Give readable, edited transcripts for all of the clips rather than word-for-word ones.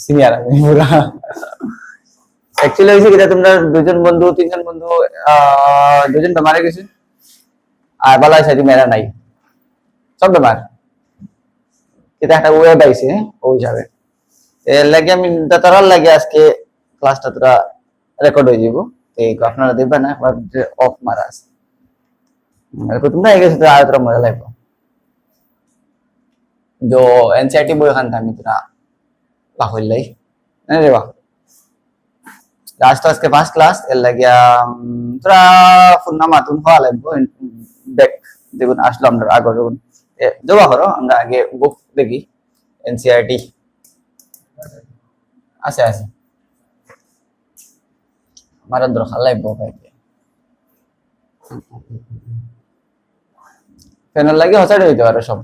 Senior আমি পুরা actually হয়েছে কিনা তোমরা দুজন বন্ধু তিনজন বন্ধু দুজন বেমারে গেছে আর বালাই সাইডে মেরা নাই সব বেমার এটা একটা ওয়েব আইছে ওই হিসাবে এর লাগে আমি তারার লাগে আজকে ক্লাসটা তোরা রেকর্ড হয়ে যাব এই আপনারা দেখবেন না অফ মারা আছে তোমরা গেছে তো আর তোরা মজা লাগবে जो एनसीईआरटी বই খান আমি তোরা পাহরলাই না রে বাহ লাস্ট আজকে ফার্স্ট ক্লাস এর লাগিয়া তোরা ফোন নামা তুমি হওয়া লাগবে দেখ দেখুন আসলো আমরা আগে যখন জবা করো আমরা আগে বুক দেখি এনসিইআরটি আছে আছে আমার দরকার লাগবে ভাইকে ফেনাল লাগে হসাড়ে হইতে পারে সব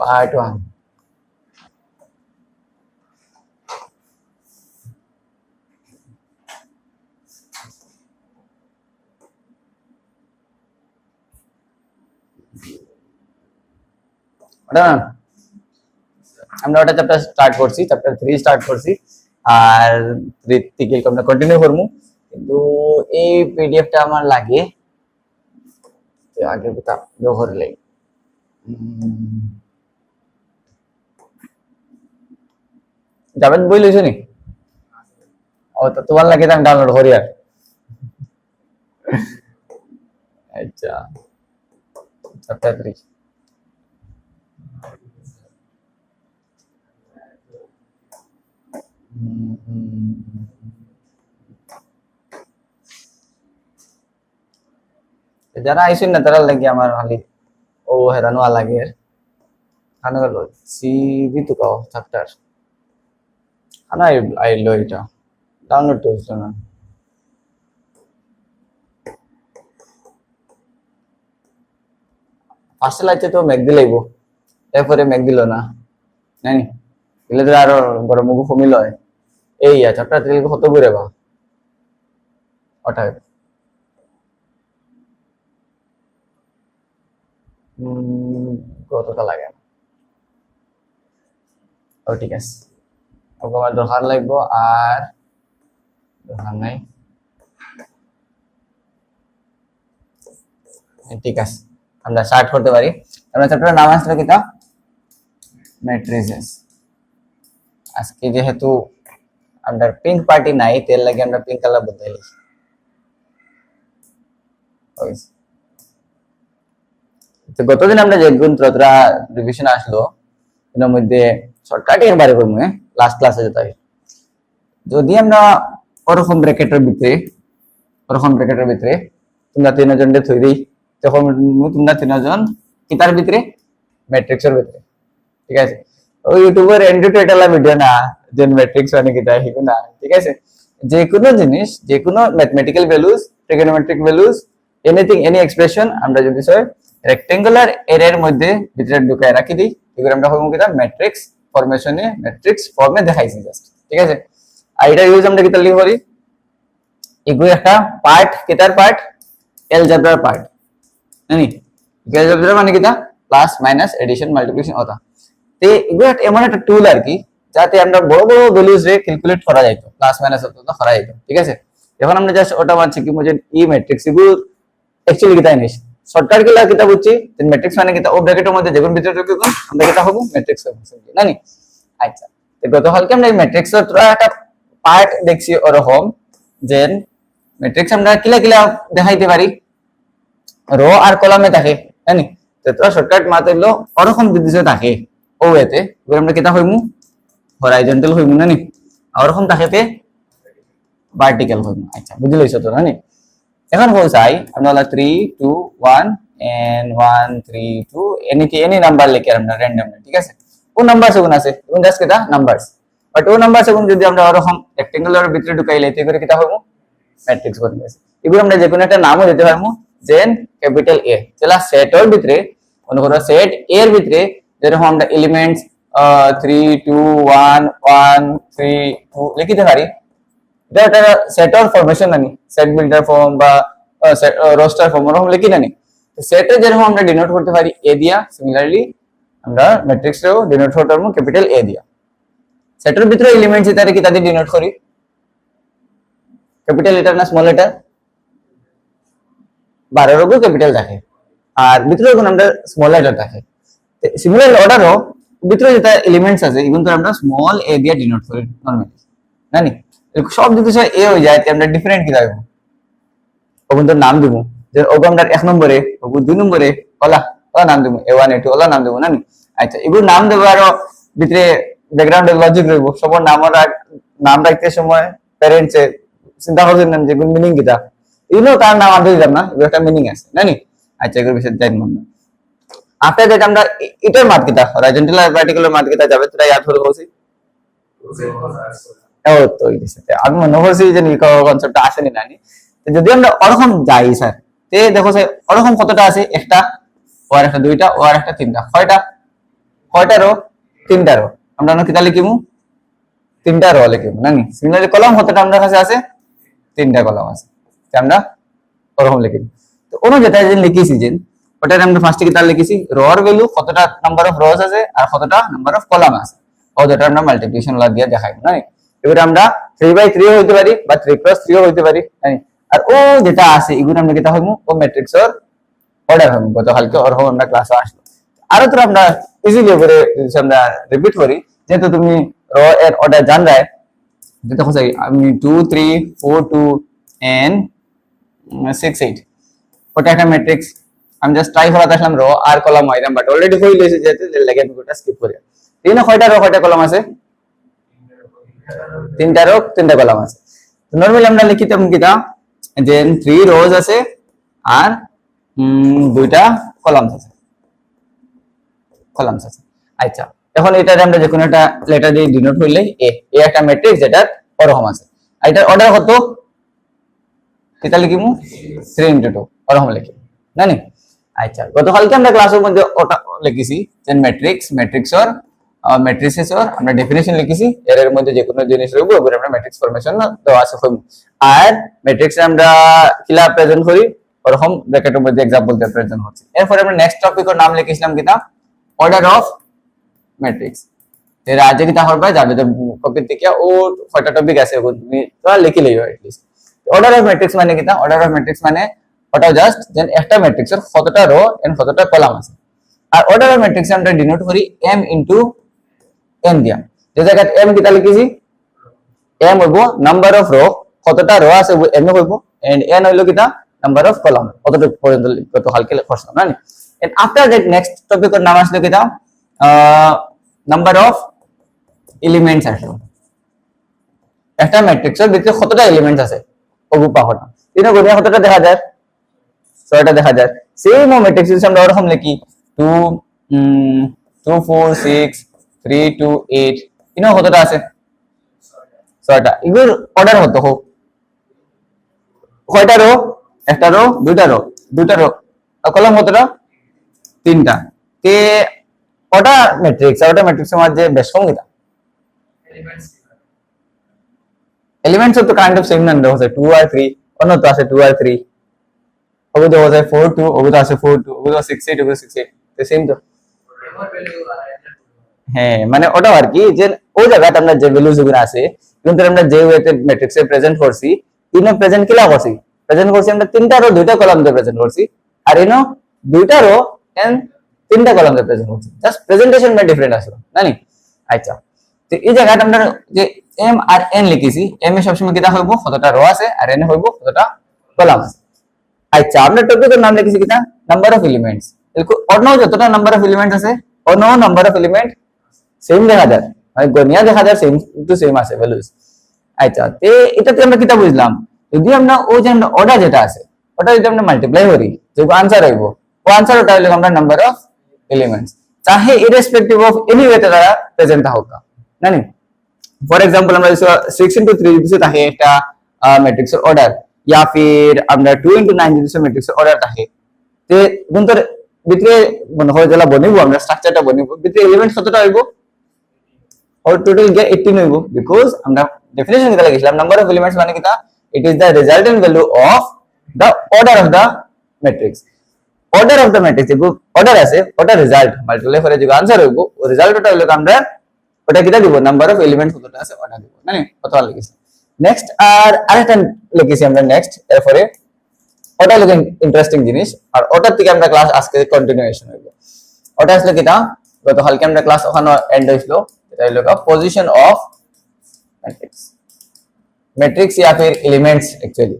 Part 1. আমরা ওটা চ্যাপ্টার স্টার্ট করছি চ্যাপ্টার 3 স্টার্ট করছি আর 3 থেকে আমরা কন্টিনিউ করব কিন্তু এই পিডিএফটা আমার লাগে তো আগে কথা জোহর লাই জাভেদ বই লইছো নি ও তো তোমার লাগে আমি ডাউনলোড করি আর আচ্ছা চ্যাপ্টার 3 যারা আইসেন না তারা লাগে আমার খালি ও হেরানো লাগে খানা গেল সিবি তো কাও চ্যাপ্টার খানা আইলো এটা ডাউনলোড তো হইছে না ফার্স্ট লাইতে তো ম্যাক দিলাইব এরপরে ম্যাক দিল না নানি দিলে তো আরো বড় মুখ কমিল হয় এই চ্যাপ্টার 3 কত করে বা ওটা কতটা লাগে ও ঠিক আছে আমার দরকার লাগবো আর দরকার নাই ঠিক আছে আমরা স্টার্ট করতে পারি আমরা চ্যাপ্টারের নাম আসলে কিটা ম্যাট্রিসেস আজকে যেহেতু আমরা পিঙ্ক পার্টি নাই তেল লাগে আমরা পিঙ্ক কালার বদলাই তো গতদিন আমরা যে গুণতন্ত্রা রিভিশন আসলো এর মধ্যে শর্টকাট এর বারে করব লাস্ট ক্লাসে যেতে হবে যদি আমরা ওরকম ব্র্যাকেটের ভিতরে তোমরা তিনজন রে থই দেই তখন তোমরা তিনজন কিতার ভিতরে ম্যাট্রিক্সের ভিতরে ঠিক আছে ওই ইউটিউবের এন্ডুটেটালা ভিডিও না যে ম্যাট্রিক্স মানে কিতা হিকো না ঠিক আছে যে কোনো জিনিস যে কোনো mathematical values trigonometric values anything any expression আমরা যদি সয় রেক্টেঙ্গুলার এরের মধ্যে ভিতরে ঢুকায় রাখি দিই এগুলো আমরা হইব কিতা ম্যাট্রিক্স ফরমেশনে ম্যাট্রিক্স ফর্মে দেখাইছি জাস্ট ঠিক আছে আর এটা ইউজ আমরা কিতা লিখি করি এগুলো একটা পার্ট কিতার পার্ট এলজেব্রার পার্ট জানি এলজেব্রা মানে কিতা প্লাস মাইনাস এডিশন মাল্টিপ্লিকেশন ওটা তে এগুলো এমন একটা টুল আর কি যাতে আমরা বড় বড় ভ্যালুস রে ক্যালকুলেট করা যায় তো প্লাস মাইনাস ওটা করা যায় ঠিক আছে এখন আমরা জাস্ট ওটা মানছি কি মুজে ই ম্যাট্রিক্স এগুলো অ্যাকচুয়ালি কিতা জিনিস শর্টকাট গুলা কিতা বুঝছি দেন ম্যাট্রিক্স মানে কিতা ও ব্র্যাকেটের মধ্যে যেগুন ভিতরে ঢুকে কোন আমরা কিতা হবো ম্যাট্রিক্স হবে না নি আচ্ছা তো গতকালকে আমরা এই ম্যাট্রিক্সের তোরা একটা পার্ট দেখছি ওরকম যে ম্যাট্রিক্স আমরা কিলা কিলা দেখাইতে পারি রো আর কলামে থাকে জানি তো তোরা শর্টকাট মাতে হলো ওরকম বিদ্যুৎ থাকে ও এতে আমরা কিতা হইমু হরাইজন্টাল হইমু না নি ওরকম থাকেতে ভার্টিক্যাল হইমু আচ্ছা বুঝি লইছো তো না নি এখন হল চাই আমরা 3 2 1 and 1 3 2 any নাম্বার লিখে আমরা র্যান্ডমলি ঠিক আছে ও নাম্বার সেগুন আছে এবং জাস্ট কিটা নাম্বারস বাট ও নাম্বার সেগুন যদি আমরা ওরকম রেক্টেঙ্গুলার ভিতরে ঢুকাই লাইতে করে কিটা হইমু ম্যাট্রিক্স বনে গেছে এগুলো আমরা যে কোনো একটা নামও দিতে পারবো দেন ক্যাপিটাল এ যেটা সেটের ভিতরে মনে করো সেট এ এর ভিতরে যেরকম আমরা এলিমেন্টস 3 2 1 1 3 2 লিখিতে পারি, এটা একটা সেটের ফরমেশন নানি, সেট বিল্ডার ফর্ম বা রোস্টার ফর্ম ওরকম লিখি নানি। সেটে যেরকম আমরা ডিনোট করতে পারি এ দিয়া, সিমিলারলি আমরা ম্যাট্রিক্সেও ডিনোট করতে পারবো ক্যাপিটাল এ দিয়া। সেটের ভিতরে এলিমেন্টস এটারে কি তাদের ডিনোট করি, ক্যাপিটাল লেটার না স্মল লেটার, 12 রোগও ক্যাপিটাল থাকে আর ভিতরে কোন আমরা স্মল লেটার থাকে। সিমিলার অর্ডারও ভিতরে যেটা এলিমেন্টস আছে এগুলো তো আমরা স্মল এ দিয়ে ডিনোট করি নরমালি, জানি সব যদি এ হয়ে যায় আমরা ডিফারেন্ট কি রাখবো, ওগুন তো নাম দিব, যে ওগো আমরা 1 নম্বরে ওগো 2 নম্বরে ওলা ওলা নাম দিব, a1 a2 ওলা নাম দিব না নি। আচ্ছা এগুলো নাম দেব আর ভিতরে ব্যাকগ্রাউন্ডে লজিক রইব, সবার নাম রাখতে সময় প্যারেন্টস চিন্তা করছেন যে এগুলো মিনিং কিটা, এগুলো তার নাম আনতে দিলাম না, এগুলো একটা মিনিং আছে না নি। আচ্ছা এগুলো বিষয়ে জানি না। আফটার দ্যাট আমরা এটার মাত কিটা হরাইজন্টাল আর ভার্টিক্যাল মাত কিটা যাবে তোরা ইয়াদ করে বলছি ও তো এই বিষয়টা আমি মনে করছি যে কনসেপ্টটা আসেনি নানি। যদি আমরা ওরকম যাই স্যার, তে দেখো স্যার ওরকম কতটা আছে, একটা ও আর একটা দুইটা ও আর একটা তিনটা, কয়টা রো, 3টা রো, আমরা কিতা লিখিমু 3টা রো লিখিমু নানি। সিমিলারলি কলাম কতটা আমাদের কাছে আছে, 3টা কলাম আছে, আমরা ওরকম লিখিমু। তো অন্য যেটা যে লিখিছি যে ওটা আমরা ফার্স্টে কিতা লিখেছি রোর ভ্যালু কতটা নাম্বার অফ রোজ আছে আর কতটা নাম্বার অফ কলাম আছে, ও যেটা আমরা মাল্টিপ্লিকেশন লা দিয়ে দেখাইবো না। এবারে আমরা 3/3 হইতে পারি বা 3+3 হইতে পারি, আর ও যেটা আছে এগুলো আমরা কিতা হইমু ও ম্যাট্রিক্সের অর্ডার হইমু। গতকালকে ওরকম আমরা ক্লাসে আসলো, আরো তো আমরা ইজিলি করে আমরা রিপিট করি, যেহেতু তুমি র এর অর্ডার জান যায়, দেখো চাই আমি 2 3 4 2 and 6 8 ওটা একটা ম্যাট্রিক্স। আমি জাস্ট ট্রাই করা দেখলাম র আর কলাম হইরাম, বাট অলরেডি হই লইছে যেতে লাগে আমি ওটা স্কিপ করি। তিন কয়টা র কয়টা কলাম আছে, 3টা রো 3টা কলাম আছে। তো নরমালি আমরা লিখিতাম কিটা যে 3 রোজ আছে আর 2টা কলামস আছে। আচ্ছা এখন এটারে আমরা যে কোনো একটা লেটার দিয়ে ডিনোট হইলে এ একটা ম্যাট্রিক্স যেটা ওরকম আছে, আর এটার অর্ডার কত কিতা লিখিমু 3 × 2 ওরকম লিখি না নি। আচ্ছা গতকালকে আমরা ক্লাসের মধ্যে ওটা লিখেছি যে ম্যাট্রিক্সের আমরা ডেফিনিশন লিখেছি, এর মধ্যে যে কোনো জিনিস রইব ওগুলো আমরা ম্যাট্রিক্স ফরমেশন দেওয়া আছে হইব, আর ম্যাট্রিক্সে আমরা কিলা প্রেজেন্ট করি ওরকম ব্র্যাকেটের মধ্যে एग्जांपल দিয়ে প্রেজেন্ট হচ্ছে। এরপর আমরা নেক্সট টপিকের নাম লিখেছিলাম কিটা অর্ডার অফ ম্যাট্রিক্স। এর আগে কিটা হবে যাবে যে কপি থেকে ও কয়টা টপিক আছে ওগুলো তুমি তোরা লিখে লইও at least. Order of matrix মানে কিটা, অর্ডার অফ ম্যাট্রিক্স মানে ওটা জাস্ট দেন একটা ম্যাট্রিক্সের কতটা রো এন্ড কতটা কলাম আছে, আর অর্ডার অফ ম্যাট্রিক্স আমরা ডিনোট করি m * n দিয়া। যে জায়গায় m কিটা লিখেছি m হইব নাম্বার অফ রো, কতটা রো আছে m হইব, এন্ড n হইলো কিটা নাম্বার অফ কলাম, কতটুকু পর্যন্ত কত হালকা করছলাম না। এন্ড আফটার দ্যাট নেক্সট টপিকের নাম আসলে কিটা নাম্বার অফ এলিমেন্টস আসলো। একটা ম্যাট্রিক্সের ভিতরে কতটা এলিমেন্টস আছে ওগু পাহনা তিনটা গুণে কতটা দেখা যায়, 6টা দেখা যায়। সেম ম্যাট্রিক্স যদি আমরা ওরকম লিখি 2 2 4 6 3 2 8 ইনো কতটা আছে 6টা। এগুলোর অর্ডার কত হোক, কয়টা রো, একটা রো দুইটা রো আর কলাম কতটা 3টা। তে ওটা ম্যাট্রিক্সের মধ্যে বেশ কম কিটা এলিমেন্টস তো কাইন্ড অফ সেম নাম্বার আছে 2 আর 3, অন্য তো আছে 2 আর 3, ওগুলো তো আছে 4 2, ওগুলো আছে 4 2, ওগুলো 6 8, ওগুলো 6 8 তো সেম তো। হ্যাঁ মানে ওটা আর কি যে ওই জায়গাতে আমরা যে ভ্যালুজ গুলো আছে কিন্তু আমরা যে ওয়েতে ম্যাট্রিক্সে প্রেজেন্ট করছি তিনটা প্রেজেন্ট কিলা করছি, প্রেজেন্ট করছি আমরা 3টা রো 2টা কলাম দিয়ে প্রেজেন্ট করছি, আর ইনো 2টা রো এন্ড 3টা কলাম দিয়ে প্রেজেন্ট করছি, জাস্ট প্রেজেন্টেশন মে ডিফারেন্ট আছে না নি। আচ্ছা তো এই জায়গাতে আমরা যে m আর n লিখেছি, m এ সবসময় কিটা হইব কতটা রো আছে আর n হইব কতটা কলাম আছে। আচ্ছা আমরা টপিকের নাম লিখেছি কিটা নাম্বার অফ এলিমেন্টস, অন্য যতটা নাম্বার অফ এলিমেন্ট আছে অন্য নাম্বার অফ এলিমেন্ট সেম দেখা যায়, মানে গনিয়া দেখা যায় সেম টু সেম আছে ভ্যালুস। আচ্ছা তে এটাতে আমরা কিটা বুঝলাম, যদি আমরা ওই যে অর্ডার যেটা আছে ওটা যদি আমরা মাল্টিপ্লাই করি যে आंसर হইব ও आंसर ওটা হলো আমরা নাম্বার অফ এলিমেন্টস, চাহে ইররেসপেক্টিভ অফ এনি ওয়েতে তারা প্রেজেন্ট হোক না নি। ফর एग्जांपल আমরা 6 * 3 দিছে তাহে একটা ম্যাট্রিক্সের অর্ডার या फिर আমরা 2 into 9 যদি ম্যাট্রিক্সের অর্ডার থাকে তে গুণের ভিতরে মনে হয় যেটা বনিব আমরা স্ট্রাকচারটা বনিব ভিতরে এলিমেন্ট কতটা হইব or total get 18 হইব because আমরা ডেফিনিশন কিটা লিখলাম নাম্বার অফ এলিমেন্টস মানে কিটা it is the resultant value of the order of the matrix order of the matrix যেগু অর্ডার আছে ওটা রেজাল্ট মাল্টিপ্লাই করে যেগু আনসার হইব ও রেজাল্টটা হলো আমরা ওটা কিটা দিব নাম্বার অফ এলিমেন্টস কতটা আছে ওটা দিব মানে কত লিখিস নেক্সট আর আরেকটা লিখেছি আমরা নেক্সট এরপরে ওটা হলো ইন্টারেস্টিং জিনিস আর ওটার থেকে আমরা ক্লাস আজকে কন্টিনিউয়েশন হইব ওটা আসলে কিটা গতকালকে আমরা ক্লাস ওখানে এন্ড হইছিল এটা হলো পজিশন অফ ম্যাট্রিক্স ম্যাট্রিক্স या फिर এলিমেন্টস एक्चुअली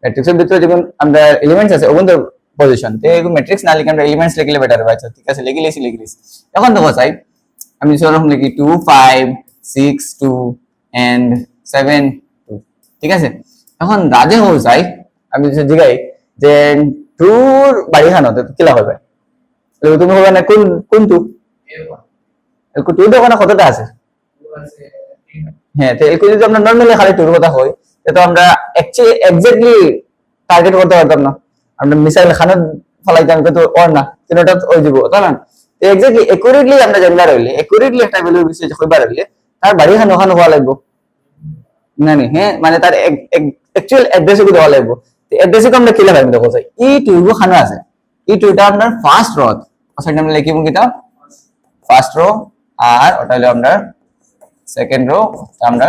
ম্যাট্রিক্সের ভিতরে যখন আমরা এলিমেন্টস আছে ওগুলোর পজিশন তে এই ম্যাট্রিক্স না লিখে আমরা এলিমেন্টস লিখলে বেটার হবে আচ্ছা ঠিক আছে লিখলেছি এখন দেখো চাই আমি সেরকম লিখি 2 5 6 2 এন্ড 7 2 ঠিক আছে এখন রাজে হও চাই আমি যদি জিগাই যে 2 এর বাড়ি খানো তো কিলা হবে তুমি হবে না কোন কোন 2 এর 2 দেখো না কতটা আছে হ্যাঁ তো এলকো যদি আমরা নরমালি খালি 2 এর কথা হয় তো আমরা এক্স্যাক্টলি টার্গেট করতে পারতাম না আমরা মিসাইল খানা ফলাইতাম কিন্তু ওর না তিনটা ওই দিব তাই না তো এক্স্যাক্টলি একুরেটলি আমরা জানলা রইলে একুরেটলি একটা ভ্যালু বিষয় কইবার রইলে তার বাড়ি খানো খানো হওয়া লাগবে না নি হ্যাঁ মানে তার অ্যাকচুয়াল অ্যাড্রেস কো দেওয়া লাগবে তো অ্যাড্রেস কো আমরা কি লাগাইব দেখো চাই E2 গো খানা আছে E2 টা আপনার ফার্স্ট রো অসাইড আমরা লিখিব কিটা ফার্স্ট রো আর ওটা হলো আমরা সেকেন্ড রো আমরা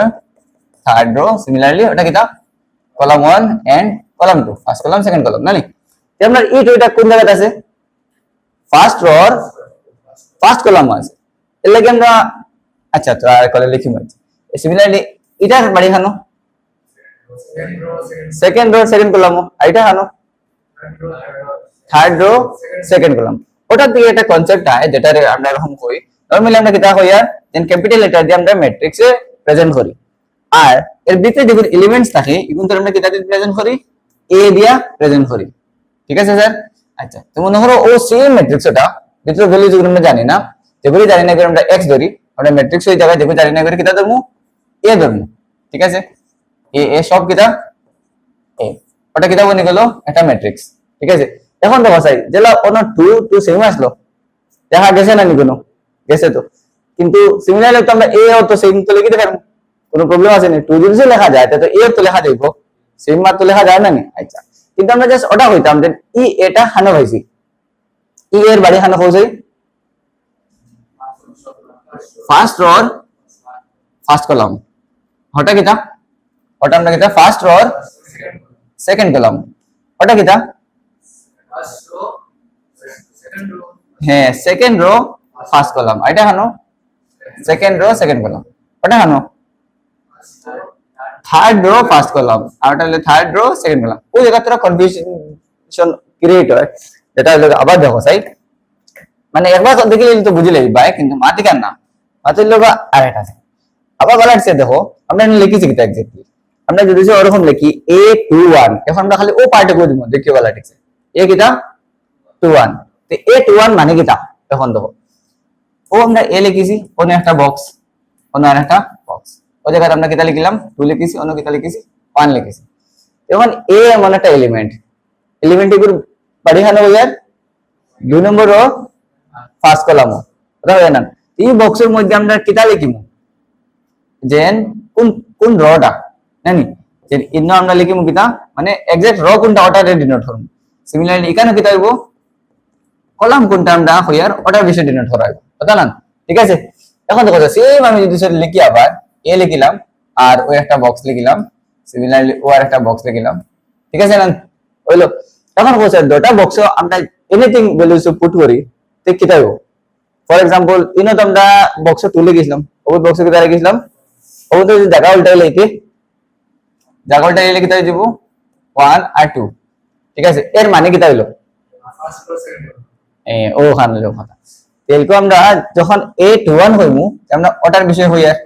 থার্ড রো সিমিলারলি ওটা কিটা column 1 and column 2 first column second column না নি তো আমরা E2 টা কোন জায়গাতে আছে ফার্স্ট রো আর ফার্স্ট কলাম আছে এর লাগি আমরা আচ্ছা তো আর কলে লিখি মানে সিমিলারলি এটার বাড়ি খানো সেকেন্ড রো সেকেন্ড কলাম এটা খানো থার্ড রো সেকেন্ড কলাম ওটা দিয়ে একটা কনসেপ্ট আছে যেটা আমরা এরকম কই নরমালি আমরা কিটা কই আর দেন ক্যাপিটাল লেটার দিয়ে আমরা ম্যাট্রিক্সে প্রেজেন্ট করি আর এর ভিতরে যখন এলিমেন্টস থাকে এগুলো আমরা কিটা দিয়ে প্রেজেন্ট করি এ দিয়া প্রেজেন্ট করি ঠিক আছে স্যার আচ্ছা তো মনে করো ও সেম ম্যাট্রিক্স ওটা ভিতরে ভ্যালু যেগুলো আমরা জানি না যেগুলো জানি না করে আমরা x ধরি আমরা ম্যাট্রিক্স ওই জায়গায় যেগুলো জানি না করে কিটা ধরমু এ ধরমু ঠিক আছে এ সব কিটা এ ওটা কিটা বনে গেল একটা ম্যাট্রিক্স ঠিক আছে এখন দেখো চাই যেলা কোন 2 2 সেম আসলো দেখা গেছে না নি কোনো গেছে তো কিন্তু সিমিলারলি তো আমরা এ ও তো সেম তো লিখতে পারবো কোনো প্রবলেম আছে না 2 যদি লেখা যায় তো এ তো লেখা যাইবো সেম মাত্র লেখা যায় না নি আচ্ছা কিন্তু আমরা জাস্ট ওটা হইতাম যে ই এটা হানো হইছি ই এর বাড়ি হানো হইছে ফার্স্ট রো ফার্স্ট কলাম ওটা কিটা ওটা আমরা কিটা ফার্স্ট রো সেকেন্ড কলাম ওটা কিটা হ্যাঁ সেকেন্ড রো ফার্স্ট কলাম এটা হানো সেকেন্ড রো সেকেন্ড কলাম ওটা হানো থার্ড রো ফার্স্ট কলাম আর ওটা হলো থার্ড রো সেকেন্ড কলাম ওই জায়গা তোরা কনফিউশন ক্রিয়েট হয় যেটা হলো আবার দেখো চাই মানে একবার দেখলে তো বুঝলে ভাই কিন্তু মাটিকার না মাটির লোক আরেকটা আছে আবার গলাটছে দেখো আমরা লিখেছি কিটা এক্স্যাক্টলি আমরা যদি ওরকম লিখি A21 এখন আমরা খালি ও পার্টে করে দিব দেখি গলাটিছে এ কিটা 21 তো A21 মানে কিটা এখন দেখো ও আমরা এ লিখেছি ওনে একটা বক্স ওনে আরেকটা বক্স ওই জায়গায় আমরা কিটা লিখলাম 2 লিখেছি অন্য কিটা লিখেছি 1 লিখেছি এখন এ এমন একটা এলিমেন্ট এর বাড়ি খানো হইয়ার 2 নম্বর রো ফার্স্ট কলাম ওটা হয় না এই বক্সের মধ্যে আমরা কিটা লিখিমু জেন কোন কোন রোটা জানি যে ইন্ন আমরা লিখিমু কিটা মানে এক্সাক্ট রো কোনটা ওটা ডিনোট করব সিমিলারলি এখানে কিটা হইব কলাম কোনটা আমরা হইয়ার ওটার বিষয় ডিনোট করা হইব কথা না ঠিক আছে এখন দেখো সেম আমি যদি সেটা লিখি আবার এ লিখিলাম আর ওই একটা বক্স লিখিলাম সিমিলারলি ও আর একটা বক্স লিখিলাম ঠিক আছে না হইলো এখন বলছে দুটো বক্স আমরা এনিথিং ভ্যালুস পুট করি তে কিটা হইব ফর एग्जांपल ইনো তো আমরা বক্স তুলে গেছিলাম ওই বক্সে কিটা রেখেছিলাম ও তো যদি জায়গা উল্টাই লিখি জায়গা উল্টাই লিখে কিটা দিব 1 আর 2 ঠিক আছে এর মানে কিটা হইলো ও খান লো কথা তেলকো আমরা যখন A21 হইমু আমরা ওটার বিষয় হইয়ার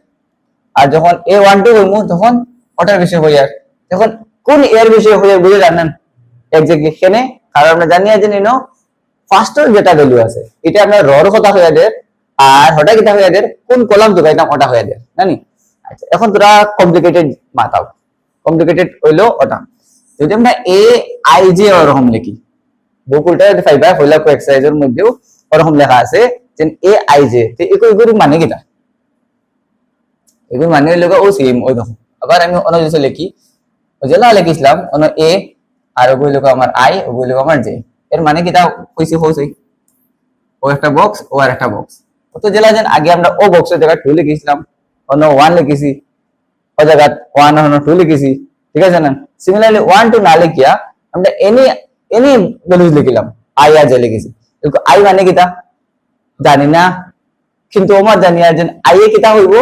আর যখন A12 হইমু তখন ওটার বিষয় হইয়ার যখন কোন এর বিষয় হইয়ার বুঝে জানেন এক্স্যাক্টলি এখানে কারণ আমরা জানি যে নিনো ফার্স্টের যেটা ভ্যালু আছে এটা আমরা রর কথা হইয়া দেয় আর ওটা কিটা হইয়া দেয় কোন কলাম তো গাইতাম ওটা হইয়া দেয় জানি আচ্ছা এখন তোরা কমপ্লিকেটেড মাতাও কমপ্লিকেটেড হইলো ওটা যদি আমরা এ আই জে ওরকম লিখি বুক উল্টা যদি পাইবা হইলা কো এক্সারসাইজের মধ্যেও ওরকম লেখা আছে যে এ আই জে তে এগুলো মানে কিটা এগুলো মানে হইলো ও সেম ওই দেখো আবার আমি অন্য কিছু লিখি ওই যে না লিখিছিলাম অন্য এ আর ওগুলো আমার আই ওগুলো আমার জে এর মানে কিটা কইছি হইছে ও একটা বক্স ও আর একটা বক্স তো জেলা যেন আগে আমরা ও বক্সের জায়গায় 2 লিখেছিলাম অন্য 1 লিখেছি ও জায়গা 1 অন্য 2 লিখেছি ঠিক আছে না সিমিলারলি 1 2 না লিখিয়া আমরা এনি ভ্যালুজ লিখলাম আই আর জে লিখেছি কিন্তু আই মানে কিটা জানি না কিন্তু ওমা জানি আর যেন আই এ কিটা হইব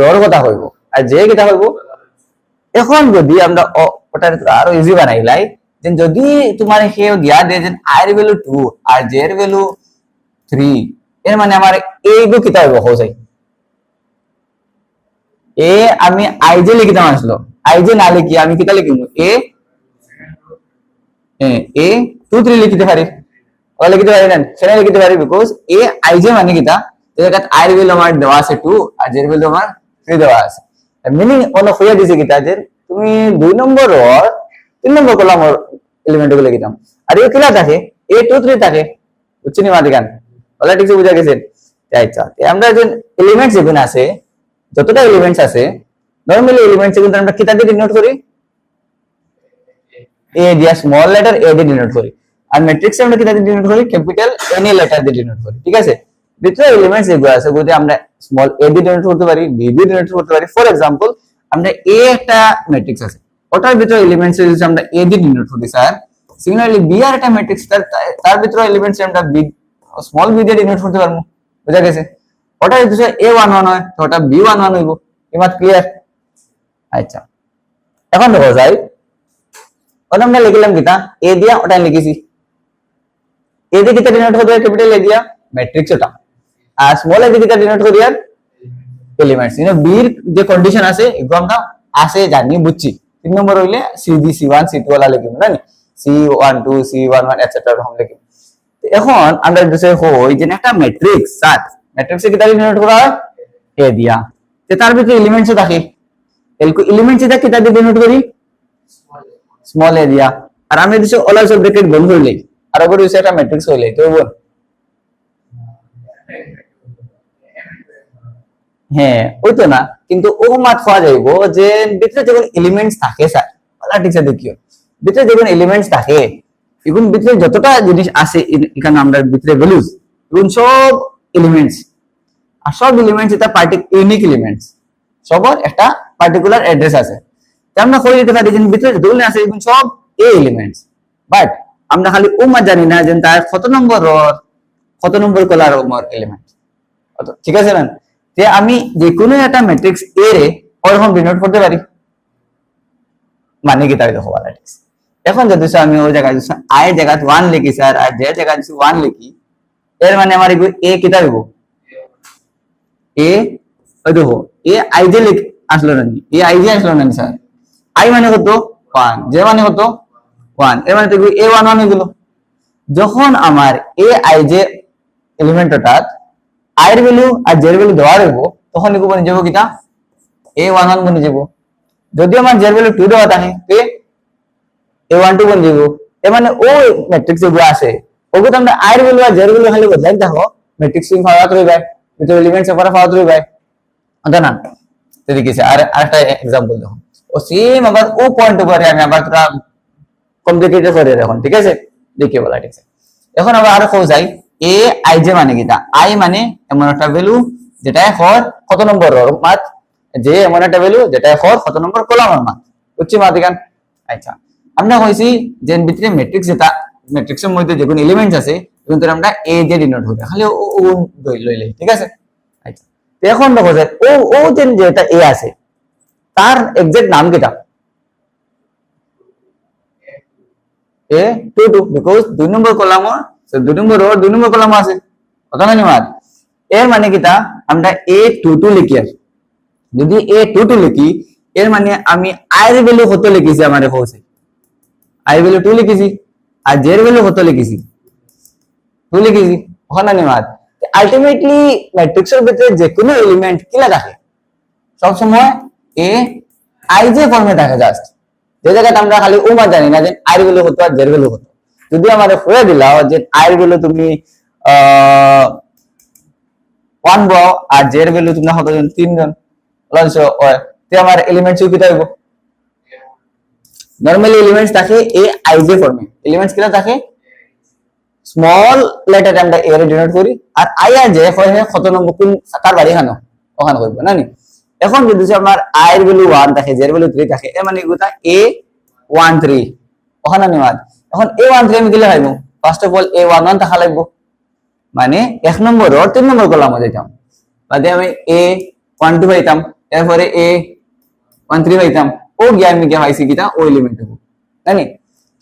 রর কথা হইব আর জে কিটা হইব এখন যদি আমরা ওটার আরো ইজি বানাইলাই যে যদি তোমার কেউ দিয়া দেয় যে আই এর ভ্যালু 2 আর জে এর ভ্যালু 3 এর মানে আমার এইগুলো কিতা হইব হই এ আমি আই জে লিখিতাম আসলো আই জে না লিখি আমি কিতা লিখিব এ 2 3 লিখিতে পারি ওলা লিখিতে পারি না সেটা লিখিতে পারি বিকজ এ আই জে মানে কিতা যেটা আই এর ভ্যালু আমার দেওয়া আছে 2 আর জে এর ভ্যালু আমার 3 দেওয়া আছে মিনিং অন হইয়া দিছে কিতা যে তুমি 2 নম্বর আর 3 নম্বর কলাম এলিমেন্ট গুলো লিখিতাম আর এ কিলা থাকে এ 2 3 থাকে বুঝছিনি মাদিকান ওলা ঠিক বুঝা গেছেন আচ্ছা আমরা যে এলিমেন্টস যেগুলো আছে যতটা এলিমেন্টস আছে নরমালি এলিমেন্টস কিন্তু আমরা কিতা দিয়ে ডিনোট করি এ দিয়া স্মল লেটার এ দিয়ে ডিনোট করি আর ম্যাট্রিক্সে আমরা কিতা দিয়ে ডিনোট করি ক্যাপিটাল এন লেটার দিয়ে ডিনোট করি ঠিক আছে ভিতরে এলিমেন্টস যেগুলো আছে ওগুলো আমরা স্মল এ দিয়ে ডিনোট করতে পারি বি দিয়ে ডিনোট করতে পারি ফর एग्जांपल আমরা এ একটা ম্যাট্রিক্স আছে ওটার ভিতরে এলিমেন্টস যদি আমরা এ দিয়ে ডিনোট করি স্যার সিমিলারলি বি আর একটা ম্যাট্রিক্স তার ভিতরে এলিমেন্টস আমরা বি স্মল বি দিয়ে ডিনোট করতে পারবো বুঝা গেছে ওটা যদি a11 হয় তো ওটা b11 হইব এমাত ক্লিয়ার আচ্ছা এখন দেখো যাই ওটা আমরা লিখলাম কিটা এ দিয়া ওটা লিখেছি এ দিয়ে কিটা ডিনোট হবে ক্যাপিটাল এ দিয়া ম্যাট্রিক্স ওটা আর স্মল এ দিয়ে কিটা ডিনোট করি আর এলিমেন্টস বি এর যে কন্ডিশন আছে এগুলো আমরা আছে জানি বুঝছি 3 নম্বর হইলে সি1 সি2 ওলা লিখিব না c12 c11 এটসেট্রা এরকম লিখিব এখন আমরা যদি হই যে একটা ম্যাট্রিক্স স্যার ম্যাট্রিক্সে কিটা ডিনোট করা হয় এ দিয়া তে তার ভিতরে এলিমেন্টস থাকে এলকো এলিমেন্টস এটা কিটা দিয়ে ডিনোট করি স্মল এ দিয়া আর আমি দিছি অল আলসো ব্র্যাকেট বন্ধ হইলে আর ওপরে দিছি একটা ম্যাট্রিক্স হইলে তো বল হ্যাঁ ওই তো না কিন্তু ও মাত পাওয়া যাইবো যে ভিতরে যখন এলিমেন্টস থাকে স্যার ওলা ঠিক আছে দেখিও ভিতরে যখন এলিমেন্টস থাকে এখন ভিতরে যতটা জিনিস আছে এখানে আমরা ভিতরে ভ্যালুজ এখন সব এলিমেন্টস আর সব এলিমেন্টস এটা ইউনিক এলিমেন্টস সবার একটা পার্টিকুলার অ্যাড্রেস আছে তাই আমরা কই দিতে পারি যে ভিতরে যতগুলো আছে এখন সব এ এলিমেন্টস বাট আমরা খালি ওমা জানি না যে তার কত নম্বর কলার এলিমেন্ট ঠিক আছে না যে আমি যে কোনো একটা ম্যাট্রিক্স এ রে ওরকম ডিনোট করতে পারি মানে কি তাই দেখো ম্যাট্রিক্স এখন যদি আমি ওই জায়গায় আই এর জায়গায় 1 লিখি স্যার আর জে এর জায়গায় 1 লিখি এর মানে আমার এ কিটা হইব এ ওই দেখো এ আই জে আসলো না এ আই জে আসলো না স্যার আই মানে কত 1 জে মানে কত 1 এর মানে তো a11 হয়ে গেল যখন আমার এ আই জে এলিমেন্টটা আই এর ভ্যালু আর জে এর ভ্যালু দেওয়া রইব তখন লিখব বনে যাব কিটা a11 বনে যাব যদি আমার জে এর ভ্যালু 2 দেওয়া থাকে তে a12 বনে যাব এর মানে ও ম্যাট্রিক্স যেগুলো আছে ওগুলো তো আমরা আই এর ভ্যালু আর জে এর ভ্যালু খালি বদলাই দেখো ম্যাট্রিক্স সিং পাওয়া তো যাবে তো এলিমেন্টস এর পাওয়া তো যাবে আদা না তো দেখিছে আর একটা एग्जांपल দেখো ও সেম আবার ও পয়েন্ট উপরে আমি আবার তোরা কমপ্লিকেটেড করে এখন ঠিক আছে দেখিয়ে বলা ঠিক আছে এখন আবার আরো কো যাই এ আই জে মানে কিটা আই মানে এমন একটা ভ্যালু যেটা হর কত নম্বর রো মাত যে এমন একটা ভ্যালু যেটা হর কত নম্বর কলামের মান বুঝছি মাদিগান আচ্ছা আমরা কইছি যে ভিতরে ম্যাট্রিক্স যেটা ম্যাট্রিক্সের মধ্যে যে কোন এলিমেন্টস আছে কিন্তু আমরা এ দিয়ে ডিনোট করি খালি ও লইলে ঠিক আছে আচ্ছা তো এখন দেখো যে ও যেটা এ আছে তার এক্সাক্ট নাম কিটা a22 বিকজ 2 নম্বর কলাম সো 2 নম্বর রো 2 নম্বর কলাম আছে কথা না নিমাত এর মানে কিটা আমরা a22 লিখি আর যদি a22 লিখি এর মানে আমি i এর ভ্যালু কত লিখেছি আমারে কইছে i এর ভ্যালু 2 লিখেছি আর j এর ভ্যালু কত লিখেছি 2 লিখেছি কথা না নিমাত আলটিমেটলি ম্যাট্রিক্সের ভিতরে যে কোনো এলিমেন্ট কিলা থাকে সব সময় a i j ফর্মে থাকে জাস্ট যে জায়গাতে আমরা খালি মান জানি না যে আই এর ভ্যালু কত আর জের ভ্যালু কত, যদি আমাদের হয়ে দিলাও যে আই এর ভ্যালু তুমি 1 বাও আর জের ভ্যালু তুমি কতজন 3 জন লঞ্চ হয়, তে আমার এলিমেন্টস কি হইব? নরমালি এলিমেন্টস থাকে এ আই জে ফর্মে, এলিমেন্টস কিলা থাকে স্মল লেটার আমরা এ এর ডিনোট করি, আর আই আর জে হয় কত নম্বর কোন কার বাড়ি খানো ওখানে করব না নি। এখন যদি আমার আই এর ভ্যালু 1 থাকে জের ভ্যালু 3 থাকে এর মানে গুতা এ 1 3 ওখানে নিমাদ। এখন এ 1 3 আমি দিলে পাইবো, ফার্স্ট অফ অল এ 1 1 থাকা লাগবো, মানে 1 নম্বর আর 3 নম্বর কলামে যাইতাম, বাদে আমি এ 1 2 পাইতাম, এরপরে এ 1 3 পাইতাম, ও গিয়া আমি গিয়া পাইছি কিটা ও এলিমেন্ট হবো জানি।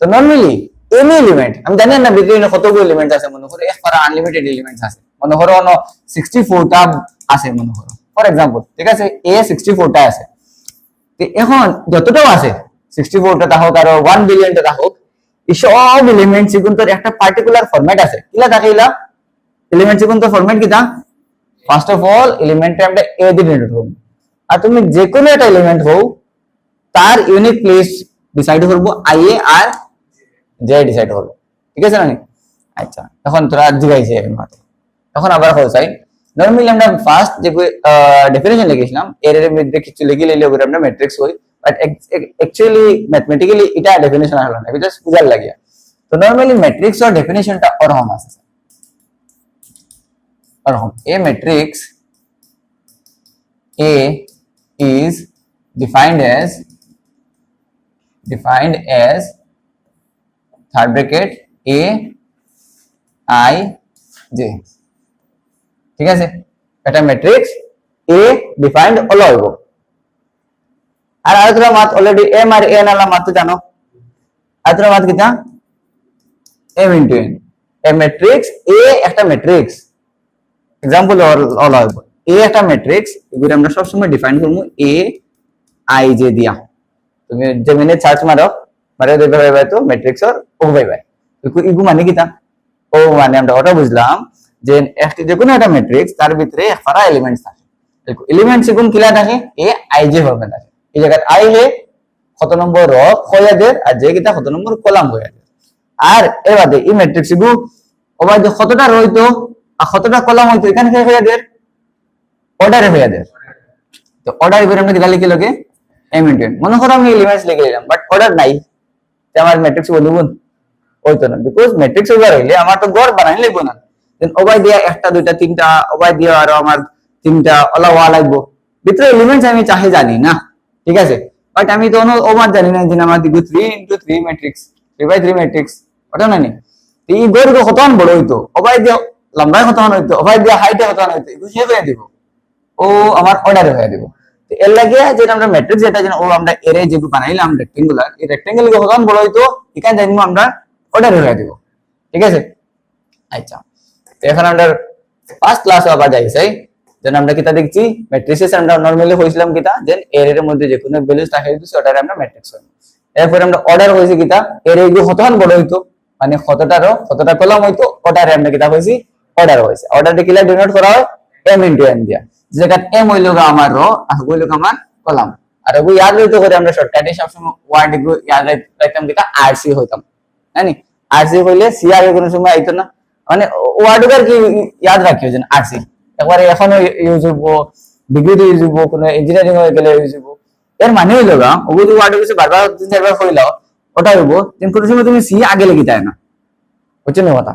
তো নরমালি এনি এলিমেন্ট আমি জানি না ভিতরে কতগুলো এলিমেন্ট আছে, মনে করো এক পারা আনলিমিটেড এলিমেন্টস আছে, মনে করো 64 টা আছে মনে করো ফর एग्जांपल, ঠিক আছে এ 64 টা আছে। তো এখন যতটাও আছে 64 টা হোক আর 1 বিলিয়ন টা হোক, এই সব এলিমেন্টস কিন্তু একটা পার্টিকুলার ফরম্যাট আছে, কিলা থাকে ইলা এলিমেন্টস কিন্তু ফরম্যাট কিটা ফার্স্ট অফ অল এলিমেন্ট আমরা এ দিয়ে ডিনোট করব, আর তুমি যে কোনো একটা এলিমেন্ট হও তার ইউনিক প্লেস ডিসাইড করব আই এ আর জে ডিসাইড করব, ঠিক আছে না? আচ্ছা এখন তোরা জিগাইছে এখন আবার হইছাই নরমালি আমরা ফার্স্ট যে ডেফিনিশন লিখেছিলাম এর এর মধ্যে কিছু লিখে লইলে ওগুলো আমরা ম্যাট্রিক্স হই, বাট অ্যাকচুয়ালি ম্যাথমেটিক্যালি এটা ডেফিনিশন হলো না, জাস্ট বুঝার লাগিয়া। তো নরমালি ম্যাট্রিক্স এর ডেফিনিশনটা ওরকম আছে, ওরকম এ matrix A is defined as third bracket A I J, ঠিক আছে? এটা ম্যাট্রিক্স A ডিফাইন্ড হলো হইব। আর আরেকটা মাত অলরেডি M আর N আলা মাত জানো, আরেকটা মাত কিটা M into N, A matrix A একটা ম্যাট্রিক্স एग्जांपल হলো হইব এ একটা ম্যাট্রিক্স, এগুলো আমরা সব সময় ডিফাইন করব এ আই জে দিয়া। তুমি জেমিনে সার্চ মারো মারে দেখবে ভাই তো ম্যাট্রিক্স আর ও ভাই ভাই ইগু মানে কিটা ও মানে আমরা ওটা বুঝলাম যে একটা যে কোনো একটা ম্যাট্রিক্স তার ভিতরে একপারা এলিমেন্টস থাকে, দেখো এলিমেন্টস কোন কিলা থাকে এ আই জে হবে থাকে, এই জায়গা আই হে কত নম্বর র হয়ে যায় আর জে কিটা কত নম্বর কলাম হয়ে যায়। আর এর বাদে এই ম্যাট্রিক্স গু ও ভাই কতটা র হইতো আর কতটা কলাম হইতো এখানে কি হয়ে যায় অর্ডারে হয়ে যায়। তো অর্ডার এবারে আমরা কিটা লিখে লগে এম ইনটু এন, মনে করো আমি এলিমেন্টস লিখে দিলাম বাট অর্ডার নাই, যে আমার ম্যাট্রিক্স বলবো হইতো না, বিকজ ম্যাট্রিক্স ওভার হইলে আমার তো গড় বানাই লাগবো না, দেন ওবাই দিয়া একটা দুইটা তিনটা ওবাই দিয়া আরো আমার তিনটা ওলা ওয়া লাগবো, ভিতরে এলিমেন্টস আমি চাহে জানি না, ঠিক আছে? বাট আমি তো ওভার জানি না যে আমার দিকে 3 into 3 ম্যাট্রিক্স 3 by 3 ম্যাট্রিক্স ওটা না নি, এই গড় কতক্ষণ বড় হইতো ওবাই দিয়া লম্বাই কতক্ষণ হইতো ওবাই দিয়া হাইটে কতক্ষণ হইতো এগুলো শেষ হয়ে দিব, ও আমার অর্ডারে হয়ে দিব। তো এর লাগে যেটা আমরা ম্যাট্রিক্স যেটা যেন ও আমরা এরে যেগুলো বানাইলাম রেক্টেঙ্গুলার, এই রেক্টেঙ্গেল কতক্ষণ বড় হইতো এখানে জানবো আমরা অর্ডারে হয়ে দিব, ঠিক আছে? আচ্ছা তো এখন আমরা ফার্স্ট ক্লাস আবার যাইছাই, যেন আমরা কিটা দেখছি ম্যাট্রিক্সেস আমরা নরমালি হইছিলাম কিটা দেন এর মধ্যে যে কোনো ভ্যালুস থাকে দিছি ওটারে আমরা ম্যাট্রিক্স হইব। এরপর আমরা অর্ডার হইছে কিটা এর এগুলো কতক্ষণ বড় হইতো মানে কতটারও কতটা কলাম হইতো ওটারে আমরা কিটা হইছি অর্ডার হইছে, অর্ডারটা কিলা ডিনোট করা হয় m into n দিয়া, যেটা m হইলো আমার রো আর হইলো আমার কলাম, আর ওগুলো ইয়াদ রাখতে করে আমরা শর্টকাটে সবসময় ওয়ার্ড এগুলো ইয়াদ রাখতাম কিটা আরসি হইতাম, জানি আরসি হইলে সি আর কোনো সময় আইতো না, মানে ওয়ার্ড কি ইয়াদ রাখিও যেন আরসি একবারে এখনো ইউজ হইব, ডিগ্রিতে ইউজ হইব, কোনো ইঞ্জিনিয়ারিং হয়ে গেলে ইউজ হইব, এর মানে হইলো গা ওগুলো ওয়ার্ড কিছু বারবার তিন চারবার হইলাও ওটা হইব, কিন্তু কোনো সময় তুমি সি আগে লিখি তাই না, বুঝছেন কথা?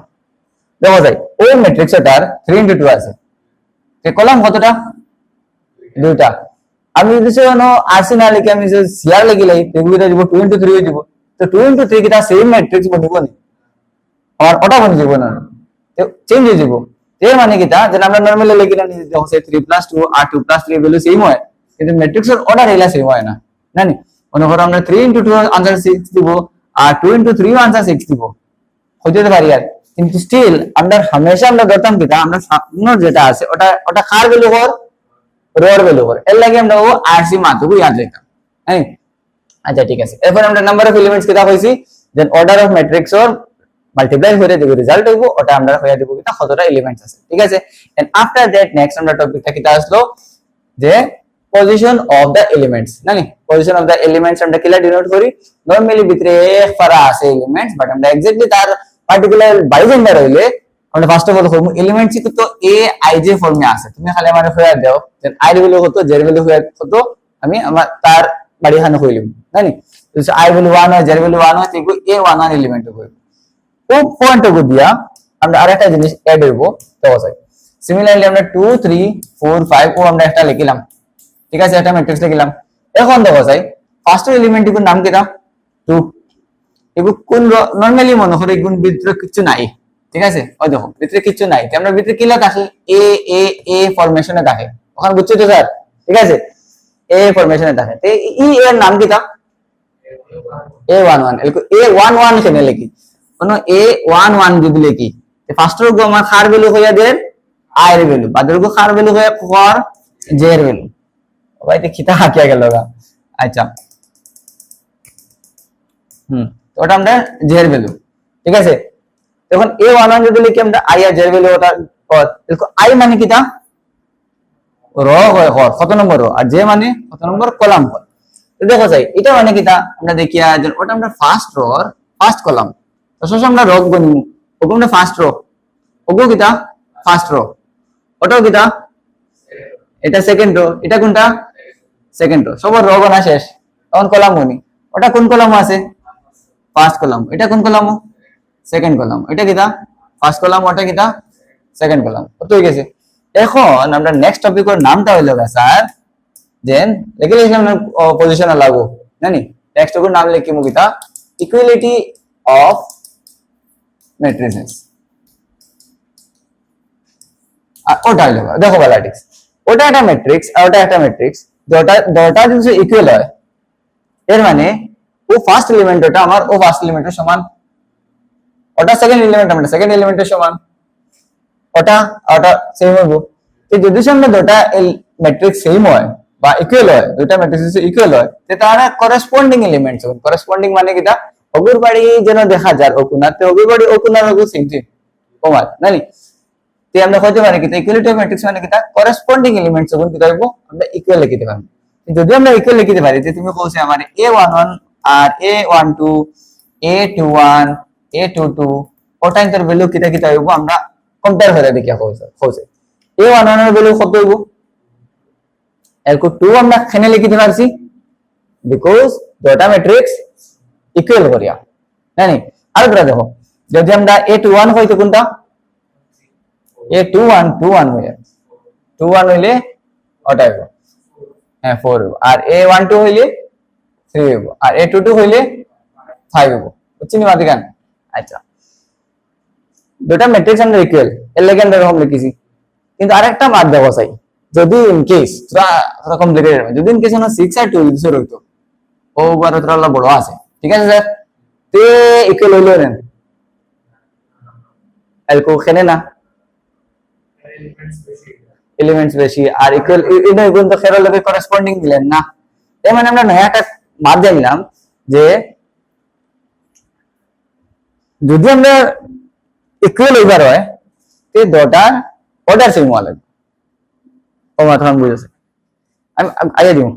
দেখা যায় ওই ম্যাট্রিক্সটার 3 into 2 আছে, কলাম কতটা দুইটা, আমি যদি আরসি না লিখে আমি যে সিআর লিখে লাই এগুলো দিব 2 into 3 হয়ে যাব, তো 2 into 3 কিটা সেম ম্যাট্রিক্স বনিব নি আর ওটা বনি যাব না, তো চেঞ্জ হয়ে যাব। এর মানে কিটা যেন আমরা নরমালি লিখি না দেখো 3 + 2 আর 2 + 3 ভ্যালু সেম হয়, কিন্তু ম্যাট্রিক্সের অর্ডার এলা সেম হয় না, জানি মনে করো আমরা 3 into 2 আনসার 6 দিব আর 2 into 3 আনসার 6 দিব হইতে পারি, আর কিন্তু স্টিল আমরা হামেশা আমরা ধরতাম কিটা আমরা সামনে যেটা আছে ওটা ওটা কার ভ্যালু হর রোর ভ্যালু হর, এর লাগে আমরা ও আরসি মাত্রকু ইয়াদ রাখতাম, হ্যাঁ? আচ্ছা ঠিক আছে, এরপর আমরা নাম্বার অফ এলিমেন্টস কিটা হইছি then order of matrix or multiply করে দেব রেজাল্ট হইব, ওটা আমরা হইয়া দেব কিটা কতটা এলিমেন্টস আছে, ঠিক আছে? এন্ড আফটার দ্যাট নেক্সট আমরা টপিকটা কিটা আসলো যে পজিশন অফ দা এলিমেন্টস, জানি পজিশন অফ দ্য এলিমেন্টস আমরা কিলা ডিনোট করি নরমালি ভিতরে এক পারা আছে এলিমেন্টস বাট আমরা এক্স্যাক্টলি তার পার্টিকুলার বাইজেন্ডার হইলে আমরা ফার্স্ট অফ অল করব এলিমেন্টস তো এ আই জে ফর্মে আছে তুমি খালি আমারে হইয়া দাও দেন আই এর ভ্যালু কত জে এর ভ্যালু কত আমি আমার তার বাড়ি খানে কইলাম জানি তো আই ভ্যালু 1 হয় জে এর ভ্যালু 1 হয় তো এ 1 এলিমেন্ট হবে ও পয়েন্টটুকু দিয়া আমরা আরেকটা জিনিস অ্যাড করব তো আছে সিমিলারলি আমরা 2 3 4 5 ও আমরা একটা লিখলাম ঠিক আছে একটা ম্যাট্রিক্স লিখলাম এখন দেখো যাই ফার্স্ট এলিমেন্টটির নাম কিটা 2 এগুলো কোন নরমালি মনে করে এগুলো ভিতরে কিছু নাই ঠিক আছে ওই দেখো ভিতরে কিছু নাই আমরা ভিতরে কিলা থাকে এ এ এ ফরমেশনে থাকে ওখানে বুঝছো তো স্যার ঠিক আছে এ ফরমেশনে থাকে তো ই এর নাম কিটা a11 এলকো a11 কেনে লিখি কোন a11 যদি লিখি তো ফার্স্ট রো আমার খার ভ্যালু হইয়া দেন i এর ভ্যালু বাদের রো খার ভ্যালু হইয়া কর j এর ভ্যালু ভাই তো খিতা হাকিয়া গেল গা আচ্ছা ওটা আমরা j এর ভ্যালু ঠিক আছে এখন a11 যদি লিখি আমরা i আর j এর ভ্যালু ওটা এলকো i মানে কিটা রো হয় কত নম্বর রো আর j মানে কত নম্বর কলাম তো দেখো যাই এটা মানে কিটা আমরা দেখিয়া যে ওটা আমরা ফার্স্ট রো আর ফার্স্ট কলাম তো সব আমরা রো গনি ওগো আমরা ফার্স্ট রো ওগো কিটা ফার্স্ট রো ওটাও কিটা এটা সেকেন্ড রো এটা কোনটা সেকেন্ড রো সবার রো গনা শেষ তখন কলাম গনি ওটা কোন কলাম আছে ফার্স্ট কলাম এটা কোন কলাম সেকেন্ড কলাম এটা কিটা ফার্স্ট কলাম ওটা কিটা সেকেন্ড কলাম কত হয়ে গেছে এখন আমরা নেক্সট টপিকের নামটা হইলো স্যার দেন লিখে আমরা পজিশন লাগো জানি টেক্সট এর নাম লিখি মুগিতা ইকুয়ালিটি অফ ম্যাট্রিসেস ওটা হইলো দেখো ব্যালাটিক্স ওটা একটা ম্যাট্রিক্স আর ওটা একটা ম্যাট্রিক্স দুটো যদি ইকুয়াল হয় এর মানে ও ফার্স্ট এলিমেন্ট ওটা আমার ও ফার্স্ট এলিমেন্টের সমান ওটা সেকেন্ড এলিমেন্ট আমরা সেকেন্ড এলিমেন্টের সমান ওটা ওটা সেম হবে তো যদি আমরা দুটো ম্যাট্রিক্স সেম হয় বা ইকুয়াল হয় দুটো ম্যাট্রিক্স ইকুয়াল হয় তে তারা করেসপন্ডিং এলিমেন্টস হবে করেসপন্ডিং মানে কিটা অগুর বাড়ি যেন দেখা যায় ওকুনাতে অগুর বাড়ি ওকুনার অগু সেম সেম ওমার নানি তে আমরা কইতে পারি কিটা ইকুয়ালিটি অফ ম্যাট্রিক্স মানে কিটা করেসপন্ডিং এলিমেন্টস হবে কিটা হইব আমরা ইকুয়াল লিখতে পারি যদি আমরা ইকুয়াল লিখতে পারি যে তুমি কইছো আমার a11 আর a12 a21 a22 ওটা ইন্টার ভ্যালু কিটা কিটা হইব আমরা কম্পেয়ার করে দেখিয়া কইছে a11 এর ভ্যালু কত হইব এলকো 2 আমরা এখানে লিখতে পারছি বিকজ দুটো ম্যাট্রিক্স ইকুয়াল করিয়া জানি আর ধরে দেখো যদি আমরা a21 হইতো কোনটা a21 21 হইয়া 21 হইলে ওটা হইব হ্যাঁ 4 হইব আর a12 হইলে 3 হইব আর a22 হইলে 5 হইব বুঝছিনি মাদিগান আচ্ছা দুটো ম্যাট্রিক্স আমরা ইকুয়াল এর লাগি আমরা এরকম লিখেছি কিন্তু আরেকটা মাত দেখো চাই যদি ইন কেস তোরা কমপ্লিকেটেড হয় যদি ইন কেস না 6 আর 2 ইউজ হইতো ও বার তোরা বড় আছে ঠিক আছে স্যার তে ইকুয়াল হইলো না এলকো খেনে না এলিমেন্টস বেশি আর ইকুয়াল এটা ইকুয়াল তো ফেরো লগে করেসপন্ডিং দিলেন না তাই মানে আমরা নয়া একটা মাপ জানলাম যে যদি আমরা ইকুয়াল হইবার হয় তে দুটার অর্ডার সেম হওয়া লাগবে ও মাথা বুঝেছে আমি আইয়া দিও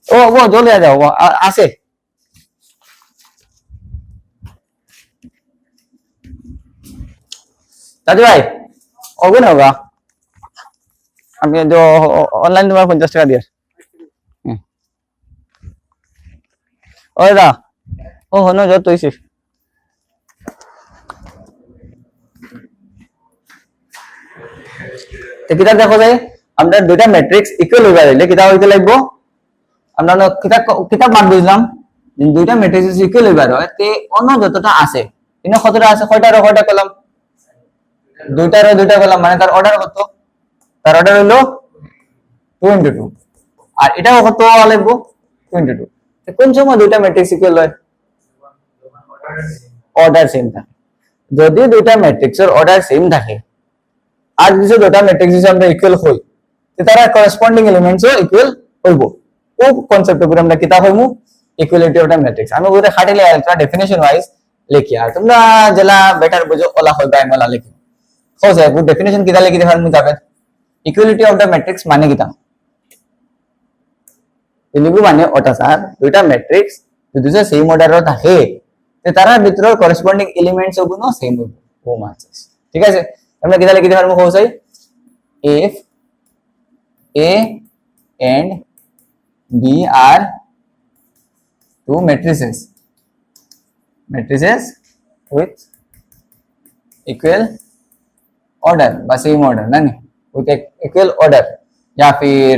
ও ও জলদি আ যাও আছে दादू भाई होगा ना होगा अब ये जो ऑनलाइन तुम्हारा 50 টাকা दिया ओए दा ओ होनो जो तो इसी তো কিতা দেখো যাই আমরা দুইটা ম্যাট্রিক্স ইকুয়াল হয়ে গেলে কিতা হইতে লাগবো আমরা কিতা মান বুঝলাম দুইটা ম্যাট্রিক্স ইকুয়াল হইবার হয় তে অন্য যতটা আছে ইনো কতটা আছে কয়টা কলাম দুইটা কলাম মানে তার অর্ডার কত তার অর্ডার হলো 2 into 2 আর এটাও কত লাগবো 2 into 2 তো কোন সময় দুইটা ম্যাট্রিক্স ইকুয়াল হয় অর্ডার সেম থাকে যদি দুইটা ম্যাট্রিক্সের অর্ডার সেম থাকে আর যদি দুইটা ম্যাট্রিক্স আমরা ইকুয়াল হই তো তারা করেসপন্ডিং এলিমেন্টসও ইকুয়াল হইব ও কনসেপ্ট উপরে আমরা কিতা হইমু ইকুয়ালিটি অফ দ্য ম্যাট্রিক্স আমি ওরে খাটিলে একটা ডেফিনিশন ওয়াইজ লিখি আর তোমরা যেলা বেটার বুঝো ওলা হইবা এমলা লিখি हो जाए वो डेफिनेशन किदा लिखी देखा मुझे जाकर इक्वालिटी ऑफ द मैट्रिक्स माने किता এনেকুৱা মানে ওটা স্যার দুইটা ম্যাট্রিক্স যদি সেম অর্ডারত থাকে তে তারা ভিতৰৰ করসপন্ডিং এলিমেন্টস গুলো সেম হইব ও মানছে ঠিক আছে আমরা কিটা লিখি পারবো হইছাই if a and b are two matrices with equal order বা सेम order ना नहीं with equal order या फिर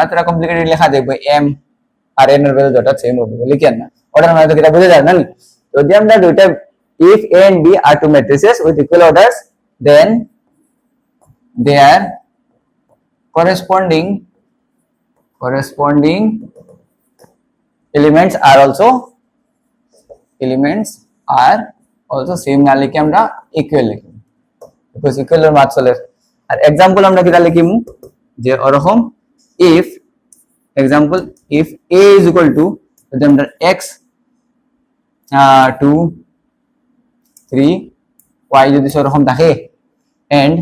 थोड़ा कॉम्प्लिकेटेड लिखा देखो m আর n এর ভ্যালু দুটো সেম হবে বলি কেন না অর্ডার মানে তো এটা বুঝে যায় না নি তো যদি আমরা দুইটা if a and b are two matrices with equal orders then their corresponding elements are also same না লিখে আমরা equal লিখি because equal এর মাত্রা চলে আর एग्जांपल আমরা কিটা লিখিমু যে ওরকম if example if a is equal to যদি আমরা x 2 3 y যদি সেরকম থাকে and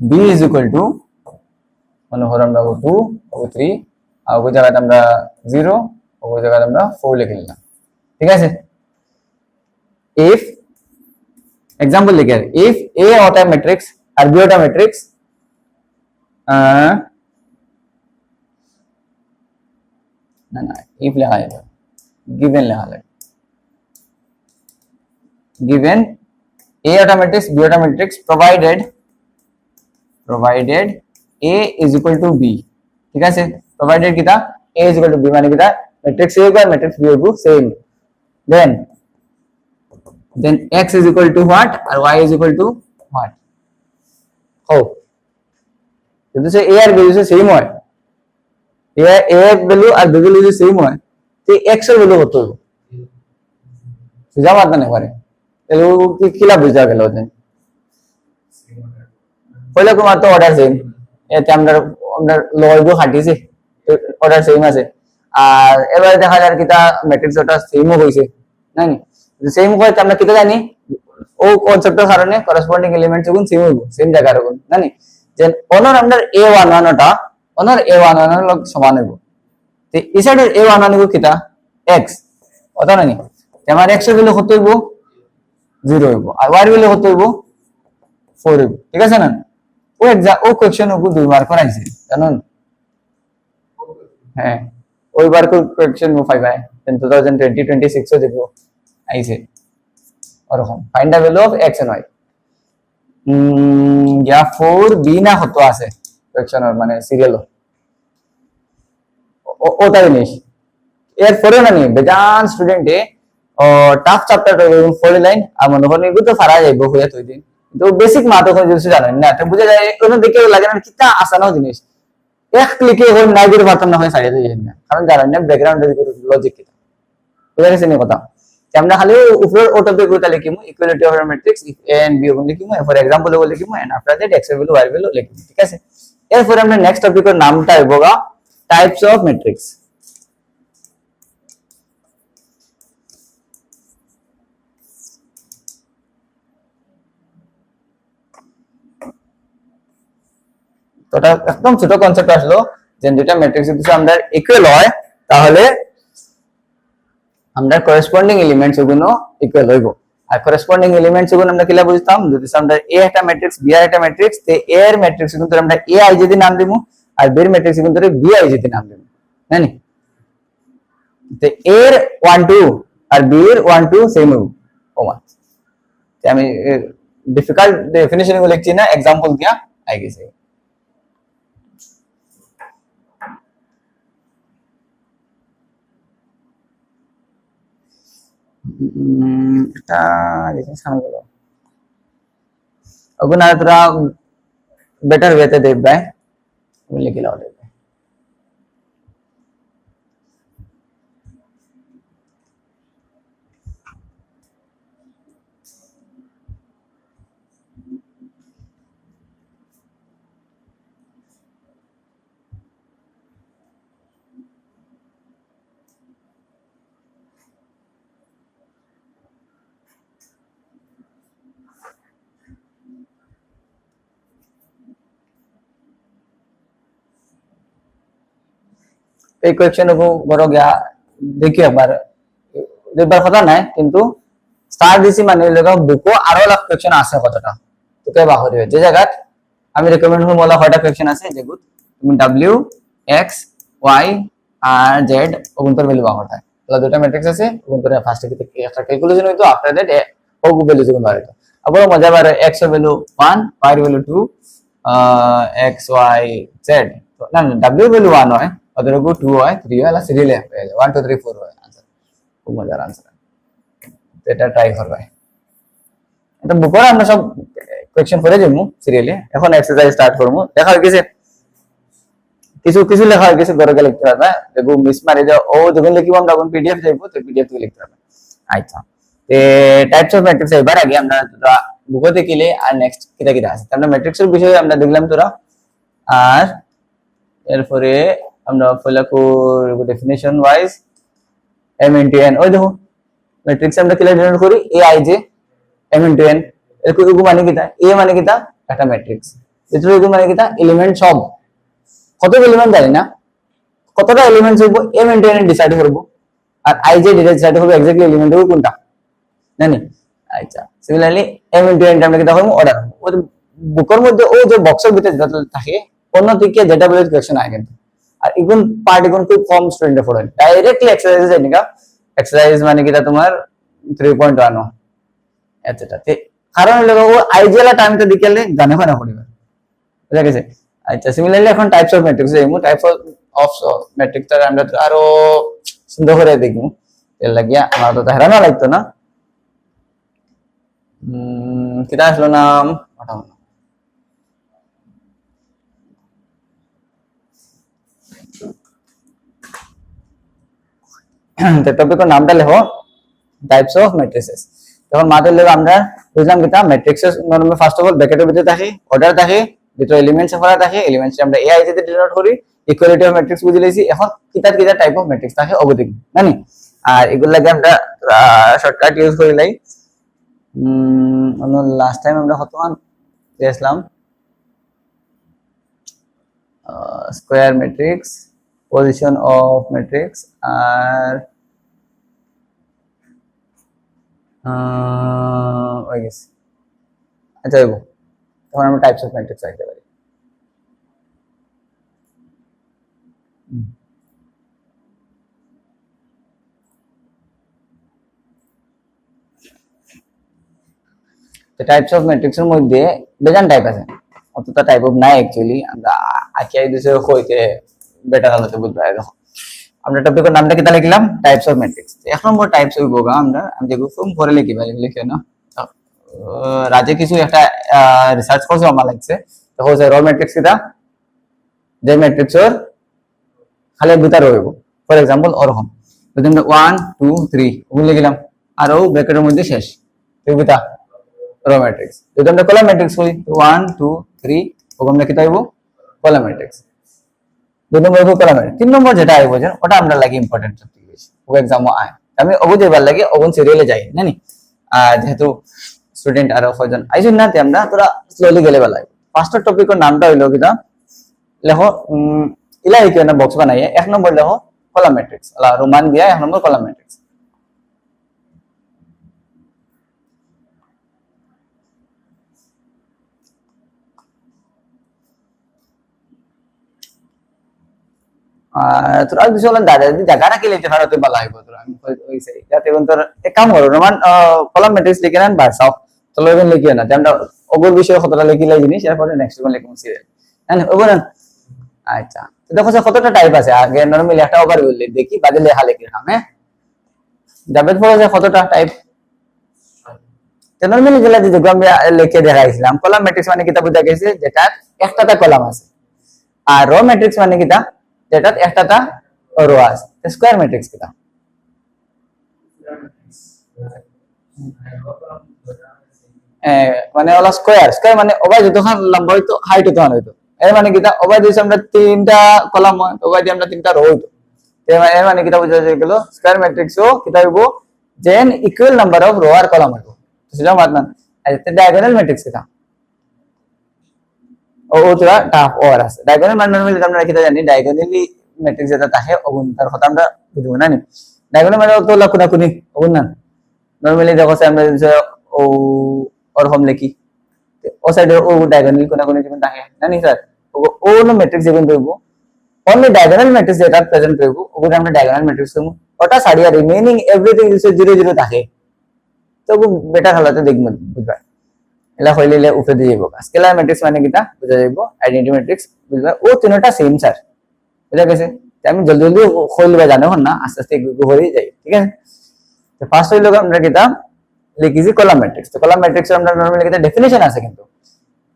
b is equal to মানে হর আমরা 2 ও 3 আর ওই জায়গায় আমরা 0 ও ওই জায়গায় আমরা 4 লিখে নিলাম ঠিক আছে if example লিখে if a ওটা ম্যাট্রিক্স আর b ওটা ম্যাট্রিক্স না না if লেখা যাবে given লেখা যাবে given a ওটা ম্যাট্রিক্স b ওটা matrix provided a is equal to b ঠিক আছে provided কিটা a is equal to b মানে কিটা ম্যাট্রিক্স a আর ম্যাট্রিক্স b হইব same then x is equal to what আর y is equal to what যদি সে a আর b যদি সেম হয় a এর ভ্যালু আর b ভ্যালু যদি সেম হয় তো x এর ভ্যালু কত হবে বুঝা মাত্রা না পারে তাহলে কি কিলা বুঝা গেল দেন পয়লা তোমার তো অর্ডার সেম এতে আমরা লয়গো খাটিছে অর্ডার সেম আছে আর এবারে দেখা যায় কিটা ম্যাট্রিক্স ওটা সেমও হইছে না নি সেম হয় আমরা কিটা জানি ও কনসেপ্টের কারণে করসপন্ডিং এলিমেন্টস গুণ সেম হইব সেম জায়গার গুণ না নি যে অনর আমরা a11 ওটা অনর a11 এর লগ সমান হইব তে এই সাইডের a11 হইব কিটা x ওটা না নি আমার x এর ভ্যালু কত হইব 0 হইব আর y এর ভ্যালু কত হইব 4 হইব ঠিক আছে না ও কোয়েশ্চন ওগু দুইবার করাইছে জানেন হ্যাঁ ওইবার কোয়েশ্চন ও পাইবা 2020-26 ও দেখো আইছে ওরকম find the value of x and y ইয়া 4 b না কত আছে কোয়েশ্চনের মানে সিরিয়াল ওটা জিনিস এর পরে না নি বেজান স্টুডেন্টে টাফ চ্যাপ্টার তো 40 লাইন আর মনে হয় এগুলো তো ফারা যাইবো হইয়া তুই দিন তো বেসিক মাথা কোন জিনিস জানেন না তো বুঝা যায় কোন দেখে লাগে না কিটা আসানো জিনিস এক ক্লিকে হল নাই করে পারতাম না হয় সাইডে দিয়ে না কারণ জানেন না ব্যাকগ্রাউন্ডের লজিক কি বুঝা গেছে নি কথা আমরা খালি উপরের অটো পে গুলো লিখিমু equality of matrix if a and b ওগুলো লিখিমু ফর एग्जांपल ওগুলো লিখিমু এন্ড আফটার দ্যাট x এর ভ্যালু y এর ভ্যালু লিখিমু ঠিক আছে এরপর আমরা নেক্সট টপিকের নামটা হইবগা টাইপস অফ ম্যাট্রিক্স তো এটা একদম ছোট কনসেপ্ট আসলো যে দুইটা ম্যাট্রিক্স যদি আমরা ইকুয়াল হয় তাহলে আমরা করসপন্ডিং এলিমেন্টস গুলো ইকুয়াল হইব আর করসপন্ডিং এলিমেন্টস গুলো আমরা কিলা বুঝতাম যদি আমরা a একটা ম্যাট্রিক্স b একটা ম্যাট্রিক্স তে a এর ম্যাট্রিক্স কিন্তু আমরা a i যদি নাম দিমু আর b এর ম্যাট্রিক্স কিন্তু b i যদি নাম দিমু জানি তে a এর 1 2 আর b এর 1 2 সেম হইব ওমা তে আমি ডিফিকাল্ট ডেফিনিশন গুলো লিখছি না एग्जांपल দিয়া আই গেছে এটা দেখেন সামনে গেল अब ना थोड़ा बेटर वे ते देख बाय बोले के लौटे এই কোয়েকশন को বড় গিয়া দেখি একবার কথা নাই কিন্তু স্টার দিছি মানে লগা বুকো আরো লাখ কোয়েকশন আছে কতটা তোকে বাহরি যে জায়গা আমি রেকমেন্ড করব মোলা কয়টা কোয়েকশন আছে যেগুত তুমি w x y আর z ওগুনতর ভ্যালু বাহরটা তাহলে দুটো ম্যাট্রিক্স আছে ওগুনতর ফার্স্টে কি একটা ক্যালকুলেশন হইতো আফটার দ্যাট ওগু ভ্যালু যখন বাড়িতো আবার মজা বাড়ে x এর ভ্যালু 1 y এর ভ্যালু 2 x y z না w ভ্যালু 1 হয় ওদের গো 2 হয় 3 হয় সিরিয়ালে 1 2 3 4 হয় आंसर খুব মজার आंसर এটা ট্রাই করবে এটা বুকরা আমরা সব কোয়েকশন করে যাবো সিরিয়ালে এখন এক্সারসাইজ স্টার্ট করব দেখা গেছে কিছু কিছু লেখা হয়ে গেছে ঘরে গেলে লিখতে পারবে দেখো মিস মারি দাও ও যখন লিখিব আমরা কোন পিডিএফ যাইবো তো পিডিএফ থেকে লিখতে পারবে আচ্ছা তে টাইপস অফ ম্যাট্রিক্স এবার আগে আমরা তোরা বুকে দেখিলে আর নেক্সট কিটা কিটা আছে আমরা ম্যাট্রিক্সের বিষয়ে আমরা দেখলাম তোরা আর এরপরে আমরা ফলাকো definition wise m into n ওই দেখো ম্যাট্রিক্স আমরা কিলা ডিনোট করি a i j m into n এর কো মানে কিটা a মানে কিটা একটা ম্যাট্রিক্স এর কো মানে কিটা এলিমেন্ট সব কত এলিমেন্ট জানি না কতটা এলিমেন্টস হইব m into n ডিসাইড করব আর i j ডিসাইড করব এক্স্যাক্টলি এলিমেন্ট হইব কোনটা জানি আচ্ছা সিমিলারলি m into n আমরা কিটা করব অর্ডার ওই বুকের মধ্যে ও যে বক্সের ভিতরে যেটা থাকে অন্য দিকে যেটা বলে কোয়েশ্চন আয় কিন্তু আর ইগুন পার্ট ইগুন খুব কম স্টুডেন্টে পড়েন ডাইরেক্টলি এক্সারসাইজ জানিকা এক্সারসাইজ মানে কিটা তোমার 3.1 এতটা কারণ হলো ও আইজিএল টাইমটা দিকেলে জানে না পড়িবা বুঝা গেছে আচ্ছা সিমিলারলি এখন types of matrix emu types of matrix টা আমরা আরো সুন্দর করে দেখবো এর লাগিয়া আমার তো হেরানো লাগতো না কিটা আসলো নাম ওটা তো টপিকের নামটা লেখো টাইপস অফ ম্যাট্রিসেস তখন মাথায় লেখো আমরা বুঝলাম কিটা ম্যাট্রিক্সেস নরমালি ফার্স্ট অফ অল ব্র্যাকেটের ভিতরে থাকে অর্ডার থাকে ভিতরে এলিমেন্টস ভরা থাকে এলিমেন্টস আমরা ai তে ডিনোট করি ইকুয়ালিটি অফ ম্যাট্রিক্স বুঝিলেছি এখন কিটা কিটা টাইপ অফ ম্যাট্রিক্স থাকে অবধি জানি আর এগুলো লাগে আমরা শর্টকাট ইউজ করি লাই লাস্ট টাইম আমরা কতক্ষণ দেখলাম square matrix position of matrix আর I guess আচ্ছা দেখো এখন আমরা টাইপস অফ ম্যাট্রিক্স লিখতে পারি তো টাইপস অফ ম্যাট্রিক্স এর মধ্যে বেজান টাইপ আছে অতটা টাইপ অফ নাই অ্যাকচুয়ালি আমরা আকিয়াই দিছে কইতে বেটার আলোতে বুঝবা দেখো আমরা টপিকের নামটা কিটা লিখলাম টাইপস অফ ম্যাট্রিক্স এক নম্বর টাইপস হইব আমরা আমি যেগুলো ফর্ম করে লিখি না রাজে কিছু একটা রিসার্চ করছে আমার লাগছে তো হচ্ছে র ম্যাট্রিক্স কিটা যে ম্যাট্রিক্স এর খালি দুটা রইব ফর एग्जांपल ওরকম যদি আমরা 1 2 3 ওগুলো লিখলাম আর ও ব্র্যাকেটের মধ্যে শেষ এই কিটা র ম্যাট্রিক্স যদি আমরা কলাম ম্যাট্রিক্স করি 1 2 3 ওগুলো আমরা কিটা হইব কলাম ম্যাট্রিক্স দুই নম্বর কলাম তিন নম্বর যেটা আইব যে ওটা আমরা লাগি ইম্পর্টেন্ট সবথেকে বেশি ও एग्जाम আয় আমি ওগো যেবার লাগে ওগুন সিরিয়ালে যাই না নি আর যেহেতু স্টুডেন্ট আর ফরজন আইছেন না তে আমরা তোরা স্লোলি গেলে ভালো ফার্স্ট টপিকের নামটা হইলো কিটা লেখো ইলা ইকুয়েশন বক্স বানাইয়ে এক নম্বর লেখো কলাম ম্যাট্রিক্স আলা রোমান দিয়া এক নম্বর কলাম ম্যাট্রিক্স তোরা কিছু হলেন দাদা যদি জায়গাটা কি লিখতে পারো তো ভালো হইব তোরা আমি কইছি যাতে কোন তোর এক কাম করো রোমান কলাম ম্যাট্রিক্স লিখে নেন বাসাও তাহলে ওই লিখিও না আমরা ওগর বিষয়ে কতটা লিখিলাই জিনিস এরপরে নেক্সট কোন লিখব সিরিয়াল হ্যাঁ ওগর আচ্ছা তো দেখো কতটা টাইপ আছে আগে নরমালি একটা ওভার বললি দেখি বাদে লেখা লিখে হ্যাঁ জাবেদ পড়া যায় কতটা টাইপ তো নরমালি যেটা যেগুলো আমরা লিখে দেখাইছিলাম কলাম ম্যাট্রিক্স মানে কিটা বুঝা গেছে যেটা একটাটা কলাম আছে আর র ম্যাট্রিক্স মানে কিটা যেটা একটাটা রো আছে স্কয়ার ম্যাট্রিক্স কিটা মানে ওলা স্কয়ার স্কয়ার মানে ওবাই যতখান লম্বা হইতো হাইট তখন হইতো এর মানে কিটা ওবাই দিছে আমরা তিনটা কলাম হয় ওবাই দিয়ে আমরা তিনটা রো হইতো এর মানে কিটা বুঝা যায় গেল স্কয়ার ম্যাট্রিক্স ও কিটা হইব যেন ইকুয়াল নাম্বার অফ রো আর কলাম হইব বুঝলা মাতনা আচ্ছা ডায়াগোনাল ম্যাট্রিক্স কিটা ও তোরা টাফ ওর আছে ডায়াগোনাল মানে নরমালি আমরা কিটা জানি ডায়াগোনালি ম্যাট্রিক্স যেটা থাকে ওগুন তার কথা আমরা বুঝবো না নি ডায়াগোনাল মানে তো লাকুনা কুনি ওগুন না নরমালি দেখো আমরা যে ও ওরকম লিখি ও সাইডে ও ডায়াগোনাল কোনা কোনি যেমন থাকে না নি স্যার ও নো ম্যাট্রিক্স যেমন দেব only diagonal matrix যেটা প্রেজেন্ট করব ওগুলো আমরা ডায়াগোনাল ম্যাট্রিক্স করব ওটা সারিয়া রিমেইনিং এভরিথিং ইজ 0 0 থাকে তো বেটার হলাতে দেখব বুঝবা এলা হইলে উপরে দিয়ে যাব স্কেলার ম্যাট্রিক্স মানে কিটা বুঝা যাইব আইডেন্টিটি ম্যাট্রিক্স বুঝবা ও তিনটা সেম স্যার বুঝা গেছে আমি জলদি জলদি হইলবা জানো হন না আস্তে আস্তে একটু হয়ে যাই ঠিক আছে তো ফার্স্ট হইলো আমরা কিটা লিখিছি কলাম ম্যাট্রিক্স তো কলাম ম্যাট্রিক্স আমরা নরমালি কিটা ডেফিনিশন আছে কিন্তু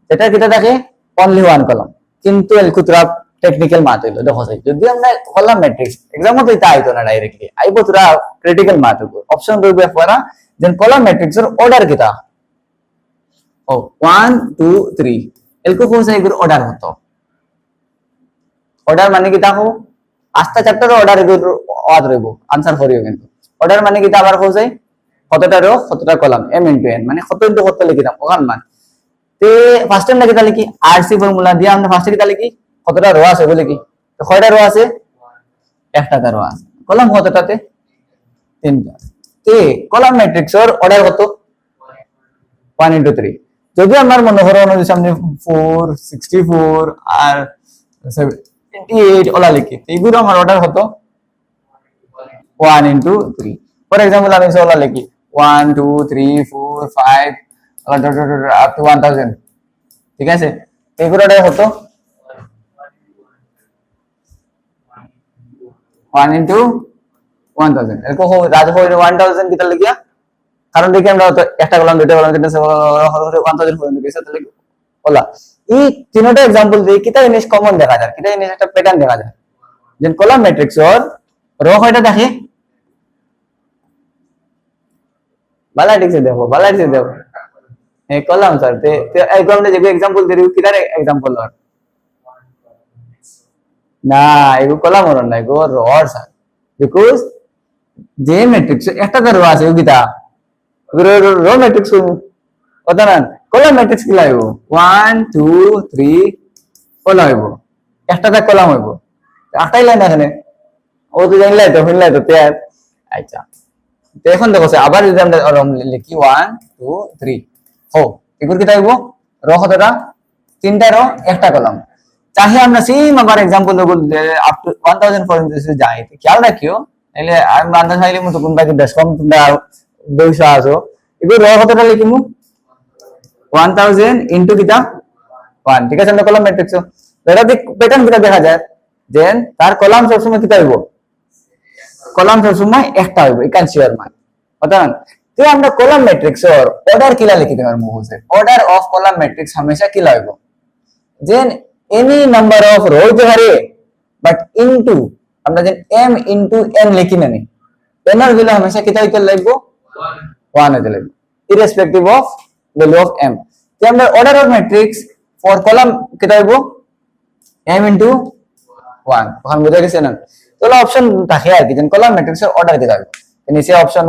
এটা কিটা থাকে অনলি ওয়ান কলাম কিন্তু এলকুত্রা টেকনিক্যাল মাত হইলো দেখো যাই যদি আমরা কলাম ম্যাট্রিক্স एग्जाम তো এটা আইতো না ডাইরেক্টলি আইবো তোরা ক্রিটিক্যাল মাত হইবো অপশন রইবে পড়া দেন কলাম ম্যাট্রিক্স এর অর্ডার কিটা ও 1 2 3 এলকো কোন সাইগুর অর্ডার হতো অর্ডার মানে কিটা হো আস্তা চ্যাপ্টার অর্ডার এগুর ওয়াদ রইবো आंसर করিও কিন্তু অর্ডার মানে কিটা আবার হো যায় কতটা রো কতটা কলাম m * n মানে কত ইনটু কত লিখিতাম ওখান মান তে ফার্স্ট টাইম কিটা লিখি আরসি ফর্মুলা দিয়ে আমরা ফার্স্টে কিটা লিখি কতটা রো আছে বলে কি তো কয়টা রো আছে একটা রো আছে কলাম কতটাতে তিনটা তে কলাম ম্যাট্রিক্স এর অর্ডার কত 1 * 3 যদি আমার মনে করো অনুযায়ী সামনে 4 64 আর 78 ওলা লিখি এইগুলো আমার অর্ডার কত 1 * 3 ফর एग्जांपल আমি ওলা লিখি 1 2 3 4 5 আপ টু 1000 ঠিক আছে এইগুলো অর্ডার কত 1 * 1000 এরকম রাজ হইলো 1000 কিটা লিখিয়া কারণ দেখি আমরা তো একটা কলাম দুটো কলাম তিনটা 1000 পর্যন্ত গেছে তাহলে ওলা এই তিনটা एग्जांपल দেই কিটা জিনিস কমন দেখা যায় কিটা জিনিস একটা প্যাটার্ন দেখা যায় যেন কলাম ম্যাট্রিক্স এর রো কয়টা দেখে বালাটিক্স দেখো এই কলাম স্যার তে এই কলামে যে एग्जांपल দেই কিটার एग्जांपल আর না এগো কলাম আর না এগো রো স্যার বিকজ যে ম্যাট্রিক্স একটা রো আছে ওগিটা রো ম্যাট্রিক্স কত না কলাম ম্যাট্রিক্স কি লাইবো 1 2 3 কলাম হইব একটা কলাম হইব আটাই লাইন এখানে ও তো জানলে তো হইলাই তো তৈরি আচ্ছা তো এখন দেখো আবার যদি আমরা লিখি 1 2 3 ও এগুলো কি তাইবো রো কতটা তিনটা রো একটা কলাম চাহে আমরা সেম আবার एग्जांपल দেব আপ টু 1000 পর্যন্ত যাই তো খেয়াল রাখিও তাহলে আমি আন্দাজ চাইলে মতো কোনটা কি বেশ কম তোমরা বেশি আসো এগুলো রো কতটা লিখিমু 1000 ইনটু কিটা 1 ঠিক আছে আমরা কলাম ম্যাট্রিক্স এটা দেখ প্যাটার্ন কিটা দেখা যায় দেন তার কলাম সব সময় কিটা হইব কলাম সব সময় একটা হইব এই কনসিডার মান অর্থাৎ তো আমরা কলাম ম্যাট্রিক্স এর অর্ডার কিলা লিখতে পারবো মুখে অর্ডার অফ কলাম ম্যাট্রিক্স हमेशा কিলা হইব than any number of rho হতে পারে বাট ইনটু আমরা যেন m ইনটু n লিখি না নি n এর ভ্যালু हमेशा কিটা হইতে লাগবে 1 হইতে লাগবে irrespective of value of m তো আমরা order of matrix for column কিটা হইব m ইনটু 1 ওখান বুঝা গেছে না তাহলে অপশন থাকে আর কি যেন কলাম ম্যাট্রিক্স এর অর্ডার দিতে হবে নিচে option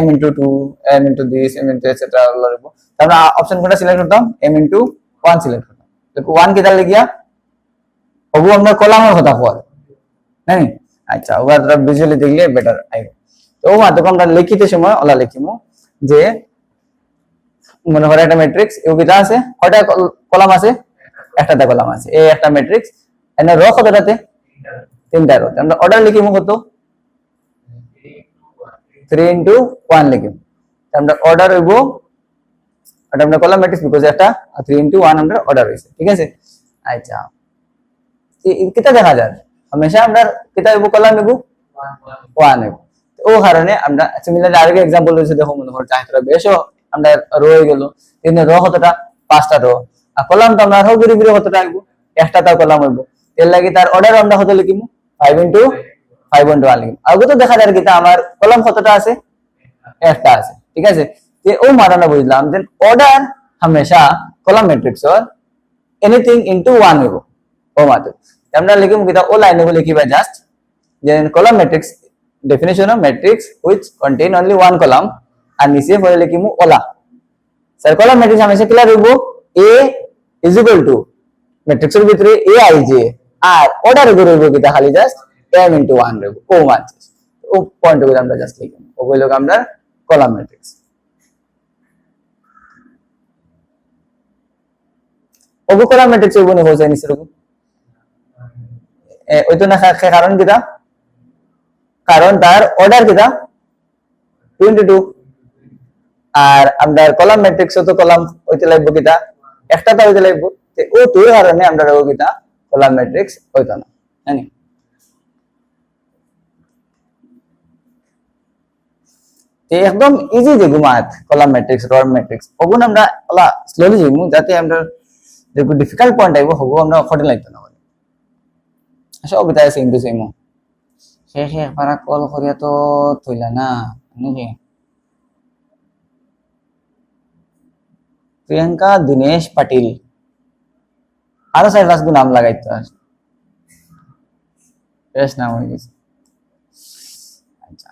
m into 2 m into this m into etcetera লইব তাহলে অপশন কোনটা সিলেক্ট করতাম m ইনটু 1 সিলেক্ট করতাম দেখো 1 কিটা লাগিয়া ওগো আমরা কলামের কথা কই নাই আচ্ছা ওটা ভিজুয়ালি দেখলে বেটার আইব তো মাত্র আমরা লিখিতে সময় ওলা লিখিমু যে মনে হয় একটা ম্যাট্রিক্স এও কিটা আছে কয়টা কলাম আছে একটা কলাম আছে এই একটা ম্যাট্রিক্স এনে রো কতটাতে তিনটা রো আমরা অর্ডার লিখিমু কত 3 * 1 লিখিমু আমরা অর্ডার হইব এটা আমরা কলাম ম্যাট্রিক্স বিকজ একটা 3 * 1 আমরা অর্ডার হইছে ঠিক আছে আচ্ছা কিটা দেখা যায় हमेशा আমরা কিটা হইব কলাম হইব 1 হইব ও কারণে আমরা সিমিলার আরেক एग्जांपल হইছে দেখো মনে হয় চাইতরা বেশো আমরা রো হয়ে গেল তিন রো কতটা পাঁচটা রো আর কলাম তো আমরা রো গরি গরি কতটা হইব একটা তা কলাম হইব এর লাগি তার অর্ডার আমরা কত লিখিমু 5 * 1 লিখিমু আগে তো দেখা যায় কিটা আমার কলাম কতটা আছে একটা আছে ঠিক আছে যে ও মানানো বুঝলাম দেন অর্ডার हमेशा column matrix or anything into 1 হইব ও মাত্র আমরা লিখিমু কিটা ও লাইনে বলে কিবা just then column matrix definition of matrix which contain only one column আর নিচে পরে লিখিমু ওলা স্যার কলাম ম্যাট্রিক্স हमेशा ক্লিয়ার হইব a is equal to ম্যাট্রিক্সের ভিতরে a i j আর অর্ডার হইব কিটা খালি জাস্ট m into 1 রইব ও মানছে ও পয়েন্টগুলো আমরা জাস্ট লিখব ও হইলো আমরা কলাম ম্যাট্রিক্স ওগো কলাম ম্যাট্রিক্স এর বনে হইছে নিচে রকম ওই তো না কারণ কিটা কারণ তার অর্ডার কিটা 22 আর আমরা কলাম ম্যাট্রিক্স তো কলাম হইতে লাগবে কিটা একটা তো হইতে লাগবে ও তোর কারণে আমরা রাখবো কিটা কলাম ম্যাট্রিক্স হইতো না জানি একদম ইজি দেখো math column matrix row matrix ওগুন আমরা ওলা স্লোলি যাইমু যাতে আমরা দেখো ডিফিকাল্ট পয়েন্ট আইবো হবো আমরা কঠিন লাগতো না বলে আচ্ছা অবিতা আছে ইনটু সেমো শেষে একবার কল করিয়া তো থইলা না নাকি প্রিয়াঙ্কা দিনেশ পাটিল আরো চার পাঁচ নাম লাগাইতো আর বেশ নাম হয়ে গেছে আচ্ছা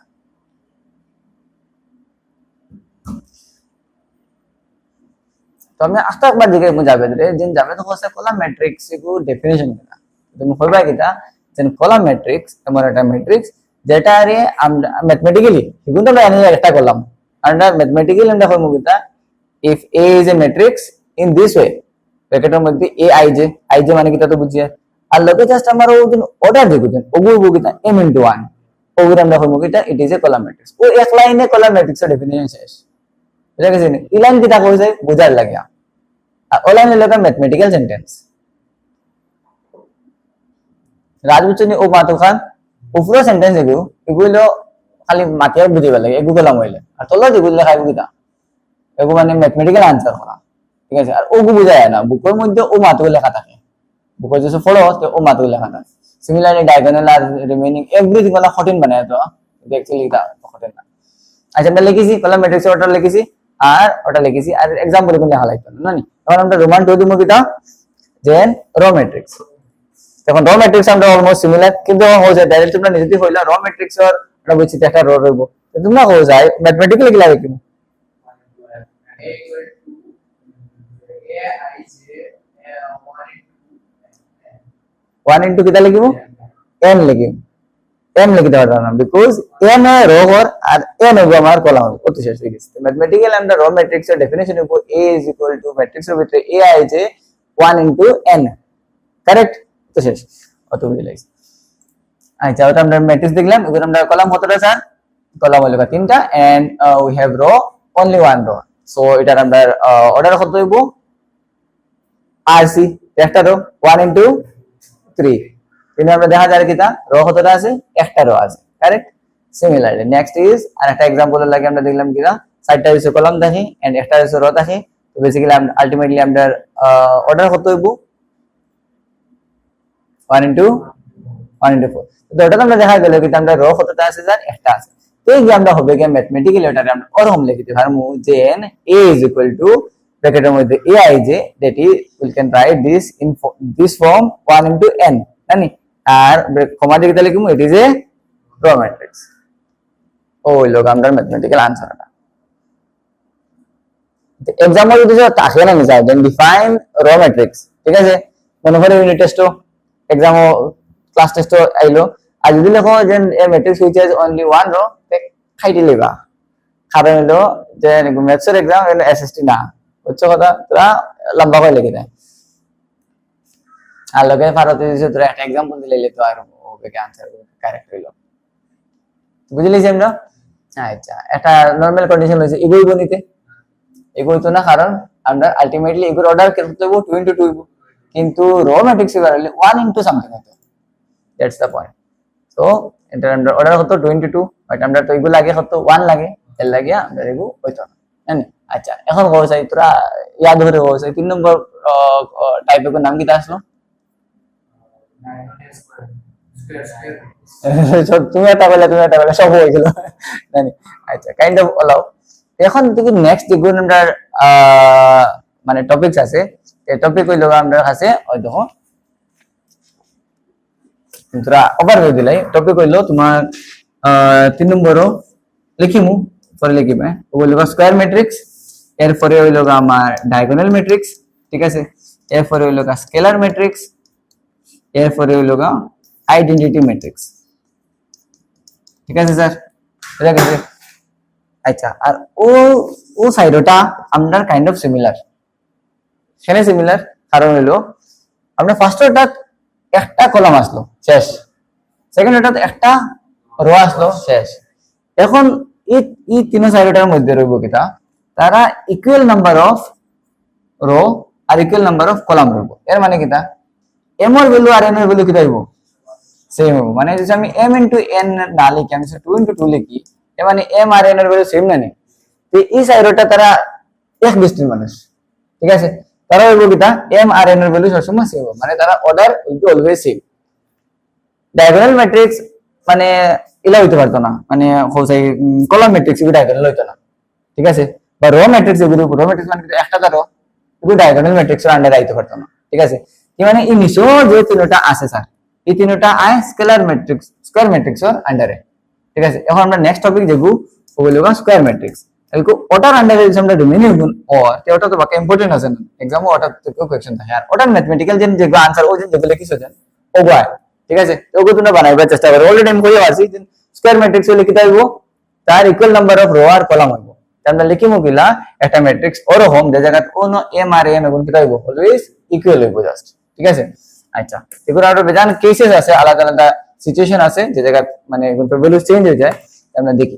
তো আমি আস্তে একবার দিকে যাবে রে যেন যাবে তো হচ্ছে কলাম ম্যাট্রিক্স এর ডেফিনিশন কিনা তুমি কইবা কিটা যেন কলাম ম্যাট্রিক্স এমন একটা ম্যাট্রিক্স যেটা রে আমরা ম্যাথমেটিক্যালি এগুলো তো আমরা একটা কলাম আমরা ম্যাথমেটিক্যালি আমরা কইমু কিটা if a is a matrix in this way ব্র্যাকেটের মধ্যে a ij মানে কিটা তো বুঝিয়া আর লগে জাস্ট আমরা ওদিন অর্ডার দিব দেন ওগু কিটা m into 1 ওগুর আমরা কইমু কিটা it is a column matrix ও এক লাইনে কলাম ম্যাট্রিক্সের ডেফিনিশন শেষ বুঝা গেছে নি ইলাইন কিটা কইছে বুঝার লাগিয়া আর অনলাইনে লেখা ম্যাথমেটিক্যাল সেন্টেন্স রাজবুচনি ও মাতু খান উপরে সেন্টেন্স এগুলো খালি মাতিয়ার বুঝিবা লাগে এগুলো কলাম হইলে আর তলা যেগুলো লেখাইব কিটা এগুলো মানে ম্যাথমেটিক্যাল আনসার করা ঠিক আছে আর ওগু বুঝায় না বুকের মধ্যে ও মাতু লেখা থাকে বুকের যে ফলো ও মাতু লেখা থাকে সিমিলারলি ডায়াগোনাল আর রিমেইনিং এভরিথিং ওলা কঠিন বানায় তো অ্যাকচুয়ালি এটা কঠিন না আচ্ছা আমরা লিখেছি কলাম ম্যাট্রিক্স অর্ডার লিখেছি আর ওটা লিখেছি আর एग्जांपल কোন লেখা লাগতো না নি এখন আমরা রোমান 2 দিমু কিটা দেন রো ম্যাট্রিক্স তখন রো ম্যাট্রিক্স আমরা অলমোস্ট সিমিলার কিন্তু হয়ে যায় ডাইরেক্ট তোমরা নিজেই হইলা রো ম্যাট্রিক্স আর আমরা বলছি একটা রো রইব তোমরা হয়ে যায় ম্যাথমেটিক্যালি কি লাগে কি वन इंटू कितना लिखिबो n लिखिबो m लिखिते পারবা না বিকজ n এ রো আর n হবে আমার কলাম হবে কত শেষ হয়ে গেছে ম্যাথমেটিক্যালি আমরা রো ম্যাট্রিক্সের ডেফিনিশন হইবো a ম্যাট্রিক্সের ভিতরে a i j 1 into n correct তো শেষ কত বুঝে লাগছে আচ্ছা ওটা আমরা ম্যাট্রিক্স দেখলাম এগুলো আমরা কলাম কতটা স্যার কলাম হলো তিনটা and we have row only one row so এটা আমরা অর্ডার কত হইবো rc একটা রো 1 into 3 তিনে আমরা দেখা যায় কিটা রো কতটা আছে একটা রো আছে কারেক্ট সিমিলারলি নেক্সট ইজ আর একটা एग्जांपल লাগে আমরা দেখলাম কিটা সাইডটা হইছে কলাম দেখি এন্ড একটা হইছে রো দেখি তো বেসিক্যালি আলটিমেটলি আমরা অর্ডার কত হইবো 1 into 4 তো এটা আমরা দেখা গেল কিটা আমরা রো কতটা আছে স্যার একটা আছে তো এই যে আমরা হবে কি ম্যাথমেটিক্যালি এটা আমরা ওরকম লিখতে পারমু যে n a is equal to ব্র্যাকেটের মধ্যে aij that is we can write this in this form 1 into n জানি আর কমা দিয়ে দিলে কি it is a row matrix ওই লোক আমরা ম্যাথমেটিক্যাল আনসারটা एग्जांपल যদি তাকে না যায় দেন ডিফাইন রো ম্যাট্রিক্স ঠিক আছে মনে করে unit test exam class test আইলো আর যদি লেখো যে a matrix which has only one row খাইতে লেবা কারণ হলো যে ম্যাথসের एग्जाम এসএসটি না হচ্ছে কথা তোরা লম্বা করে লিখে দেয় আর লগে ভারতে যে তোরা একটা एग्जांपल দিলে তো আর ওকে আনসার কারেক্ট হইলো বুঝলিস আমরা আচ্ছা এটা নরমাল কন্ডিশন হইছে এগুই গণিতে এগুই তো না কারণ আমরা আলটিমেটলি এগুর অর্ডার করতে হইব 2 into 2 হইব কিন্তু রো ম্যাট্রিক্স এর হলে 1 into something হতো দ্যাটস দা পয়েন্ট সো এটা আমরা অর্ডার হতো 2 into 2 বাট আমরা তো এগুলো লাগে হতো 1 লাগে এর লাগে আমরা এগু হইতো না জানি আচ্ছা এখন কও চাই তোরা ইয়াদ ধরে কও চাই 3 নম্বর টাইপের নাম কি আসলো তুমি এটা বলে সব হয়ে গেল জানি আচ্ছা কাইন্ড অফ অলাও এখন দেখি নেক্সট যেগুলো আমরা মানে টপিকস আছে এই টপিক হইলো আমরা কাছে ওই দেখো তোরা ওভারভিউ দিলাই টপিক হইলো তোমার 3 নম্বরও লিখিমু পরে লিখিবে ওগুলো স্কয়ার ম্যাট্রিক্স এরপরে হইলো আমার ডায়াগোনাল ম্যাট্রিক্স ঠিক আছে এরপরে হইলো স্কেলার ম্যাট্রিক্স এরপরে হইলো আইডেন্টিটি ম্যাট্রিক্স ঠিক আছে স্যার, বুঝা গেছে? আচ্ছা, আর ও ও সাইডটা আমরা কাইন্ড অফ সিমিলার, সেখানে সিমিলার কারণ হলো আমরা ফার্স্ট ওটা একটা কলাম আসলো শেষ, সেকেন্ড ওটা একটা রো আসলো শেষ। এখন এই তিন সাইডটার মধ্যে রইব কিটা, তারা ইকুয়াল নাম্বার অফ রো আর ইকুয়াল নাম্বার অফ কলাম রইব। এর মানে কিটা, এম এর ভ্যালু আর এন এর ভ্যালু কিটা হইব, সেম হইব। মানে যদি আমি m ইনটু n না লিখি, আমি 2 ইনটু 2 লিখি, এর মানে m আর n এর ভ্যালু সেম না নি? তো এই সাইডটা তারা এক দৃষ্টির মানুষ, ঠিক আছে? তারা হইব কিটা, m আর n এর ভ্যালু সবসময় সেম হবে, মানে তারা order will be always same. Diagonal matrix মানে ইলা হইতে পারতো না, মানে হোসাই কলাম ম্যাট্রিক্স এগুলো ডায়াগোনাল হইতো না, ঠিক আছে? বা রো ম্যাট্রিক্স এগুলো, রো ম্যাট্রিক্স মানে একটা ধরো এগুলো ডায়াগোনাল ম্যাট্রিক্স এর আন্ডারে আইতে পারতো না, ঠিক আছে? কি মানে এই নিচে যে তিনটা আছে স্যার, এই তিনটা I scalar matrix, square matrix এর আন্ডারে, ঠিক আছে? এখন আমরা নেক্সট টপিক দেখব, ওগুলো স্কয়ার ম্যাট্রিক্স। এলকো ওটার আন্ডারে যদি আমরা ডোমিনিয়ন গুণ অর, তে ওটা তো বাকি ইম্পর্টেন্ট আছে না, এক্সামে ওটা তো কোয়েশ্চন থাকে। আর ওটার ম্যাথমেটিক্যাল যে আনসার ও যে যেগুলো কিছু আছে ওগুলো, ঠিক আছে? তো ওগুলো তোমরা বানাইবার চেষ্টা করো। অলরেডি আমি কইয়া আছি স্কয়ার ম্যাট্রিক্স হলে কি হইব, তার ইকুয়াল নাম্বার অফ রো আর কলাম হইব। আমরা লিখিমু কিলা, একটা ম্যাট্রিক্স ওরকম যে জায়গা কোন m আর n এগুলো কি হইব, অলওয়েজ ইকুয়াল হইব জাস্ট, ঠিক আছে? আচ্ছা, এগুলো আরো বেজান কেসেস আছে, আলাদা আলাদা সিচুয়েশন আছে যে জায়গা মানে এগুলো ভ্যালু চেঞ্জ হয়ে যায়, আমরা দেখি।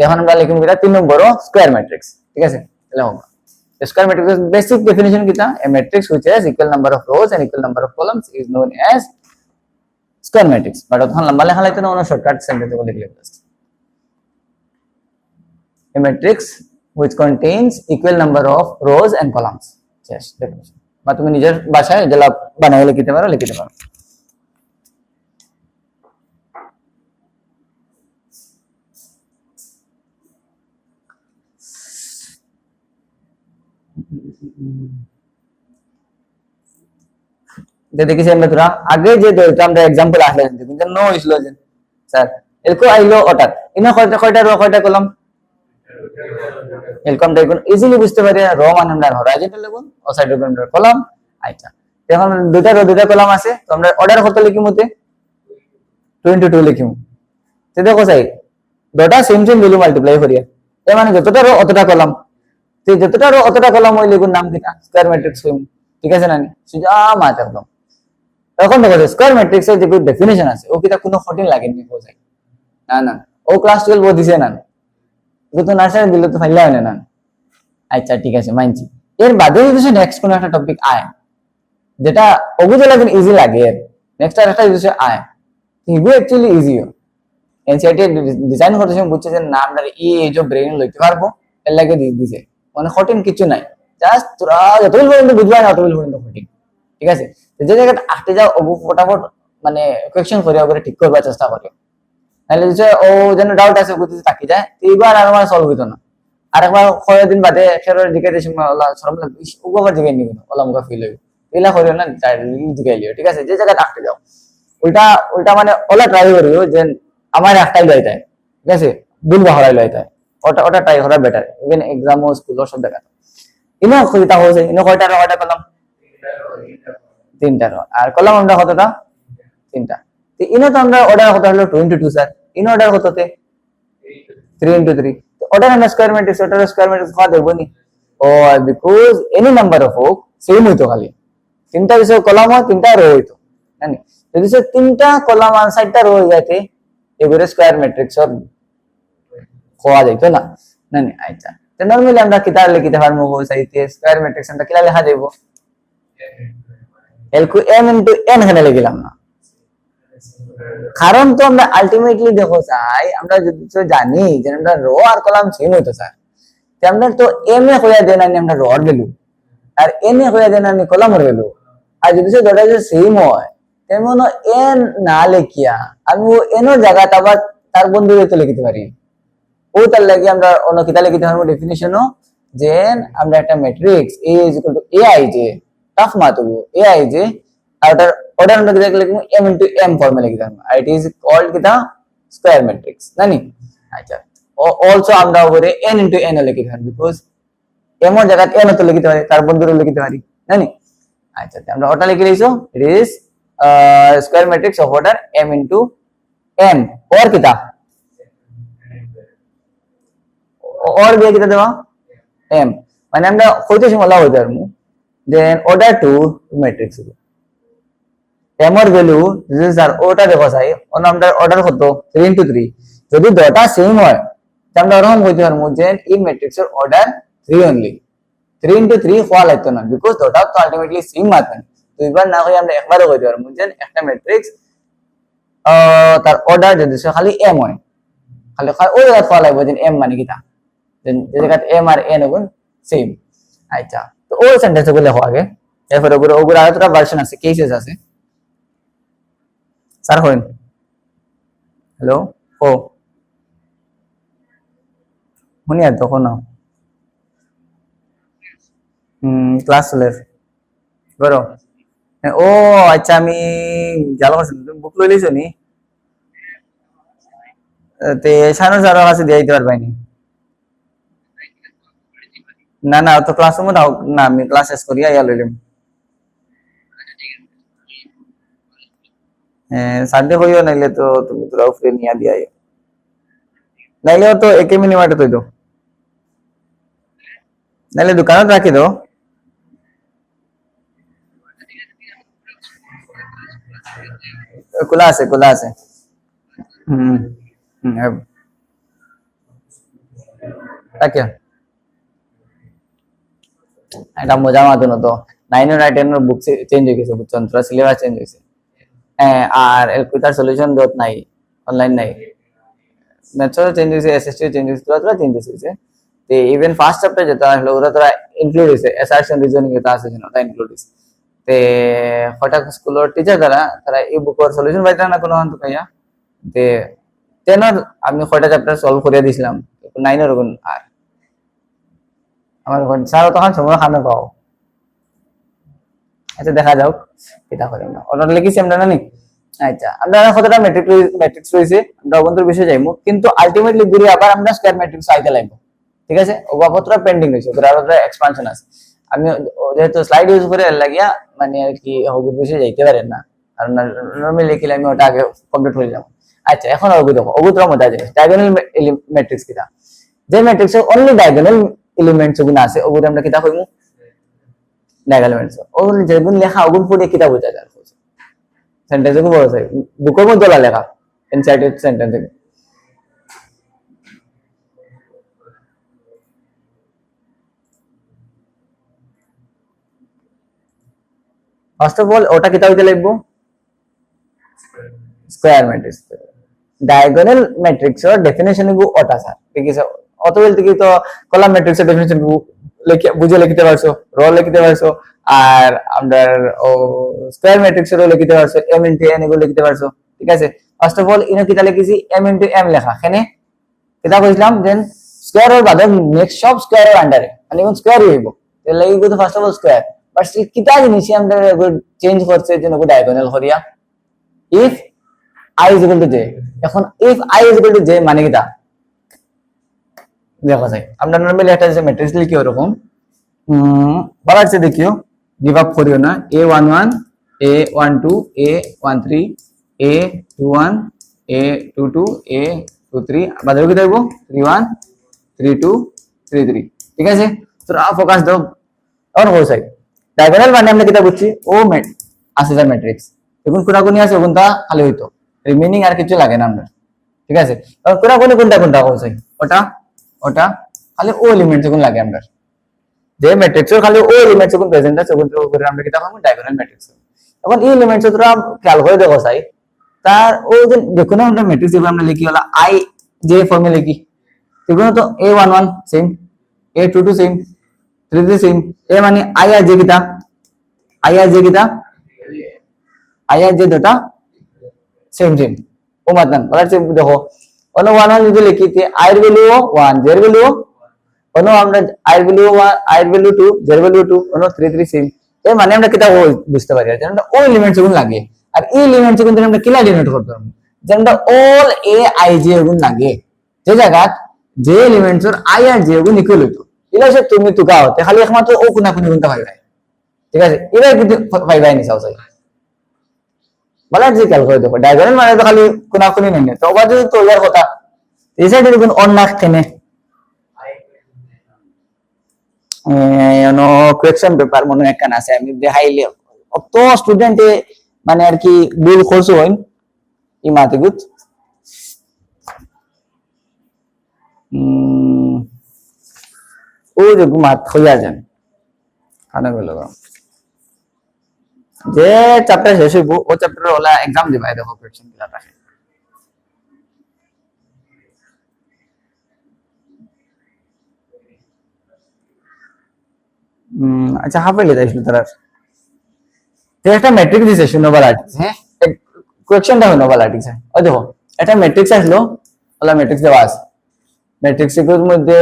এখন আমরা লিখবো কিটা 3 নম্বর স্কয়ার ম্যাট্রিক্স, ঠিক আছে? তাহলে হোক স্কয়ার ম্যাট্রিক্স বেসিক ডেফিনিশন কিটা, a matrix which has equal number of rows and equal number of columns is known as square matrix। But ওখানে লম্বা লেখা লাগতো না, ওনা শর্টকাট সেন্টেন্সে বলে লিখলে just a matrix which contains equal number of rows and columns, yes definition। বা তুমি নিজের ভাষায় যেটা বানাই লিখতে পারো, লিখতে পারো। দেখেছি আমরা তোরা আগে যে দলটা আমরা एग्जांपल আসলে কিন্তু নো হইছিল যে স্যার এলকো আইলো ওটার ইনা কয়টা কয়টা রো কয়টা কলাম, এলকম দেখুন ইজিলি বুঝতে পারি, রো মানে আমরা হরাইজন্টাল লিখুন ও সাইড লিখুন আমরা কলাম। আচ্ছা, এখন দুইটা রো দুইটা কলাম আছে, তো আমরা অর্ডার কত লিখিমুতে 2 into 2 লিখিমু। তো দেখো স্যার দুটো সেম সেম ভ্যালু মাল্টিপ্লাই করিয়া, এর মানে যতটা রো অতটা কলাম, তো যতটা রো অতটা কলাম হইলে লিখুন নাম কিটা, স্কয়ার ম্যাট্রিক্স হইম, ঠিক আছে না? সুজা মাত একদম। এখন দেখো স্কয়ার ম্যাট্রিক্স এর যে ডেফিনিশন আছে ও কিটা কোনো কঠিন লাগেনি বোঝাই না, না ও ক্লাস 12 ও দিছে না, ও তো নার্সারি দিলে তো ফাইলা হয় না। আচ্ছা ঠিক আছে মানছি, এর বাদে যদি নেক্সট কোন একটা টপিক আয় যেটা ওগুলো লাগে ইজি লাগে, এর নেক্সট আর একটা যদি আয় এগুলো অ্যাকচুয়ালি ইজিও। এনসিআরটি ডিজাইন করতে সময় বুঝছে যে না আমরা এই যে ব্রেন লইতে পারবো, এর লাগে দিছে, মানে কঠিন কিছু নাই, জাস্ট তোরা যতগুলো পর্যন্ত বুঝবা না ততগুলো পর্যন্ত কঠিন, ঠিক আছে? যে জায়গাটা আটকে যাও ও ফটাফট মানে কোয়েশ্চেন করে ওপরে ঠিক করবার চেষ্টা করে, নাহলে যে ও যেন ডাউট আছে বুঝতে থাকি যায়, এইবার আর আমার সলভ হইতো না। আর একবার কয়েকদিন বাদে ফেরোর দিকে উপকার দিকে নিব ওলামকা ফিল হইব, এগুলা করিও না, দিকে লিও, ঠিক আছে? যে জায়গাটা আটকে যাও উল্টা উল্টা মানে ওলা ট্রাই করিও যে আমার একটাই লইতে, ঠিক আছে? ভুল বাহরাই লইতে, ওটা ওটা ট্রাই করা বেটার, ইভেন এক্সাম ও স্কুল সব জায়গা। ইনো কইতা হইছে, ইনো কয়টা কয়টা কলম, তিনটা রো, আর কলম আমরা কতটা, তিনটা। তো ইনো তো আমরা অর্ডার কত হলো 2 into 2 স্যার, ইনো অর্ডার কততে 3 into 3, তো অর্ডার আমরা square matrix, order square matrix কত দেব নি, ও বিকজ এনি নাম্বার অফ হোক সেম হইতো, খালি তিনটা বিষয় কলম হয় তিনটা রো হইতো, জানি যদি সে তিনটা কলম আর সাইডটা রো হয়ে যাইতে এবারে স্কয়ার ম্যাট্রিক্স আর কোয়া যাইতো না, জানি। আচ্ছা, তো নরমালি আমরা কিতা লিখতে পারবো সাইতে স্কয়ার ম্যাট্রিক্স আমরা কিলা লেখা দেব, এলকু m into n এখানে লিখলাম না, কারণ তো আমরা আলটিমেটলি দেখো চাই আমরা যদি জানি যে আমরা রো আর কলাম সেম হইতো স্যার, তো আমরা তো m এ হইয়া দেন আমরা রো এর ভ্যালু আর n এ হইয়া দেন কলামের ভ্যালু, আর যদি সে দুটো যদি সেম হয় তেমন n না লিখিয়া আমি ও n এর জায়গাটা আবার তার বন্ধুরে তো লিখতে পারি, ও তার লাগি আমরা অন্য কিতা লিখতে পারবো ডেফিনিশনও যে আমরা একটা ম্যাট্রিক্স a = aij টাফ মাতবো aij, আর ওটার অর্ডার আমরা কিতা লিখবো m into m ফর্মে লিখতে পারবো, আর ইট ইজ কল্ড কিতা স্কয়ার ম্যাট্রিক্স, জানি। আচ্ছা, অলসো আমরা উপরে n into n লিখতে পারবো, বিকজ m এর জায়গায় n তো লিখতে পারি, তার বন্ধুরে লিখতে পারি, জানি। আচ্ছা, আমরা ওটা লিখে দিয়েছো, it is square matrix of order m into m, or কিতা অর দিয়ে কিটা দেওয়া এম, মানে আমরা কইতে সময় লাভ হইতে পারবো দেন অর্ডার টু ম্যাট্রিক্স এম এর ভ্যালু যদি স্যার ওটা দেখো চাই আমরা অর্ডার কত 3 into 3 যদি দুটো সেম হয় তাহলে আমরা এরকম কইতে পারবো যে এই ম্যাট্রিক্সের অর্ডার 3 অনলি 3 into 3 হওয়া লাগতো না বিকজ দুটো তো আলটিমেটলি সেম মাত্রা দুইবার না হয়ে আমরা একবারও কইতে পারবো যে একটা ম্যাট্রিক্স তার অর্ডার যদি খালি এম হয় খালি ওই জায়গা হওয়া লাগবে যে এম মানে কিটা যে জায়গাতে এম আর এন গুণ সেম। আচ্ছা তো ওই সেন্টেন্স গুলো লেখো আগে এরপরে ওগুলো আরো একটা ভার্সন আছে কেসেস আছে স্যার হইন হ্যালো ও শুনি আর তখন ক্লাস চলে করো ও আচ্ছা আমি গেল তুমি বুক লই লইছো নি তে সানো স্যারের কাছে দিয়ে দিতে পারবাইনি না না তো ক্লাসরুমে দাও না আমি ক্লাস শেষ করিয়া ইয়া লইলাম সানডে হইও নাইলে তো তুমি তোরা ফ্রি নিয়া দিয়া নাইলেও তো একে মিনিমাটে তৈ দো নাইলে দোকানত রাখি দো খোলা আছে খোলা আছে হুম হুম রাখিয়া এটা মজা মাতুন তো 9 আর 10 এর বুক চেঞ্জ হয়ে গেছে বুঝছেন তোরা সিলেবাস চেঞ্জ হয়েছে আর এলকুইটার সলিউশন ডট নাই অনলাইন নাই ম্যাথসও চেঞ্জ হয়েছে এসএসটি চেঞ্জ হয়েছে তোরা চেঞ্জ হয়েছে তে ইভেন ফার্স্ট চ্যাপ্টার যেটা হলো ওরা তোরা ইনক্লুড হয়েছে অ্যাসারশন রিজনিং যেটা আছে যেন ওটা ইনক্লুড হয়েছে তে হঠাৎ স্কুলের টিচার তারা এই বুকের সলিউশন পাইতা না কোনো হন্ত পাইয়া তে 10 এর আমি কয়টা চ্যাপ্টার সলভ করে দিয়েছিলাম 9 এর গুণ আর আমার স্যার তখন সময় খানা পাও আচ্ছা দেখা যাও এটা করে না অর্ডার লিখেছি আমরা না নি আচ্ছা আমরা কতটা ম্যাট্রিক্স রয়েছে আমরা অবন্তর বিষয় যাইবো কিন্তু আলটিমেটলি ঘুরে আবার আমরা স্কয়ার ম্যাট্রিক্স আইতে লাগবো ঠিক আছে ওগুলো পেন্ডিং রয়েছে ওগুলো আরো এক্সপানশন আছে আমি যেহেতু স্লাইড ইউজ করে লাগিয়া মানে আর কি ওগুলো বিষয় যাইতে পারেন না আর নরমালি লিখলে আমি ওটা আগে কমপ্লিট করে যাব আচ্ছা এখন ওগুলো দেখো ওগুলো মধ্যে আছে ডায়াগোনাল ম্যাট্রিক্স কিটা যে ম্যাট্রিক্সে অনলি ডায়াগোনাল এলিমেন্টস গুলো আছে ওগুলো আমরা কিটা কইমু ডায়াগোনাল এলিমেন্টস ওগুলো যেগুলো লেখা ওগুলো পড়ে কিটা বোঝা যায় সেন্টেন্স को বড় আছে বুকের মধ্যে লেখা ইনসাইটেড সেন্টেন্স ফার্স্ট অফ অল ওটা কিতা হইতে লাগবো স্কয়ার ম্যাট্রিক্স ডায়াগোনাল ম্যাট্রিক্স এর ডেফিনিশন গো ওটা স্যার ঠিক আছে অত বলতে কি তো কলাম ম্যাট্রিক্স এর ডেফিনিশন গো লিখে বুঝে লিখতে পারছো র লিখতে পারছো আর আমরা ও স্কয়ার ম্যাট্রিক্স এর লিখতে পারছো m * n এগুলো লিখতে পারছো ঠিক আছে ফার্স্ট অফ অল ইনো কিতা লিখেছি m * m লেখা এখানে কিতা কইছিলাম দেন স্কয়ার এর বাদে নেক্সট সব স্কয়ার এর আন্ডারে মানে কোন স্কয়ার হইব তাহলে লাগবে তো first of all square but কিতা জিনিস আমরা চেঞ্জ করছে যে নগো ডায়াগোনাল করিয়া if I is equal to j এখন if I is equal to j মানে কিটা দেখো যাই আমরা নরমালি একটা যে ম্যাট্রিক্স লিখি এরকম বলা আছে দেখিও গিভ আপ করিও না a11 a12 a13 a21 a22 a23 বাদে কি দেব 31 32 33 ঠিক আছে তোরা ফোকাস দাও और हो सके डायगोनल মানে আমরা কিটা বুঝছি ও আছে যা ম্যাট্রিক্স এখন কোনটা আছে কোনটা খালি হইতো রিমেইনিং আর কিছু লাগে না আমরা ঠিক আছে আর কোনটা কোনটা হয় ওটা ওটা খালি ও এলিমেন্টস কোন লাগে আমরা যে ম্যাট্রিক্স এর খালি ও এলিমেন্টস কোন প্রেজেন্ট আছে কোন করে আমরা কিটা পাবো ডায়াগোনাল ম্যাট্রিক্স এখন এই এলিমেন্টস তোরা খেয়াল করে দেখো চাই তার ও যে দেখুন আমরা ম্যাট্রিক্স এর আমরা লিখি হলো i j ফর্মে লিখি দেখুন তো a11 same a22 same 33 same এ মানে i আর j কিটা i আর j কিটা i আর j দুটা সেম সেম ও मतलब বলা আছে দেখো ono 1 যদি লিখি তে i এর ভ্যালু 1 j এর ভ্যালু ono আমরা i এর ভ্যালু 1 i এর ভ্যালু 2 j এর ভ্যালু 2 ono 33 সেম এ মানে আমরা কিটা ও বুঝতে পারি যে আমরা ও এলিমেন্টস গুলো লাগে আর এই এলিমেন্টস গুলো আমরা কিলা ডিনোট করতে পারবো যে আমরা অল a i j গুলো লাগে যে জায়গা যে এলিমেন্টস এর i আর j গুলো ইকুয়াল হতো ইলা সে তুমি তুকা হতে খালি একমাত্র ও কোনা কোনটা পাইবা ঠিক আছে এবার কিন্তু পাইবা নি চাও চাই বলা যে খেয়াল করে দেখো ডায়াগোনাল মানে তো খালি কোনা কোনি নেই তো বাজু তো ইয়ার কথা এই সাইডে দেখুন অন নাক থেনে এনো কোয়েকশন পেপার মনে একখান আছে আমি দেখাইলে অত স্টুডেন্টে মানে আর কি ভুল করছো হইন ই মাতিগুত ও যে মাত হইয়া যান কানা গেল যে চ্যাপ্টার শেষ হইব ও চ্যাপ্টার ওলা এক্সাম দিবাই দেখো কোয়েকশন গুলা থাকে আচ্ছা হাফ হইলে যাইছিল তার একটা ম্যাট্রিক্স দিছে শূন্যবালাটিক্স হ্যাঁ কোয়েকশনটা শূন্যবালাটিক্স ওই দেখো একটা ম্যাট্রিক্স আসলো ওলা ম্যাট্রিক্স দেওয়া আছে ম্যাট্রিক্স এর মধ্যে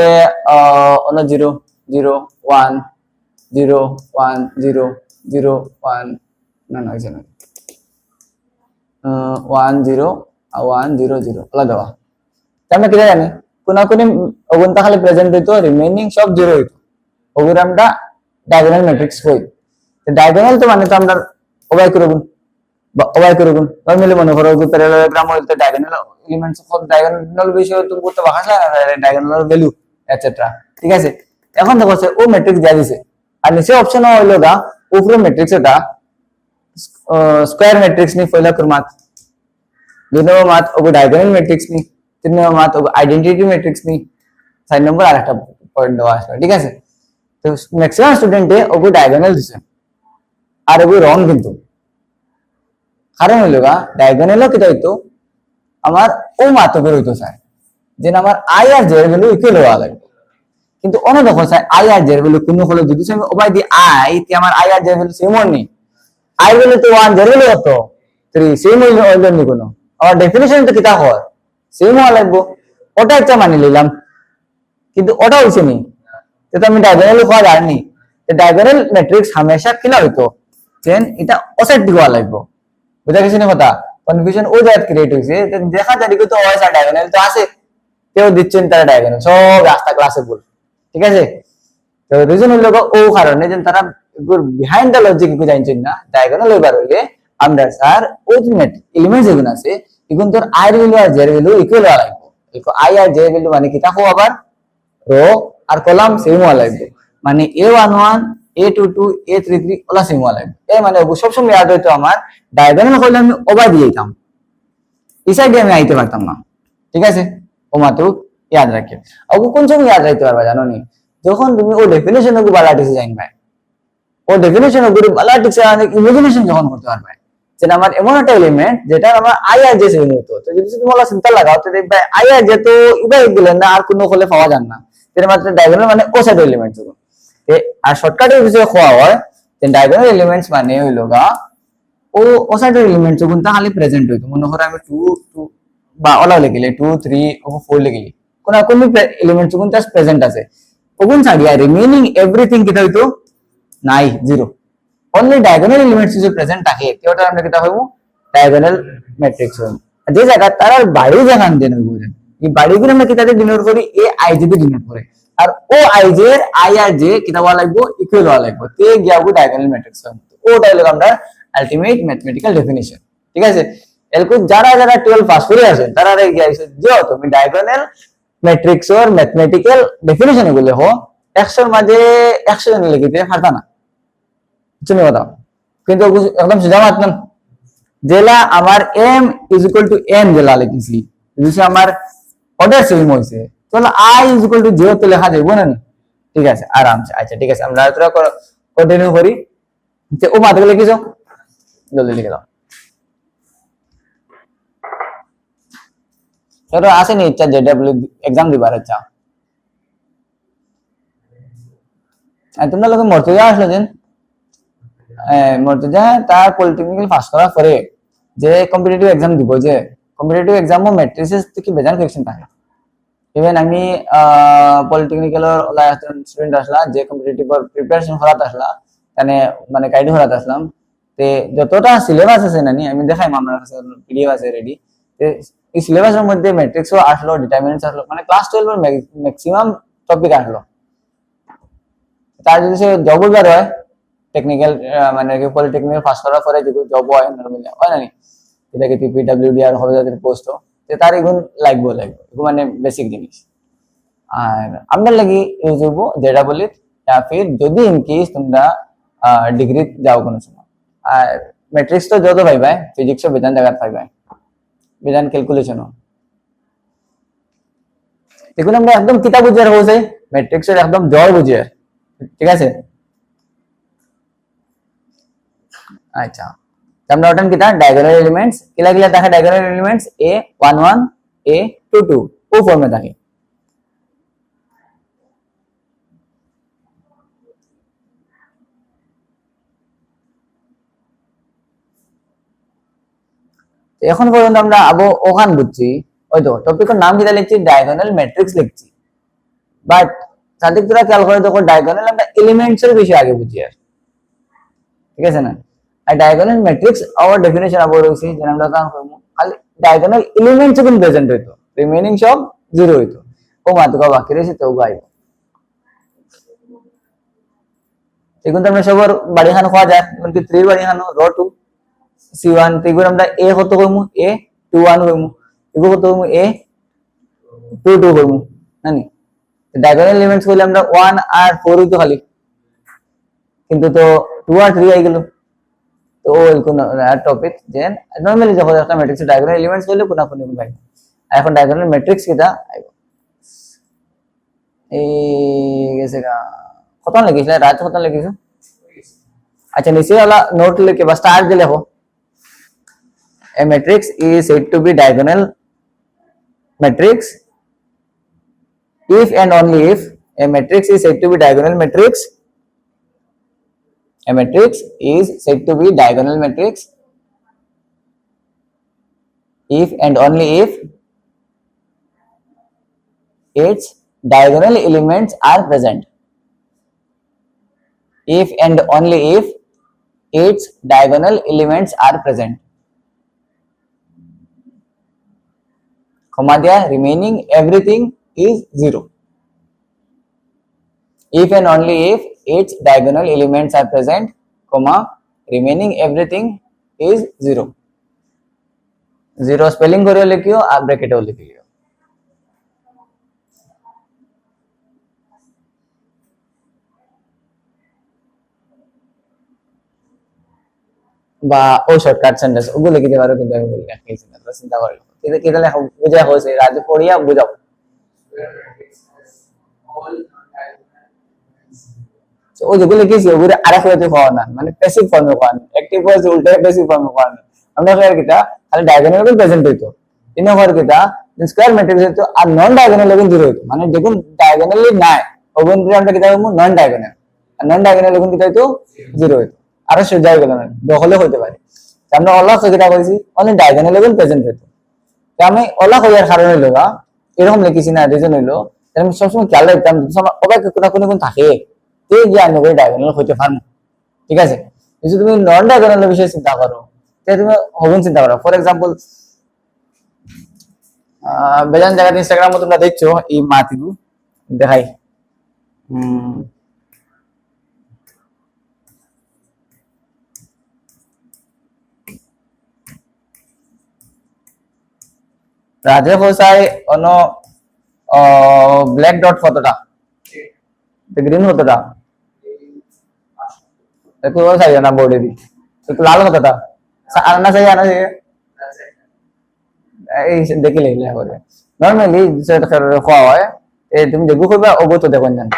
হলো 0 0 1 0 1 0 0 1 না না এটা না 1 0 1 0 0 ওলা দেওয়া আমরা কি জানি কোন কোন অগুনটা খালি প্রেজেন্ট হইতো রিমেইনিং সব 0 হইতো ওগুলো আমরা ডায়াগোনাল ম্যাট্রিক্স কই ডায়াগোনাল তো মানে তো আমরা ওবাই করগুন নরমালি মনে করো যে প্যারালেলোগ্রাম হইতে ডায়াগোনাল এলিমেন্টস অফ ডায়াগোনাল বিষয় তো করতে ভাষা না ডায়াগোনাল ভ্যালু এটসেট্রা ঠিক আছে এখন দেখো ও ম্যাট্রিক্স দেয়া দিছে আর নিচে অপশন হইলো গা উপরে ম্যাট্রিক্স এটা স্কয়ার ম্যাট্রিক্স নি পয়লা क्रमात দুই নম্বর মাত ও ডায়াগোনাল ম্যাট্রিক্স নি তিন নম্বর মাত ও আইডেন্টিটি ম্যাট্রিক্স নি চার নম্বর আরেকটা পয়েন্ট দেওয়া আছে ঠিক আছে তো ম্যাক্সিমাম স্টুডেন্টে ও ডায়াগোনাল দিছে আর ও রং কিন্তু কারণ হইলো গা ডায়াগোনালও কি হইতো আমার ও মাতকের হইতো স্যার যে আমার আই আর জে এর ভ্যালু ইকুয়াল হওয়া লাগবে কিন্তু অন্য দেখো স্যার আই আর জে এর ভ্যালু কোন হলো যদি আমি ওবাই দি আই তে আমার আই আর জে এর ভ্যালু সেম হয়নি আই ভ্যালু তো 1 জের ভ্যালু কত 3 সেম হইলো নি কোনো আমার ডেফিনিশন তো কিটা হয় সেম হওয়া লাগবে ওটা একটা মানি নিলাম কিন্তু ওটা হইছে নি তো আমি ডায়াগোনাল হওয়া জানি তো ডায়াগোনাল ম্যাট্রিক্স হামেশা কিনা হইতো দেন এটা অসাইড দিবা লাগবে বুঝা গেছে না কথা কনফিউশন ও জায়গা ক্রিয়েট হইছে দেখা যায় তো ওয়াইসা ডায়াগোনাল তো আছে কেউ দিচ্ছেন তারা ডায়াগোনাল সব রাস্তা ক্লাসে বল ঠিক আছে তো রিজন হলো ও কারণে যে তারা বিহাইন্ড দ্য লজিক কি জানছেন না ডায়াগোনাল এবার হইলে আমরা স্যার অল্টিমেট এলিমেন্টস যেগুলো আছে এখন তোর আই ভ্যালু আর জে ভ্যালু ইকুয়াল হওয়া লাগবে দেখো আই আর জে ভ্যালু মানে কি তাকো আবার রো আর কলাম সেম হওয়া লাগবে মানে a11 a22 a33 OLA same হওয়া লাগবে এই মানে সব সময় ইয়াদ হইতো আমার ডায়াগোনাল হইলে আমি ওভার দিয়ে দিতাম এই সাইডে আমি আইতে পারতাম না ঠিক আছে ও মাত্র ইয়াদ রাখে আর কোন সময় ইয়াদ রাখতে পারবা জানো নি যখন তুমি ও ডেফিনিশন ওকে বালাটিক্স জানবে ও ডেফিনিশন ওকে বালাটিক্স এর ইমাজিনেশন যখন করতে পারবে যে আমার এমন একটা এলিমেন্ট যেটা আমার আই আর জে সেম হইতো তো যদি তুমি ওলা চিন্তা লাগাও তো দেখবে আই আর জে তো ইবাই গেলেন না আর কোনো হলে পাওয়া যান না এর মাত্র ডায়াগোনাল মানে ও সাইড এলিমেন্ট যখন আর শর্টকাটের বিষয়ে খোয়া হয় যে ডায়াগোনাল এলিমেন্টস মানে হইলো গা ও সাইড এলিমেন্ট যখন তাহলে প্রেজেন্ট হইতো মনে করো আমি 2 2 বা ওলা লিখলে 2 3 ও 4 লিখলি কোন কোন এলিমেন্ট যখন জাস্ট প্রেজেন্ট আছে ওগুন ছাড়িয়া রিমেইনিং এভরিথিং কিটা হইতো নাই জিরো অনলি ডায়াগোনাল এলিমেন্টস যে প্রেজেন্ট থাকে ওটা আমরা কিটা হইবো ডায়াগোনাল ম্যাট্রিক্স হইবো যে জায়গা তার বাড়ি জায়গা দেন বুঝেন এই বাড়িগুলো আমরা কিটাতে ডিনোট করি এ আই জে তে ডিনোট করে আর ও আই জে এর আই আর জে কিটা হওয়া লাগবে ইকুয়াল হওয়া লাগবে তে গিয়াগো ডায়াগোনাল ম্যাট্রিক্স হবে ওটাই হলো আমরা আলটিমেট ম্যাথমেটিক্যাল ডেফিনিশন ঠিক আছে এলকো যারা যারা 12 পাস করে আছেন তারা গিয়েছে যে তুমি ডায়াগোনাল ম্যাট্রিক্স এর ম্যাথমেটিক্যাল ডেফিনিশন গুলো হো 100 এর মাঝে 100 জন লিখিতে পারতা না তুমি बताओ কিন্তু একদম সোজা মাত না জেলা আমার m n জেলা লিখিছি যদি আমার অর্ডার সেম হইছে তাহলে i 0 তে লেখা যাবে না ঠিক আছে আরামসে আচ্ছা ঠিক আছে আমরা তোরা কন্টিনিউ করি যে ও মাত্র লিখিছো জলদি লিখে দাও তোরা আসেনি ইচ্ছা জেডব্লিউ এক্সাম দিবার ইচ্ছা আর তোমরা লোকে মর্তুজা আসলো দিন মর্তুজা তার পলিটেকনিক্যাল পাস করার পরে যে কম্পিটিটিভ এক্সাম দিব যে কম্পিটিটিভ এক্সামও ম্যাট্রিক্সেস থেকে বেজান কোয়েশ্চন থাকে ইভেন আমি পলিটেকনিক্যালের স্টুডেন্ট আসলা যে কম্পিটিটিভ প্রিপারেশন করাতে আসলা মানে গাইড করাতে আসলাম তে যতটা সিলেবাস আছে নানি আমি দেখাই আমার কাছে পিডিএফ আছে রেডি তে এই সিলেবাসের মধ্যে ম্যাট্রিক্সও আসলো ডিটারমিনেন্টস আসলো মানে ক্লাস 12 এর ম্যাক্সিমাম টপিক আসলো তার যদি সে জব বার হয় টেকনিক্যাল মানে কি পলিটেকনিক্যাল পাস করার পরে যদি জব হয় নরমালি হয় না এটা কি পিডব্লিউডি আর হবে যাদের পোস্ট তে তার এগুন লাগবে মানে বেসিক জিনিস আর আমরা লাগি ইউজ করব যেটা বলি या फिर যদি ইন কেস তোমরা ডিগ্রি যাও কোনো সময় আর ম্যাট্রিক্স তো যত পাইবা ফিজিক্স ও বিধান জায়গা পাইবা বিধান ক্যালকুলেশন দেখুন আমরা একদম কিতাব বুঝিয়ার হচ্ছে ম্যাট্রিক্স এর একদম জড় বুঝিয়ার ঠিক আছে আচ্ছা আমরা ওটান কিতা ডায়াগোনাল এলিমেন্টস কিলা কিলা থাকে ডায়াগোনাল এলিমেন্টস a11 a22 ও ফর্মে থাকে এখন পর্যন্ত আমরা ওখান বুঝছি ওই তো টপিকের নাম কিটা লিখছি ডায়াগোনাল ম্যাট্রিক্স লিখছি বাট সাদিক তোরা খেয়াল করে দেখো ডায়াগোনাল আমরা এলিমেন্টস এর বিষয় আগে বুঝি আর ঠিক আছে না আর ডায়াগোনাল ম্যাট্রিক্স আওয়ার ডেফিনিশন আবার রয়েছে যেন আমরা কাম করব খালি ডায়াগোনাল এলিমেন্টস কোন প্রেজেন্ট হইতো রিমেইনিং সব জিরো হইতো ও মাত্র বাকি রয়েছে তো গাইব এখন তো আমরা সবার বাড়ি খান খাওয়া যায় কিন্তু 3 বাড়ি খানো র 2 C1 তেগুলো আমরা a কত কইমু a21 কইমু এগুলো কত কইমু a22 কইমু নানি ডায়াগোনাল এলিমেন্টস কইলে আমরা 1 আর 4 হইতো খালি কিন্তু তো 2 আর 3 আই গেল তো ওই কোন টপিক দেন নরমালি যখন একটা ম্যাট্রিক্স ডায়াগোনাল এলিমেন্টস কইলে কোনা কোন ভাই এখন ডায়াগোনাল ম্যাট্রিক্স কিটা আইবো এই গেছে গা কত লিখিস রাত কত লিখিস अच्छा नीचे वाला नोट लेके बस स्टार दे लिखो a matrix is said to be diagonal matrix if and only if a matrix is said to be diagonal matrix a matrix is said to be diagonal matrix if and only if its diagonal elements are present if and only if its diagonal elements are present comma there remaining everything is zero if and only if its diagonal elements are present comma remaining everything is zero zero spelling करियो लिखियो आप bracket और लिख लियो বা ও shortcut sentence ওগুলো লিখে দিতে পারো কিন্তু আমি বলি না এই চিন্তা চিন্তা করো এটা কি তাহলে বুঝা হয়েছে রাতে পড়িয়া বুঝাও তো ও যেগুলো লিখেছি ওগুলো আরেক ওয়েতে হওয়া না মানে প্যাসিভ ফর্মে হওয়া না অ্যাক্টিভ ভয়েস উল্টে প্যাসিভ ফর্মে হওয়া না আমরা ফের কিটা খালি ডায়াগোনাল লেভেল প্রেজেন্ট হইতো ইনো হওয়ার কিটা স্কয়ার ম্যাট্রিক্স হইতো আর নন ডায়াগোনাল লেভেল জিরো হইতো মানে যখন ডায়াগোনালি নাই ওগুন আমরা কিটা বলবো নন ডায়াগোনাল আর নন ডায়াগোনাল লেভেল কিটা হইতো জিরো হইতো আরো সোজা হয়ে গেল না দখলে হইতে পারে আমরা অলাক কিটা কইছি অনলি ডায়াগোনাল লেভেল প্রেজেন্ট হইতো আমি অলাক হইয়ার কারণ হইলো এরকম লিখিছি না রিজন হইলো আমি সবসময় খেয়াল রাখতাম অবাক কোন থাকে এই যে আমি ডায়াগোনাল হইতে পারবো ঠিক আছে যদি তুমি নন ডায়াগোনাল বিষয়ে চিন্তা করো তাহলে তুমি হবন চিন্তা করো ফর এক্সাম্পল বেজান জায়গাতে ইনস্টাগ্রামে তোমরা দেখছো এই মাতিগু দেখাই রাজে হোসাই অন ব্ল্যাক ডট কতটা গ্রিন কতটা একটু সাই না বোর্ডে দি একটু লাল কতটা আনা সাই এই দেখে লিখলে হবে নরমালি যেটা খাওয়া হয় এই তুমি দেখো কইবা অবত দেখুন জান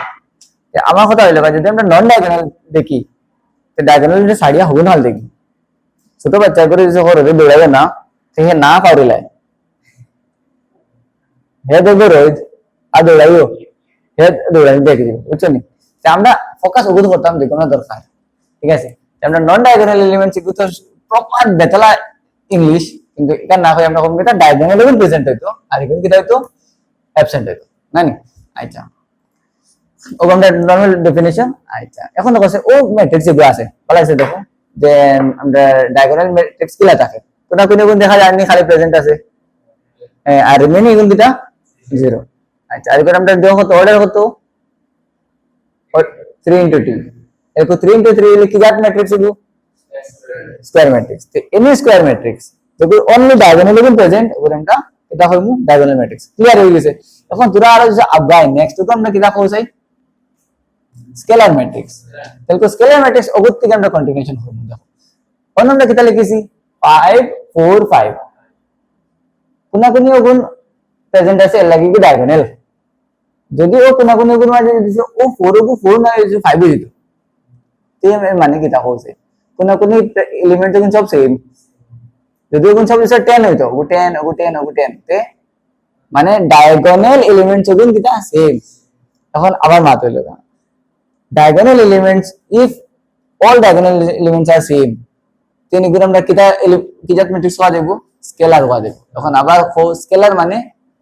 আমার কথা হইলো যদি আমরা নন ডায়াগোনাল দেখি তো ডায়াগোনাল যে সাড়িয়া হবে না দেখি ছোট বাচ্চা করে যে করে দৌড়াবে না সে না পারিলে হে দেখবে রোজ আর দৌড়াইও হে দৌড়াই দেখে দিবে বুঝছেন আমরা ফোকাস ওগুলো করতাম দেখুন দরকার ঠিক আছে আমরা নন ডায়াগোনাল এলিমেন্টস এগুলো তো প্রপার বেতলা ইংলিশ কিন্তু এটা না হয় আমরা কোন এটা ডায়াগোনাল লেভেল প্রেজেন্ট হইতো আর এখানে কি হইতো অ্যাবসেন্ট হইতো না নি আচ্ছা ও আমরা নরমাল ডেফিনিশন আচ্ছা এখন দেখো ও ম্যাট্রিক্স যেগুলো আছে বলা আছে দেখো যে আমরা ডায়াগোনাল ম্যাট্রিক্স কিলা থাকে কোন কোন দেখা যায় না খালি প্রেজেন্ট আছে আর রিমেইনিং এগুলো দিটা জিরো আচ্ছা আর এবার আমরা দেখো তো অর্ডার কত 3 into 2 এরকম 3 into 3 লিখি যাত ম্যাট্রিক্স এগুলো স্কয়ার ম্যাট্রিক্স তো এনি স্কয়ার ম্যাট্রিক্স যদি অনলি ডায়াগোনাল লেভেল প্রেজেন্ট ওর আমরা এটা হইমু ডায়াগোনাল ম্যাট্রিক্স ক্লিয়ার হয়ে গেছে এখন তোরা আর যে আগাই নেক্সট তো আমরা কি রাখো চাই স্কেলার ম্যাট্রিক্স তাহলে স্কেলার ম্যাট্রিক্স ওগুর থেকে আমরা কন্টিনিউশন করব দেখো কোন আমরা কিতা লিখেছি 5 4 5 কোনাকুনি ওগুন প্রেজেন্ট আছে এর লাগি কি ডায়াগোনাল যদি ও কোনাকুনি ওগুন মাঝে দিছে ও 4 ওগু 4 না 5 দিত তে মানে কিতা হইছে কোনাকুনি এলিমেন্ট যখন সব সেম যদি ওগুন সব 10 হইতো ওগু 10 ওগু 10 ওগু 10 তে মানে ডায়াগোনাল এলিমেন্টস ওগুন কিতা সেম এখন আবার মাত হইলো diagonal elements if all diagonal elements are same then এগুলো আমরা কিজাত ম্যাট্রিক্স হওয়া দেব স্কেলার হওয়া দেব এখন আবার স্কেলার মানে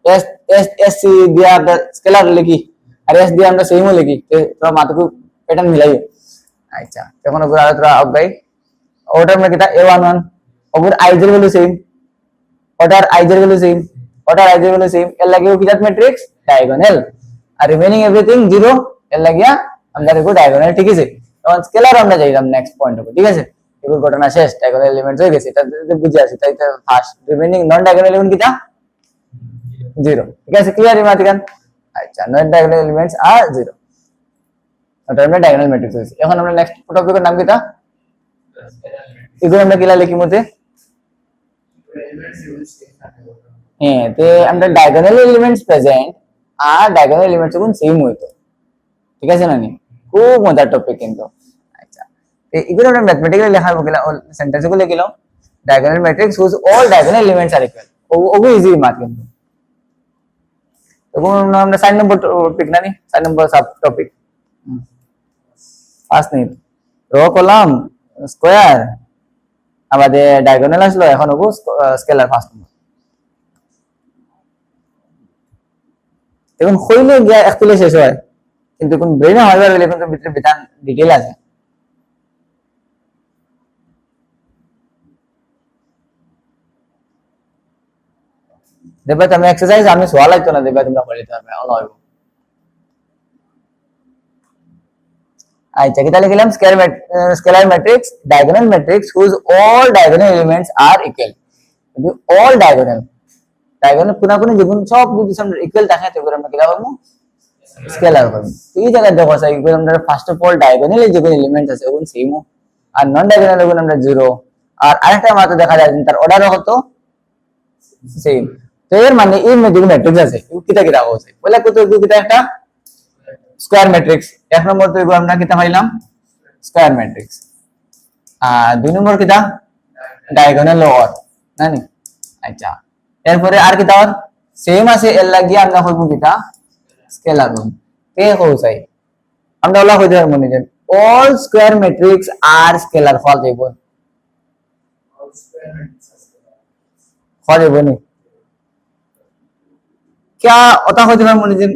s s s দিয়া আমরা স্কেলার লিখি আর s দিয়া আমরা সেমও লিখি তোরা মাতকু প্যাটার্ন মিলাইও আচ্ছা এখন ওগুলো আর তোরা আগাই ওটার আমরা কিতা a11 ওগুলো i এর ভ্যালু সেম ওটার i এর ভ্যালু সেম ওটার i এর ভ্যালু সেম এর লাগিও কিজাত ম্যাট্রিক্স ডায়াগোনাল আর রিমেইনিং এভরিথিং 0 এর লাগিয়া আমরা দেখো ডায়াগোনাল ঠিক আছে তখন স্কেলার আমরা যাইলাম নেক্সট পয়েন্ট হবে ঠিক আছে এগুলো ঘটনা শেষ ডায়াগোনাল এলিমেন্টস হয়ে গেছে এটা বুঝে আসি তাই ফার্স্ট রিমেইনিং নন ডায়াগোনাল এলিমেন্ট কিটা 0 ঠিক আছে ক্লিয়ার ইমাতিকান আচ্ছা নন ডায়াগোনাল এলিমেন্টস আর 0 এটা আমরা ডায়াগোনাল ম্যাট্রিক্স হইছে এখন আমরা নেক্সট টপিকের নাম কিটা এগুলো আমরা কিলা লিখি মতে হ্যাঁ তে আমরা ডায়াগোনাল এলিমেন্টস প্রেজেন্ট আর ডায়াগোনাল এলিমেন্টস কোন সেম হইতো ঠিক আছে না নি খুব মজার টপিক কিন্তু আচ্ছা এগুলো আমরা ম্যাথমেটিক্যালি লেখা গেলা সেন্টেন্স গুলো লিখলাম diagonal matrix whose all diagonal elements are equal ওগো ইজি মাত কিন্তু তখন আমরা 7 নম্বর টপিক না নি 7 নম্বর সাব টপিক ফার্স্ট নেই রো কলাম স্কয়ার আমাদের ডায়াগোনাল আসলো এখন ওগো স্কেলার ফার্স্ট নম্বর এখন কইলে গিয়া একটুলে শেষ হয় কিন্তু কোন ব্রেনে হাজার হলে কিন্তু ভিতরে বিধান ডিটেইল আছে দেখবে তুমি এক্সারসাইজ আমি সওয়াল আইতো না দেখবে তোমরা করে দিতে পারবে অল হইব আচ্ছা কিটা লিখলাম scalar matrix diagonal matrix whose all diagonal elements are equal যদি অল ডায়াগোনাল কোন যেগুন সব যদি আমরা ইকুয়াল থাকে তবে আমরা কিটা পাবো স্কেলার করব এই জায়গায় দেখো স্যার এগুলো আমরা ফার্স্ট অফ অল ডায়াগোনাল যে কোন এলিমেন্ট আছে ওগুন সেম আর নন ডায়াগোনাল ওগুন আমরা 0 আর আরেকটা মাত্র দেখা যায় তার অর্ডার কত সেম তো এর মানে এই যে ম্যাট্রিক্স আছে কিটা কিটা হচ্ছে বলে কত কিটা একটা স্কয়ার ম্যাট্রিক্স এক নম্বর তো এগুলো আমরা কিটা পাইলাম স্কয়ার ম্যাট্রিক্স আর দুই নম্বর কিটা ডায়াগোনাল অর না নি আচ্ছা এরপরে আর কিটা সেম আছে এর লাগিয়া আমরা কইব কিটা স্কেলার রুম কে হইছে আমরা ওলা কইতে পারবো নি all square matrix are scalar fall Dev all square matrix ফল দেব নি क्या ওটা কইতে পারবো নি যে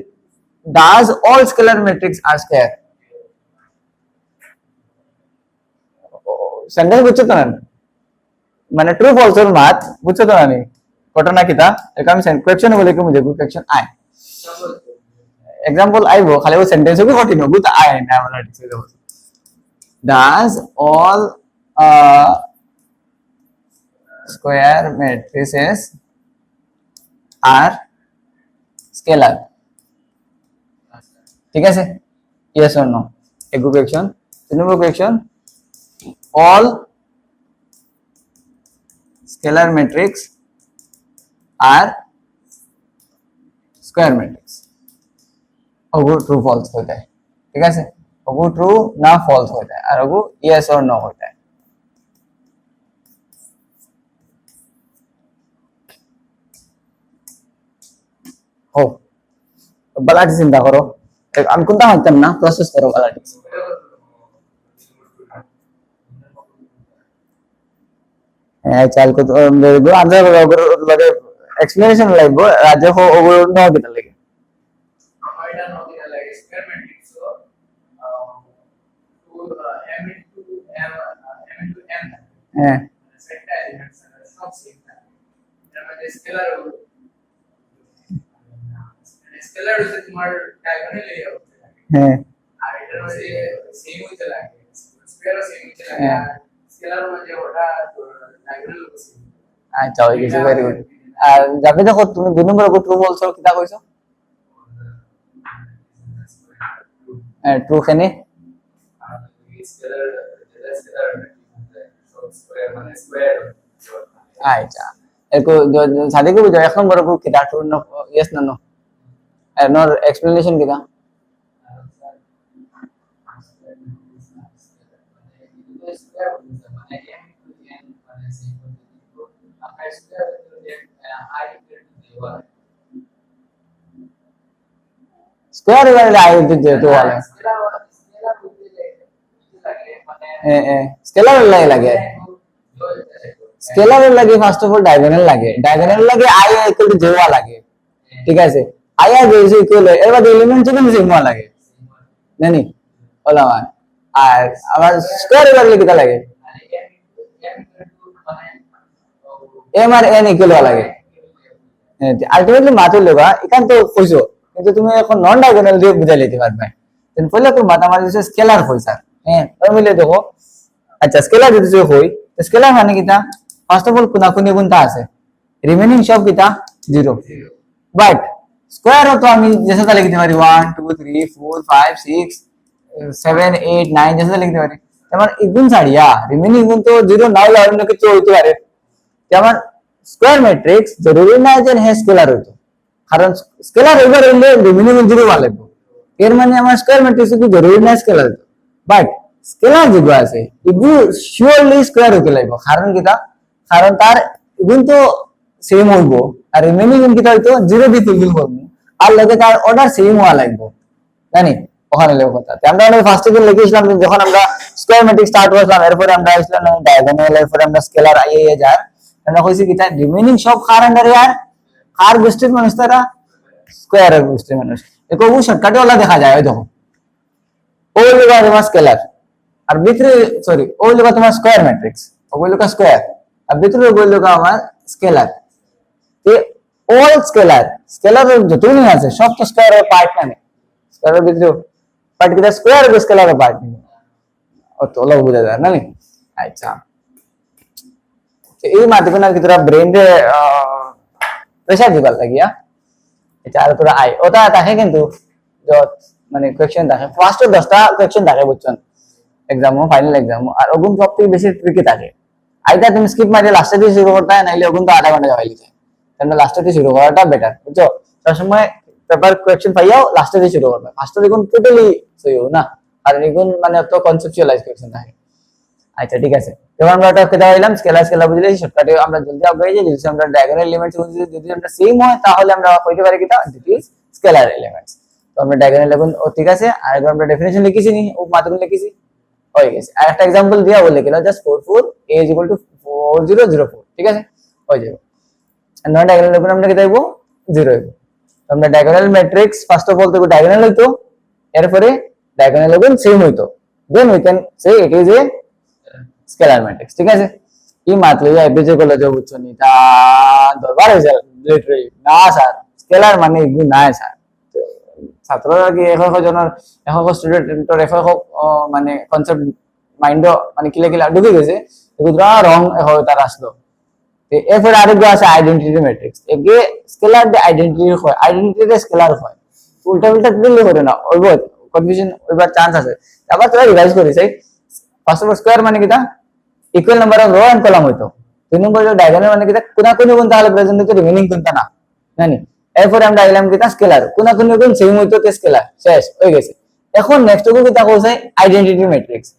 does all scalar matrix are square sentence বুঝছো তো না মানে ট্রু ফলস এর মাত বুঝছো তো না নি ঘটনা কিটা এক আমি কোয়েশ্চন বলে কি মুঝে কোয়েশ্চন আয় एग्जांपल आइबो खाली वो सेंटेंस को कठिन होगु त आए ना वाला ठीक है does all square matrices are scalar ठीक है से yes or no एक क्वेश्चन तीन नंबर question all scalar matrix are square matrix ओगो ट्रू फॉल्स होता है ठीक है ओगो ट्रू ना फॉल्स होता है और ओगो यस और नो होता है हो बलाटी चिंता करो আমি কোনটা হইতাম না প্রসেস করো বলাটি হ্যাঁ চাল কো মেরে আন্দাজ লগে এক্সপ্লেনেশন লাগবো রাজে হো ওগুলো নো দিতে লাগে এটা নো দিতে লাগে square matrix to m into m হ্যাঁ সেটটা এলিমেন্টস সব সেম থাকে এর মধ্যে স্কেলার স্কেলার হচ্ছে তোমার ডায়াগোনাল এরিয়া হচ্ছে হ্যাঁ আর এটার মধ্যে সেম হইতে লাগে স্কয়ারও সেম হইতে লাগে আর স্কেলার মধ্যে ওটা ডায়াগোনাল হচ্ছে আচ্ছা ওই কিছু ভেরি গুড আর যাবে দেখো তুমি দুই নম্বর ট্রু বলছো কিটা কইছো ট্রু খানে আচ্ছা একো সাদিকে বুঝো এক নম্বর কো কিটা ট্রু নো ইয়েস না নো নর এক্সপ্লেনেশন কিটা স্কয়ার এর আই যেহেতু বলে স্কেলার লাগে স্কেলার লাগে ফার্স্ট অফ অল ডায়াগোনাল লাগে আই ইকুয়াল টু জেওয়া লাগে ঠিক আছে আই আর জে ইকুয়াল এবার এলিমেন্ট ছিল জেওয়া লাগে নানি বলা হয় আর আবার স্কয়ার এর লাগলে কিটা লাগে এম আর এন ইকুয়াল লাগে আলটিমেটলি মাত্র লোগা এখান তো কইছো কিন্তু তুমি এখন নন ডায়াগোনাল দিয়ে বুঝাই নিতে পারবে দেন পহলে তো মাথা মারি দিছে স্কেলার হই স্যার হ্যাঁ তো মিলে দেখো আচ্ছা স্কেলার যদি হই তো স্কেলার মানে কিটা ফার্স্ট অফ অল কোনাকুনি গুণটা আছে রিমেইনিং সব কিটা জিরো বাট স্কয়ার তো আমি যেটা লিখতে পারি 1 2 3 4 5 6 7 8 9 যেটা লিখতে পারি যেমন ইগুণ ছাড়িয়া রিমেইনিং গুণ তো জিরো না হলে অন্য কিছু হইতে পারে যেমন স্কয়ার ম্যাট্রিক্স জরুরি না যে হ্যাঁ স্কেলার হইতো কারণ স্কেলার এবার হইলে রিমেইনিং গুণ জিরো ভালো লাগবে এর মানে আমার স্কয়ার ম্যাট্রিক্স কি জরুরি না স্কেলার হইতো বাট স্কেলার যেগুলো আছে এগুলো শিওরলি স্কয়ার হইতে লাগবে কারণ কিটা কারণ তার গুণ তো সেম হইব আর রিমেইনিং গুণ কিটা হইতো জিরো দিয়ে ফুলফিল করব আর লাগে তার অর্ডার সেম হওয়া লাগবে জানি ওখানে লেগে কথা আমরা ফার্স্ট থেকে লিখেছিলাম যখন আমরা স্কয়ার ম্যাট্রিক্স স্টার্ট করলাম এরপরে আমরা আসলাম ডায়াগোনাল এরপরে আমরা স্কেলার আইয়ে যায় আমরা কইছি কিটা রিমেইনিং সব কার আন্ডারে আর কার গোষ্ঠীর মানুষ তারা স্কয়ার এর গোষ্ঠীর মানুষ একো শর্টকাটে ওলা দেখা যায় ওই দেখো ও লোগা তোমার স্কেলার আর ভিতরে সরি ও লোগা তোমার স্কয়ার ম্যাট্রিক্স ওই লোগা স্কয়ার আর ভিতরে ওই লোগা আমার স্কেলার তে অল স্কেলার স্কেলার যতগুলো আছে সব তো স্কয়ারের পার্ট না স্কয়ারের ভিতরে পার্ট কিটা স্কয়ার এর স্কেলারের পার্ট ও তো ওলা বুঝা যায় না নি আচ্ছা এই মাধ্যমে কি তোরা ব্রেইনে প্রেসার দিবার লাগিয়া এটা আর তোরা আই ওটা থাকে কিন্তু মানে কোয়েশ্চেন থাকে ফার্স্ট 10টা কোয়েশ্চেন থাকে বুঝছেন এক্সাম ফাইনাল এক্সাম আর ওগুন সবথেকে বেশি ট্রিকি থাকে আইটা তুমি স্কিপ মারি লাস্টে দিয়ে শুরু করতে হয় নাইলে ওগুন তো আধা ঘন্টা যাওয়াই লিখে তাহলে লাস্টে দিয়ে শুরু করাটা বেটার বুঝছো সব সময় পেপার কোয়েশ্চেন পাইয়াও লাস্টে দিয়ে শুরু করবে ফার্স্টে দেখুন টোটালি সইও না আর এগুন মানে তো কনসেপচুয়ালাইজ কোয়েশ্চেন থাকে আচ্ছা ঠিক আছে এবার আমরা এটা কেটে দিলাম স্কেলার বুঝলে শর্টকাটে আমরা জলদি আগাই যাই যদি আমরা ডায়াগোনাল এলিমেন্টস যদি আমরা সেম হয় তাহলে আমরা কইতে পারি কিটা দিট ইজ স্কেলার এলিমেন্টস তো আমরা ডায়াগোনাল এখন ও ঠিক আছে আর একবার আমরা ডেফিনিশন লিখেছি নি ও মাত্র লিখেছি হয়ে গেছে আর একটা एग्जांपल দিয়া বলে গেল জাস্ট 44 a = 4004 ঠিক আছে হয়ে যাবে আর নন ডায়াগোনাল এখন আমরা কি দেব 0 হইব আমরা diagonal matrix first of all তো ডায়াগোনাল হইতো এরপরে ডায়াগোনাল এখন সেম হইতো then we can say it is a scalar matrix ঠিক আছে এই মাত্র এই এপিজে গুলো যে বুঝছো নি তা দরবার হইছে লিটারালি না স্যার স্কেলার মানে ইগু না স্যার ছাত্ররা কি এখন জনের এখন স্টুডেন্টর এখন মানে কনসেপ্ট মাইন্ড মানে কিলা কিলা ঢুকে গেছে এগুলা রং হয় তার আসলো এরপরে আরেকটা আছে আইডেন্টিটি ম্যাট্রিক্স একে স্কেলার দে আইডেন্টিটি হয় আইডেন্টিটি দে স্কেলার হয় উল্টা উল্টা দিলে করে না ওইব কনফিউশন ওইবার চান্স আছে আবার তোরা রিভাইজ করিস ফার্স্ট অফ স্কয়ার মানে কিটা equal number of row and column হইতো দুই নম্বর ডায়াগোনাল মানে কিটা কোনাকুনি গুণ তাহলে প্রেজেন্ট হইতো রিমেইনিং কোনটা না জানি এরপরে আমরা আইলাম কিটা স্কেলার কোনাকুনি গুণ সেম হইতো তে স্কেলার শেষ হয়ে গেছে এখন নেক্সট ওকে কিটা কইছে আইডেন্টিটি ম্যাট্রিক্স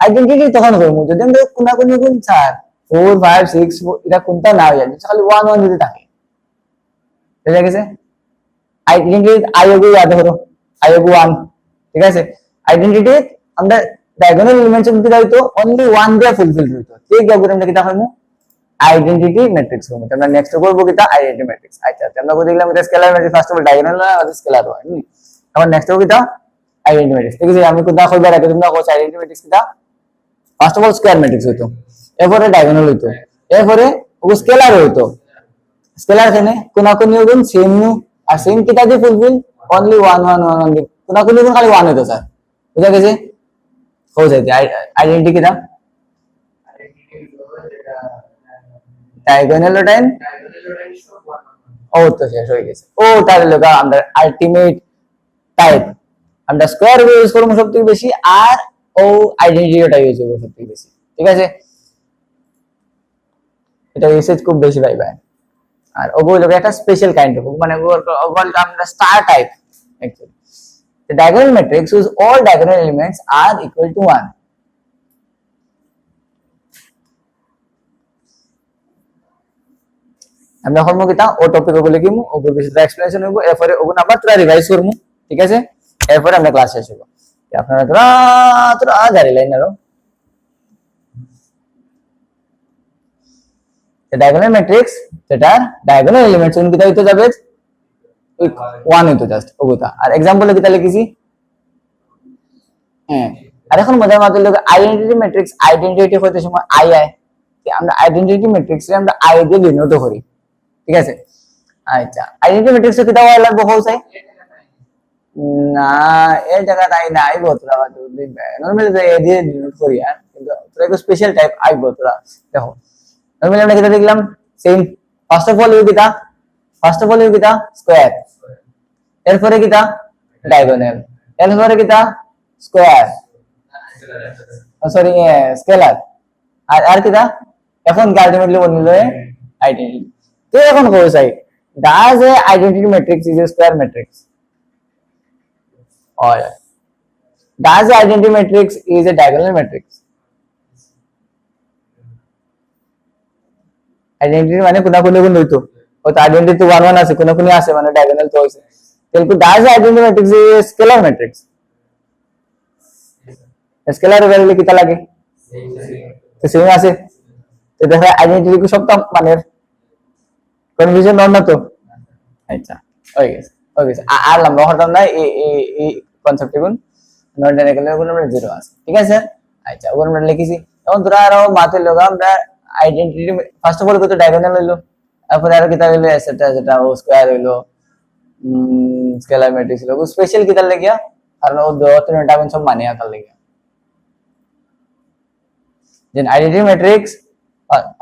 আইডেন্টিটি তখন হইমু যদি আমরা কোনাকুনি গুণ 4 4 5 6 এটা কোনটা না হয় জানি খালি 1 1 যদি থাকে বুঝা গেছে আইডেন্টিটি আইওগু याद করো আইওগু 1 ঠিক আছে আইডেন্টিটি আমরা ডায়াগোনাল এলিমেন্টস এর ভিতরে হইতো অনলি 1 দিয়ে ফুলফিল হইতো ঠিক আছে আমরা কিটা হইমু আইডেন্টিটি ম্যাট্রিক্স হইমু আমরা নেক্সট করব কিটা আইডেন্টিটি ম্যাট্রিক্স আচ্ছা আমরা বলে দিলাম এটা scalar matrix first of all diagonal আর স্কেলার হয় এখন নেক্সট করব কিটা আইডেন্টিটি ম্যাট্রিক্স ঠিক আছে আমি কোনটা কইবার আগে তোমরা কোচ আইডেন্টিটি ম্যাট্রিক্স কিটা first of all square matrix হইতো এরপরে ডায়াগোনাল হইতো এরপরে ও স্কেলার হইতো স্কেলার এখানে কোনাকুনি গুণ সেম নু আর সেম কিটা দিয়ে ফুলফিল অনলি 1 1 1 1 কোনাকুনি গুণ খালি 1 হইতো স্যার বুঝা গেছে हो जाती आइडेंटिटी कितना डायगोनल टाइम ओ तो शेष हो गया ओ तारे लोग अंदर अल्टीमेट टाइप আমরা স্কয়ার ইউজ করব সবথেকে বেশি, আর ও আইডেন্টিটিটা ইউজ করব সবথেকে বেশি। ঠিক আছে, এটা ইউসেজ খুব বেশি ভাই ভাই। আর ওগুলো একটা স্পেশাল কাইন্ড অফ, মানে ওগুলো আমরা star type actually. The diagonal matrix whose all diagonal elements are equal to 1. আমরা এখন কিতা ও টপিক ওগুলো লিখিমু, ওগুলো বিস্তারিত এক্সপ্লেনেশন হইব, এরপরে ওগুলো আবার তোরা রিভাইজ করমু। ঠিক আছে, এরপরে আমরা ক্লাস শেষ হইব। আপনারা তোরা তোরা জারি লাইন আরো diagonal matrix যেটার diagonal elements কোন কিতা হইতে যাবে 1 হইতো জাস্ট ওগুতা। আর एग्जांपल কিতা লিখিছি, হ্যাঁ। আর এখন মজার মত লোক আইডেন্টিটি ম্যাট্রিক্স, আইডেন্টিটি হইতে সময় আই আই, আমরা আইডেন্টিটি ম্যাট্রিক্স এ আমরা আই দিয়ে ডিনোট করি। ঠিক আছে, আচ্ছা আইডেন্টিটি ম্যাট্রিক্স এ কিতা হয় লাগবে হউছাই না, এই জায়গা তাই না আইবো তোরা বাদ দিবে, নরমালি যে এ দিয়ে ডিনোট করি। আর কিন্তু তোরা একটা স্পেশাল টাইপ আইবো তোরা দেখো। নরমালি আমরা কিতা দেখলাম same, first of all you কিতা, ফার্স্ট অফ অল ইউ কিতা স্কয়ার, এরপরে কিতা ডায়াগোনাল, এরপরে কিতা স্কয়ার, সরি স্কেলার, আর কিতা এখন আলটিমেটলি বনিল আইডেন্টিটি। তো এখন কই চাই does a identity matrix is a square matrix, or does a identity matrix is a diagonal matrix? Identity মানে কোনা কোনে কোন হইতো, ও তো আইডেন্টিটি তো 1 1 আছে, কোনা কোনে আছে মানে ডায়াগোনাল তো আছে। তাহলে does a identity matrix is a scalar matrix? Scalar value কিতা লাগে তো সেম আছে। তো দেখো আইডেন্টিটি কো সবটা মানে কনফিউশন না তো। আচ্ছা হয়ে গেছে, হয়ে গেছে। আর লম্বা হতাম না এই কনসেপ্ট গুণ নট ডাইরেক্টলি গুণ আমরা 0 আছে। ঠিক আছে, আচ্ছা ওগুলো আমরা লিখেছি। এখন ধরো আর মাতে লগা আমরা আইডেন্টিটি ফার্স্ট অফ অল কত ডায়াগোনাল হইলো, তারপরে আর কিতা হইলো এসেটা যেটা ও স্কয়ার হইলো, স্কেলার ম্যাট্রিক্স হইলো স্পেশাল কিতা লাগিয়া, কারণ ও দো তিন ডাইমেনশন সব মানে আকার লাগিয়া। দেন আইডেন্টিটি ম্যাট্রিক্স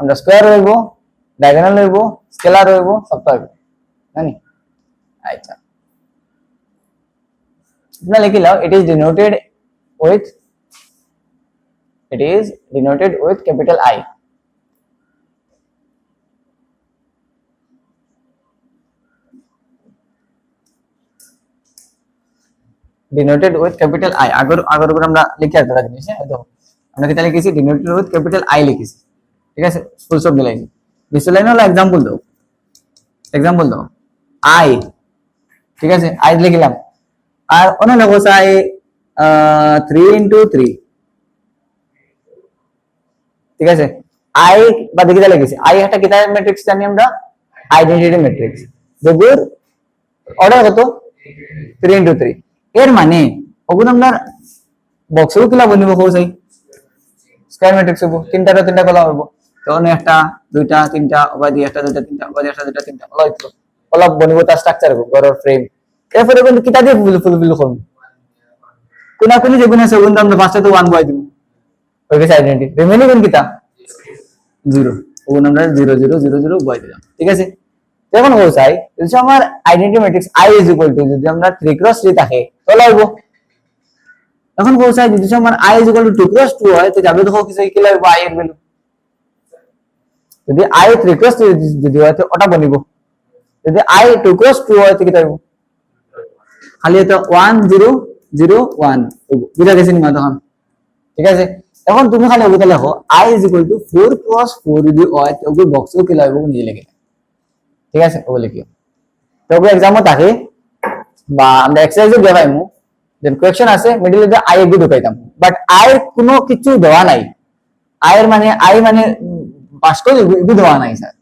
আমরা স্কয়ার হইব, ডায়াগোনাল হইব, স্কেলার হইব, সবটা হইব জানি। আচ্ছা তোমরা লিখি লাও it is denoted with capital I. denoted with capital I আগর উপর আমরা লিখি আর ধরা জিনিস। হ্যাঁ দেখো আমরা কিতা লিখেছি denoted with capital I লিখেছি। ঠিক আছে, ফুল স্টপ দিলাইছি। নিচে লাইন হলো एग्जांपल দাও, एग्जांपल দাও I। ঠিক আছে, I লিখলাম। আর অন্য লোক চাই 3 into 3। ঠিক আছে, I বা দেখি লিখেছি I একটা কিতা ম্যাট্রিক্স জানি আমরা আইডেন্টিটি ম্যাট্রিক্স, যেগুলোর অর্ডার কত 3 into 3। এর মানে ওগুলো আমরা বক্সেও কিলা বনিব কও চাই স্কয়ার ম্যাট্রিক্স হবো, তিনটা কলাম হবো। তখন একটা দুইটা তিনটা ওবাদি একটা দুইটা তিনটা ওবাদি একটা দুইটা তিনটা হলো কলাম বনিব, তার স্ট্রাকচার হবো গড়ের ফ্রেম। এরপরে কিন্তু কিতা দিয়ে ফুল করব কোনা কোনি যেগুলো আছে ওগুলো আমরা ফার্স্টে তো 1 বয় দিব, ওই গেছে আইডেন্টিটি। রিমেইনিং কোন কিতা 0, ওগুলো আমরা 0 0 0 0 বয় দিলাম। ঠিক আছে, এখন কও চাই যদি আমার আইডেন্টিটি ম্যাট্রিক্স I = যদি আমরা 3 × 3 থাকে তাহলে হইব। এখন কও চাই যদি আমার I = 2 × 2 হয় তো যাবে দেখো কি লাগবে I এর ভ্যালু। যদি I 3 × 3 যদি হয় তো ওটা বনিব, যদি I 2 × 2 হয় তো কি হইব খালি এটা 1 0 0 1 বুঝা গেছে নি মা তখন। ঠিক আছে, এখন তুমি খালি ওটা লেখো I = 4 × 4 যদি হয় তো ওই বক্সও কি লাগবে নিজে লিখে। ঠিক আছে, ও লিখিও। তো ওই एग्जांपल থাকে বা আমরা এক্সারসাইজে দেখাইমু, দেন কোয়েশ্চন আছে মিডলে দে I এর ঢুকাইতাম, বাট I কোনো কিছু দেওয়া নাই। I এর মানে I মানে বাস্তব দেওয়া নাই স্যার,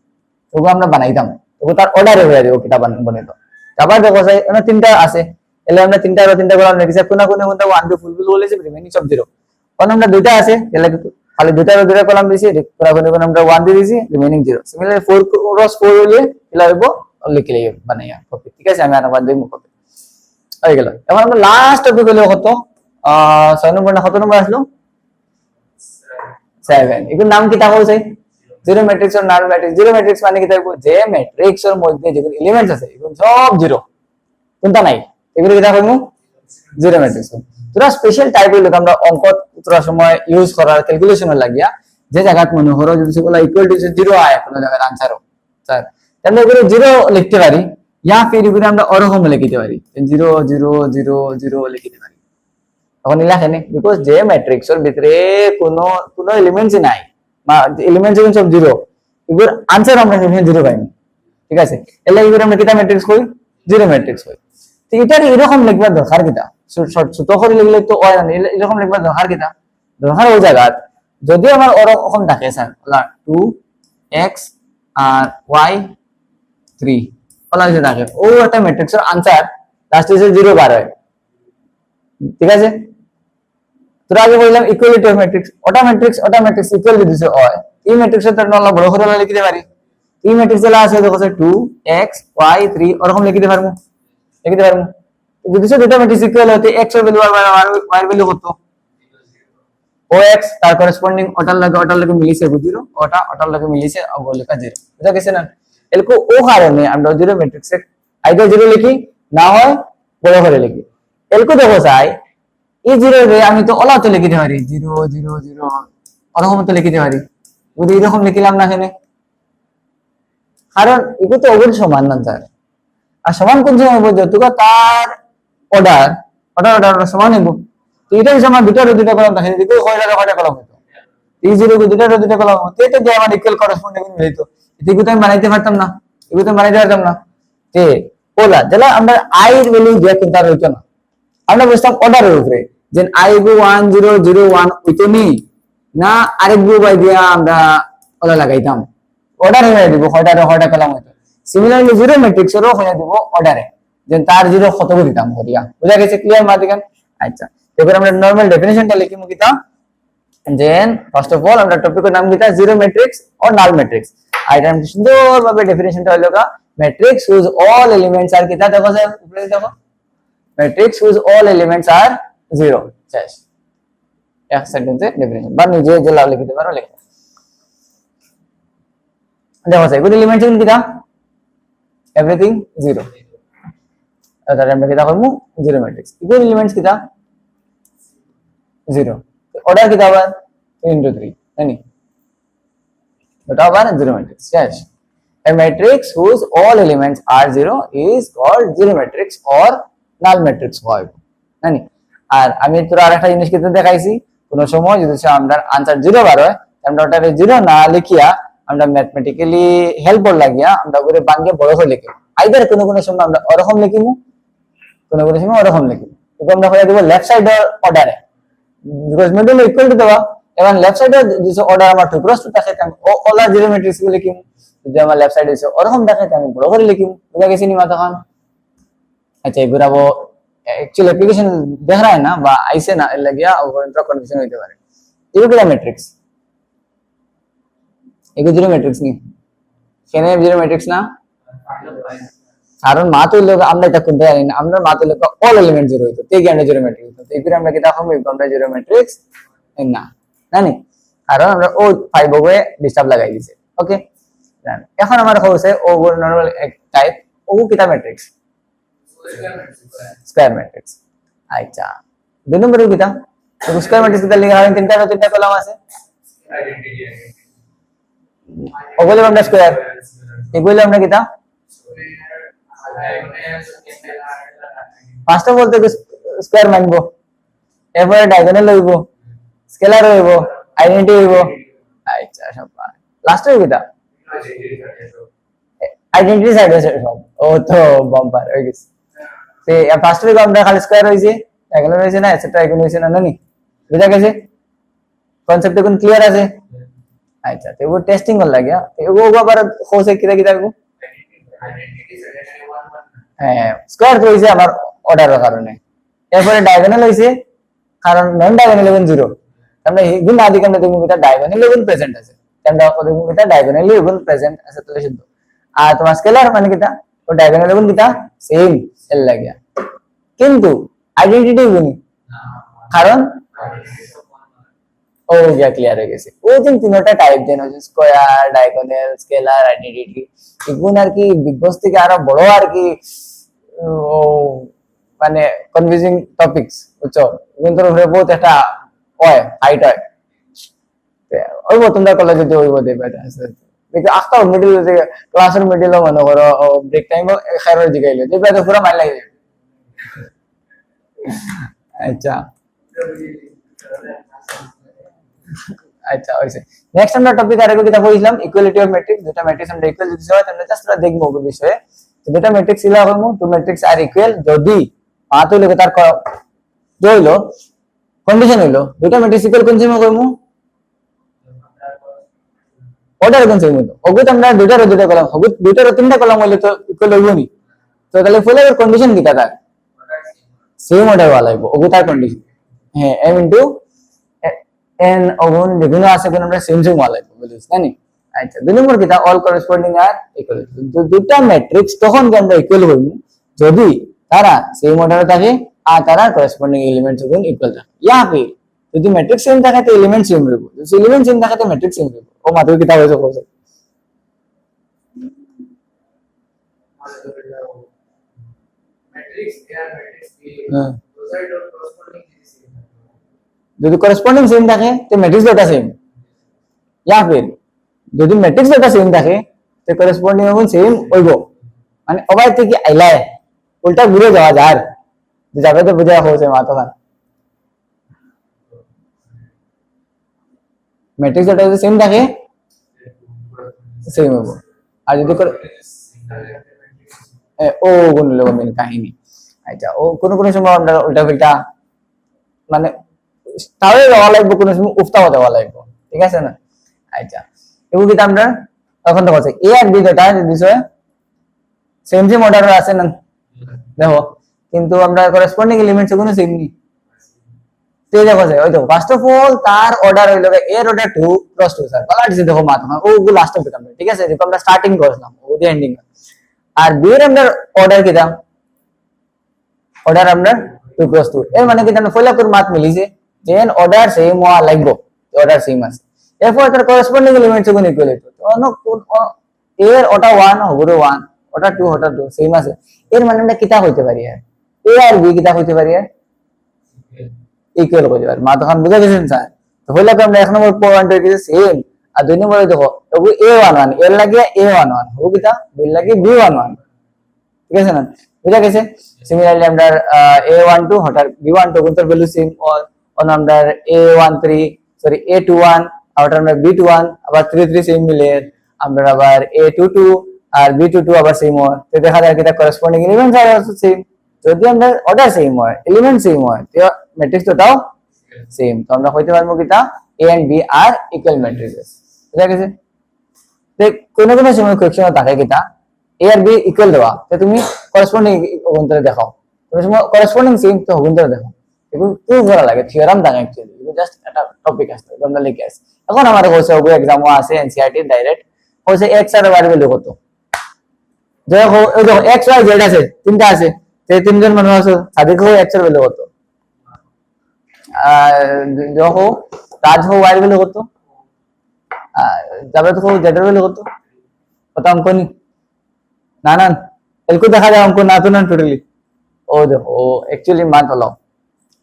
ওগুলো আমরা বানাইতাম, ওগুলো তার অর্ডারে হয়ে যাবে কিতাব বানাইতো। আবার দেখো স্যার এখানে তিনটা আছে, এলে আমরা তিনটা কলাম লিখেছি, কোনা কোনে কোনটা 1 2 ফুল বলেছি, রিমেইনিং সব 0। কারণ আমরা দুইটা আছে এলে খালি দুইটা কলাম দিছি, কোনা কোনে আমরা 1 দিয়ে দিছি, রিমেইনিং 0। সিমিলারলি 4 × 4 হলে কি লাগবে লিখে লিখে বানাইয়া কপি। ঠিক আছে, আমি আরেকবার দেব কপি হয়ে গেল। এখন আমরা লাস্ট টপিক হলো কত 6 নম্বর না কত নম্বর আসলো 7। এগুলোর নাম কি তা কইছে জিরো ম্যাট্রিক্স আর নাল ম্যাট্রিক্স। জিরো ম্যাট্রিক্স মানে কি থাকবে যে ম্যাট্রিক্স এর মধ্যে যেগুলো এলিমেন্টস আছে এগুলো সব জিরো, কোনটা নাই এগুলো কি থাকবে জিরো ম্যাট্রিক্স তোরা স্পেশাল টাইপ হইলো আমরা অঙ্ক তোরা সময় ইউজ করার ক্যালকুলেশনের লাগিয়া যে জায়গাত মনে করো যদি সেগুলো ইকুয়াল টু জিরো আয় কোনো জায়গার আনসারও স্যার তাহলে এগুলো জিরো লিখতে পারি ইয়া ফির এগুলো আমরা ওরকম লিখতে পারি জিরো জিরো জিরো জিরো লিখতে পারি তখন লেখে নি বিকজ যে ম্যাট্রিক্সের ভিতরে কোনো কোনো এলিমেন্টসই নাই এলিমেন্টস যখন সব জিরো এগুলোর আনসার আমরা সেখানে জিরো পাইনি ঠিক আছে এলে এগুলো আমরা কিতা ম্যাট্রিক্স কই জিরো ম্যাট্রিক্স কই তো এটা এরকম লিখবার দরকার কিতা ছোট করে লিখলে তো হয় না এরকম লিখবার দরকার কিতা দরকার ওই জায়গা যদি আমার ওরকম থাকে স্যার 2x আর y 3 ওলা যে থাকে ও একটা ম্যাট্রিক্সের আনসার লাস্টে যে 0 বার হয় ঠিক আছে তোরা আগে বললাম ইকুয়ালিটি অফ ম্যাট্রিক্স ওটা ম্যাট্রিক্স ইকুয়াল যদি হয় এই ম্যাট্রিক্সের তো আমরা বড় করে লিখতে পারি এই ম্যাট্রিক্স এলা আছে দেখো 2x y 3 ওরকম লিখতে পারবো যদি সে দুটো ম্যাট্রিক্স ইকুয়াল হতে x এর ভ্যালু আর y এর ভ্যালু কত ox তার করেসপন্ডিং ওটার লাগে মিলিছে 0 ওটার লাগে মিলিছে আর লেখা 0 বুঝা গেছে না এলকো ও কারণে আমরা জিরো ম্যাট্রিক্সে আইদার 0 লিখি না হয় বড় করে লিখি এলকো দেখো চাই এই 0 রে আমি তো ওলা তো লিখতে পারি 0 0 0 ওরকম তো লিখতে পারি যদি এরকম লিখলাম না এখানে কারণ এগুলো তো ওগুলো সমান না স্যার আর সমান কোন সময় বলছো তোকে তার অর্ডার সমান নেব তো এটা হিসেবে আমার দুটো কলম থাকে দিকে কয়টা কলম হতো এই জিরো কে দুটো কলম হতো এটা যে আমার ইকুয়াল করেসপন্ডিং মিলতো এগুলো তো আমি বানাইতে পারতাম না যে ওলা যেটা আমরা আই এর ভ্যালু দিয়ে কিন্তু আর হইতো না আমরা বুঝতাম অর্ডারের উপরে যে আই গো 1001 হইতো নি না আরেক গো বাই দিয়া আমরা ওলা লাগাইতাম অর্ডার হয়ে দিব কয়টা কলম হইতো সিমিলারলি জিরো ম্যাট্রিক্স এরও হয়ে দিব অর্ডারে যে তার জিরো কত করে দিতাম করিয়া বুঝা গেছে ক্লিয়ার মাদিগান আচ্ছা এবার আমরা নরমাল ডেফিনিশনটা লিখিমু কিতা দেন ফার্স্ট অফ অল আমরা টপিকের নাম দিতা zero matrix or null matrix আইটা সুন্দর ভাবে ডেফিনিশনটা হলো ম্যাট্রিক্স হুজ অল এলিমেন্টস আর কিতা দেখো স্যার উপরে দেখো ম্যাট্রিক্স হুজ অল এলিমেন্টস আর জিরো শেষ এক সেন্টেন্সে ডেফিনিশন বা নিজে যে লাভ লিখতে পারো লেখো দেখো স্যার গুড এলিমেন্টস কিতা everything 0 তাহলে আমরা কিতা করব জিরো ম্যাট্রিক্স ইকুয়াল এলিমেন্টস কিতা 0 অর্ডার কিতা আবার 3 into 3 জানি এটা আবার জিরো ম্যাট্রিক্স শেষ a matrix whose all elements are 0 is called zero matrix or null matrix হয় জানি আর আমি তোরা আরেকটা জিনিস কিতা দেখাইছি কোন সময় যদি আমরা आंसर 0 বার হয় আমরা ওটাকে 0 না লিখিয়া আমরা ম্যাথমেটিক্যালি হেল্প লাগিয়া আমরা করে বাঙ্গে বড় করে লিখি আইদার কোন সময় আমরা ওরকম লিখিমু কোন সময় ওরকম লিখিমু তো আমরা হয়ে দেব লেফট সাইডের অর্ডারে বিকজ মিডল ইকুয়াল টু দেওয়া এবং লেফট সাইডের যে অর্ডার আমার টু ক্রস টু থাকে আমি ওলা জিরো ম্যাট্রিক্স গুলো লিখিমু যদি আমার লেফট সাইডে আছে ওরকম থাকে আমি বড় করে লিখিমু বুঝা গেছে নি মাথা খান আচ্ছা এবার আবো অ্যাকচুয়াল অ্যাপ্লিকেশন দেখ रहा है না বা আইছে না এর লাগিয়া ওভার কনফিউশন হইতে পারে এগুলো ম্যাট্রিক্স এগুলো জিরো ম্যাট্রিক্স নি কেন জিরো ম্যাট্রিক্স না কারণ মাত্র লোক আমরা এটা করতে জানি না আমরা মাত্র লোক অল এলিমেন্ট জিরো হইতো এই জ্ঞানে জিরো ম্যাট্রিক্স তো এই আমরা কি দেখাবো আমরা জিরো ম্যাট্রিক্স না জানি কারণ আমরা ও 5 এ ডিস্টার্ব লাগাই দিয়েছে ওকে এখন আমার হচ্ছে ও নরমাল এক টাইপ ও কিটা ম্যাট্রিক্স স্কয়ার ম্যাট্রিক্স আচ্ছা দুই নম্বরে কিটা তো স্কয়ার ম্যাট্রিক্স কিটা লিখা হয় তিনটা কলাম আছে ওগুলো আমরা স্কয়ার এগুলো আমরা কিটা ফার্স্ট অফ অল তো স্কয়ার মানবো এরপরে ডায়াগোনাল হইব স্কেলার হইব আইডেন্টিটি হইব আচ্ছা সব লাস্টে কিটা আইডেন্টিটি সাইড আছে সব ও তো বাম্পার হয়ে গেছে তে ফার্স্ট এর আমরা খালি স্কয়ার হইছে ডায়াগোনাল হইছে না এটসেট্রা এগুলো হইছে না নানি বুঝা গেছে কনসেপ্ট এখন ক্লিয়ার আছে আচ্ছা তো वो টেস্টিং কর লাগিয়া वो আবার হোসে কিটা গো হ্যাঁ স্কয়ার তো হইছে আমার অর্ডারের কারণে এরপরে ডায়াগোনাল হইছে কারণ নন ডায়াগোনাল 0 আমরা গুণ আদি কেন দেখব এটা ডায়াগোনাল এবং প্রেজেন্ট আছে আমরা দেখব এটা ডায়াগোনাল এবং প্রেজেন্ট আছে তো শুদ্ধ আর তোমার স্কেলার মানে কিটা ও ডায়াগোনাল এবং কিটা সেম এল লাগিয়া কিন্তু আইডেন্টিটি গুণী কারণ ও গিয়া ক্লিয়ার হয়ে গেছে ও যে তিনটা টাইপ দেন হচ্ছে স্কয়ার ডায়াগোনাল স্কেলার আইডেন্টিটি এগুলো আর কি বিগ বস থেকে আরো বড় আর কি ও মানে কনফিউজিং টপিকস বুঝছো কিন্তু বহুত একটা হয় হাইট হয় ওইব তোমরা কলেজে যে ওইব দেবে দেখি আস্তা মিডিল ক্লাসের মিডিল মনে করো ব্রেক টাইম খাইরো জিগাইলো যে বেটা পুরো মাইল লাগে আচ্ছা আচ্ছা হইছে নেক্সট আমরা টপিক আরেকটা যেটা কইছিলাম ইকুয়ালিটি অফ ম্যাট্রিক্স দুটো ম্যাট্রিক্স আমরা ইকুয়াল যদি হয় তাহলে জাস্ট আমরা দেখব ওই বিষয়ে দুটো ম্যাট্রিক্স ইলা করব টু ম্যাট্রিক্স আর ইকুয়াল যদি পাত হইলো তার হইলো কন্ডিশন হইলো দুটো ম্যাট্রিক্স ইকুয়াল কোন সময় করব অর্ডার কোন সময় হইলো ওগুত আমরা দুটো কলাম ওগুত দুটো তিনটা কলাম হইলে তো ইকুয়াল হইবো নি তো তাহলে ফুলের কন্ডিশন কি থাকে সেম অর্ডার वाला হইবো ওগুত আর কন্ডিশন হ্যাঁ m ইনটু n ওগুন বিভিন্ন আছে কোন আমরা সেম সেম वाला হইবো বুঝছিস না নি আচ্ছা দুই নম্বর কিটা অল করেসপন্ডিং আর ইকুয়াল দুটো ম্যাট্রিক্স তখন কি আমরা ইকুয়াল হইব যদি তারা সেম অর্ডারে থাকে আর তারা করেসপন্ডিং এলিমেন্টস গুণ ইকুয়াল থাকে ইয়া ফির যদি ম্যাট্রিক্স সেম থাকে তো এলিমেন্ট সেম রইব যদি এলিমেন্ট সেম থাকে তো ম্যাট্রিক্স সেম রইব ও মাত্র কিটা হইছে কোসে ম্যাট্রিক্স এ আর matrix B those are not corresponding same যদি করেসপন্ডিং সেম থাকে তো ম্যাট্রিক্স ডেটা সেম ইয়া ফির যদি ম্যাট্রিক্স ডেটা সেম থাকে তো করেসপন্ডিং গুণ সেম হইব মানে ওবাই থেকে আইলায় উল্টা ঘুরে যাওয়া যায় যাবে তো বুঝা হচ্ছে মাথা খান ম্যাট্রিক্স ডেটা যদি সেম থাকে সেম হবে আর যদি ও গুণ হলো মেন কাহিনী আচ্ছা ও কোন কোন সময় আমরা উল্টা পাল্টা মানে তাহলে দেওয়া লাগবে কোন সময় উফতাও দেওয়া লাগবে ঠিক আছে না আচ্ছা এগুলো কি আমরা তখন তো বলছে এ আর বি ডেটা বিষয় সেম সেম অর্ডারে আছে না দেখো কিন্তু আমরা করেসপন্ডিং এলিমেন্টস গুলো সেম নি তে দেখো ওই দেখো ফার্স্ট অফ অল তার অর্ডার হইলো এর অর্ডার 2 + 2 স্যার বালা দিছে দেখো মাথা ওগুলো লাস্ট অফ দিলাম ঠিক আছে যেটা আমরা স্টার্টিং করলাম ও দি এন্ডিং আর বি এর আমরা অর্ডার কি দাম অর্ডার আমরা 2 + 2 এর মানে কি আমরা ফলো করে মাত মিলিছে যে এন অর্ডার সেম হওয়া লাগবে অর্ডার সেম আছে এরপর তার করেসপন্ডিং এলিমেন্টস গুলো ইকুয়াল হইতো তো এর ওটা 1 হবে 1 ওটা 2 ওটা 2 সেম আছে এর মানে আমরা কিটা হইতে পারি আর এ আর বি কিটা হইতে পারি আর ইকুয়াল হইতে পারে মা তখন বুঝা গেছেন স্যার তো হইলো আমরা এক নম্বর পয়েন্ট হইছে সেম আর দুই নম্বরে দেখো তবু a11 এর লাগে a11 হবে কিটা বি লাগে b11 ঠিক আছে না বুঝা গেছে সিমিলারলি আমরা a12 হঠাৎ b12 কোনটার ভ্যালু সেম অন আমরা a13 সরি a21 আর আমরা b21 আবার 33 সেম মিলে আমরা আবার a22 আর b22 আবার সেম হয় তো দেখা যায় কিটা corresponding elements are also same যদি আমরা অর্ডার সেম হয় এলিমেন্ট সেম হয় তো ম্যাট্রিক্সটাও সেম তো আমরা কইতে পারবো কিটা a এন্ড b আর ইকুয়াল ম্যাট্রিক্সেস বুঝা গেছে তো কোন কোন সময় কোয়েশ্চন থাকে কিটা a আর b ইকুয়াল দেওয়া তো তুমি করেসপন্ডিং অন্তরে দেখাও কোন সময় করেসপন্ডিং সেম তো অন্তরে দেখাও এগুলো খুব ভালো লাগে থিওরাম থাকে অ্যাকচুয়ালি এটা জাস্ট একটা টপিক আছে আমরা লিখে আসি এখন আমাদের কোর্সে ওগো एग्जामও আছে এনসিইআরটি ডাইরেক্ট কোর্সে x আর y ভ্যালু কত দেখো এই দেখো x y z আছে তিনটা আছে তে তিনজন মানুষ আছে সাদিক হো x এর ভ্যালু কত দেখো রাজ হো y এর ভ্যালু কত জাবেদ হো z এর ভ্যালু কত কত অঙ্ক নি না না এলকো দেখা যায় অঙ্ক না তো না টোটালি ও দেখো एक्चुअली মান হলো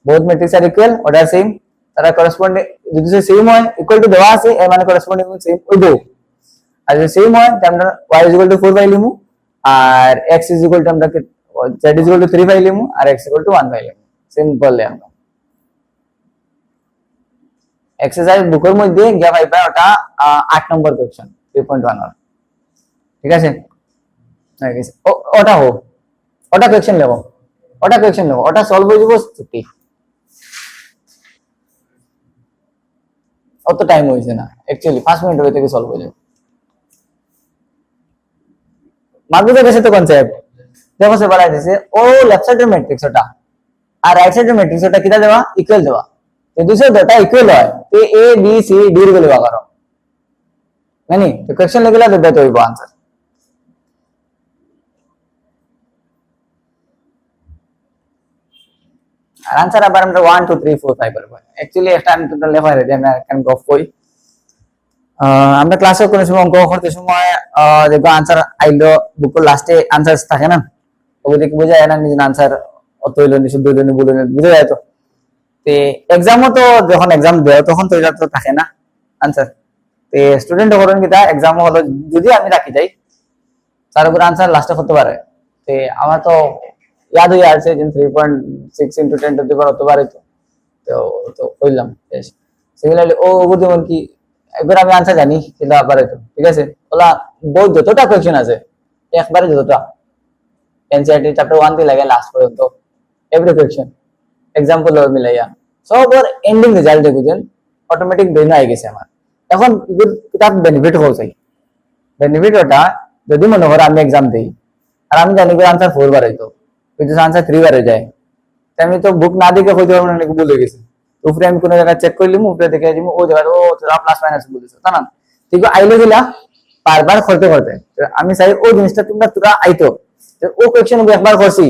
both matrix are equal order same তারা corresponding যদি সেম হয় ইকুয়াল টু দেওয়া আছে এর মানে corresponding সেম ওই দো আর যদি সেম হয় তাহলে আমরা y 4 পাইলিমু আর x আমরা z 3 পাইলিমু আর x 1 পাইলিমু সিম্পল আমরা এক্সারসাইজ বুকের মধ্যে গিয়া পাইবা ওটা 8 নম্বর কোশ্চেন 3.1 ঠিক আছে হয়ে গেছে ওটা হোক ওটা কোশ্চেন লেবো ওটা সলভ হয়ে যাবো ছুটি অত টাইম হইছে না অ্যাকচুয়ালি 5 মিনিট হইতে কি সলভ হয়ে যাবে মাগুদে গেছে তো কনসেপ্ট দেখো সে বলা দিয়েছে ও লেফট সাইডের ম্যাট্রিক্স ওটা আর রাইট সাইডের ম্যাট্রিক্স ওটা কিটা দেওয়া ইকুয়াল দেওয়া তো দুসে দুটো ইকুয়াল হয় তো a b c d এর ভ্যালু করো মানে তো কোশ্চেন লাগলে দেবে তো হইব आंसर আর आंसर আবার আমরা 1 2 3 4 5 বলবো অ্যাকচুয়ালি এটা আমি টোটাল লেখা রেডি আমরা কেন গফ কই আমরা ক্লাসে কোন সময় অঙ্ক করতে সময় দেখো आंसर আইলো বুকের লাস্টে आंसर्स থাকে না ওগুলো দেখে বোঝা যায় না নিজের आंसर অত হইলো নি শুদ্ধ হইলো নি ভুল হইলো নি, বুঝা যায় তো। তে এক্সামও তো যখন এক্সাম দেয় তখন তো এটা তো থাকে না আনসার। তে স্টুডেন্ট করেন কিটা এক্সাম হলো যদি আমি রাখি যাই তার উপর আনসার লাস্টে করতে পারে। তে আমার তো ইয়াদ হয়ে আছে যে 3.6 ইন্টু 10 টু দি পাওয়ার অত পারে তো, তো তো কইলাম সিমিলারলি ও যেমন কি একবার আমি আনসার জানি কিন্তু পারে তো, ঠিক আছে। ওলা বই যতটা কোয়েশ্চেন আছে একবারে যতটা এনসিইআরটি চ্যাপ্টার 1 থেকে লাগে লাস্ট পর্যন্ত এভরি কোয়েশ্চেন এক্সাম্পল মিলাইয়া সব ওর এন্ডিং রেজাল্ট দেখুন অটোমেটিক ব্রেন আই গেছে আমার। এখন কিতাব বেনিফিট হচ্ছে বেনিফিট ওটা যদি মনে করো আমি এক্সাম দিই আর আমি জানি আনসার 4 বার হইতো কিন্তু আনসার 3 বার হয়ে যায়, আমি তো বুক না দেখে হইতে পারবো না ভুল হয়ে গেছে। উপরে আমি কোনো জায়গায় চেক করলিম উপরে দেখে দিম ও জায়গা ও তোরা প্লাস মাইনাস বলেছো তা না, ঠিক আইলে গেলা বারবার করতে করতে আমি চাই ও জিনিসটা তোরা আইতো ও কোয়েশ্চেন একবার করছি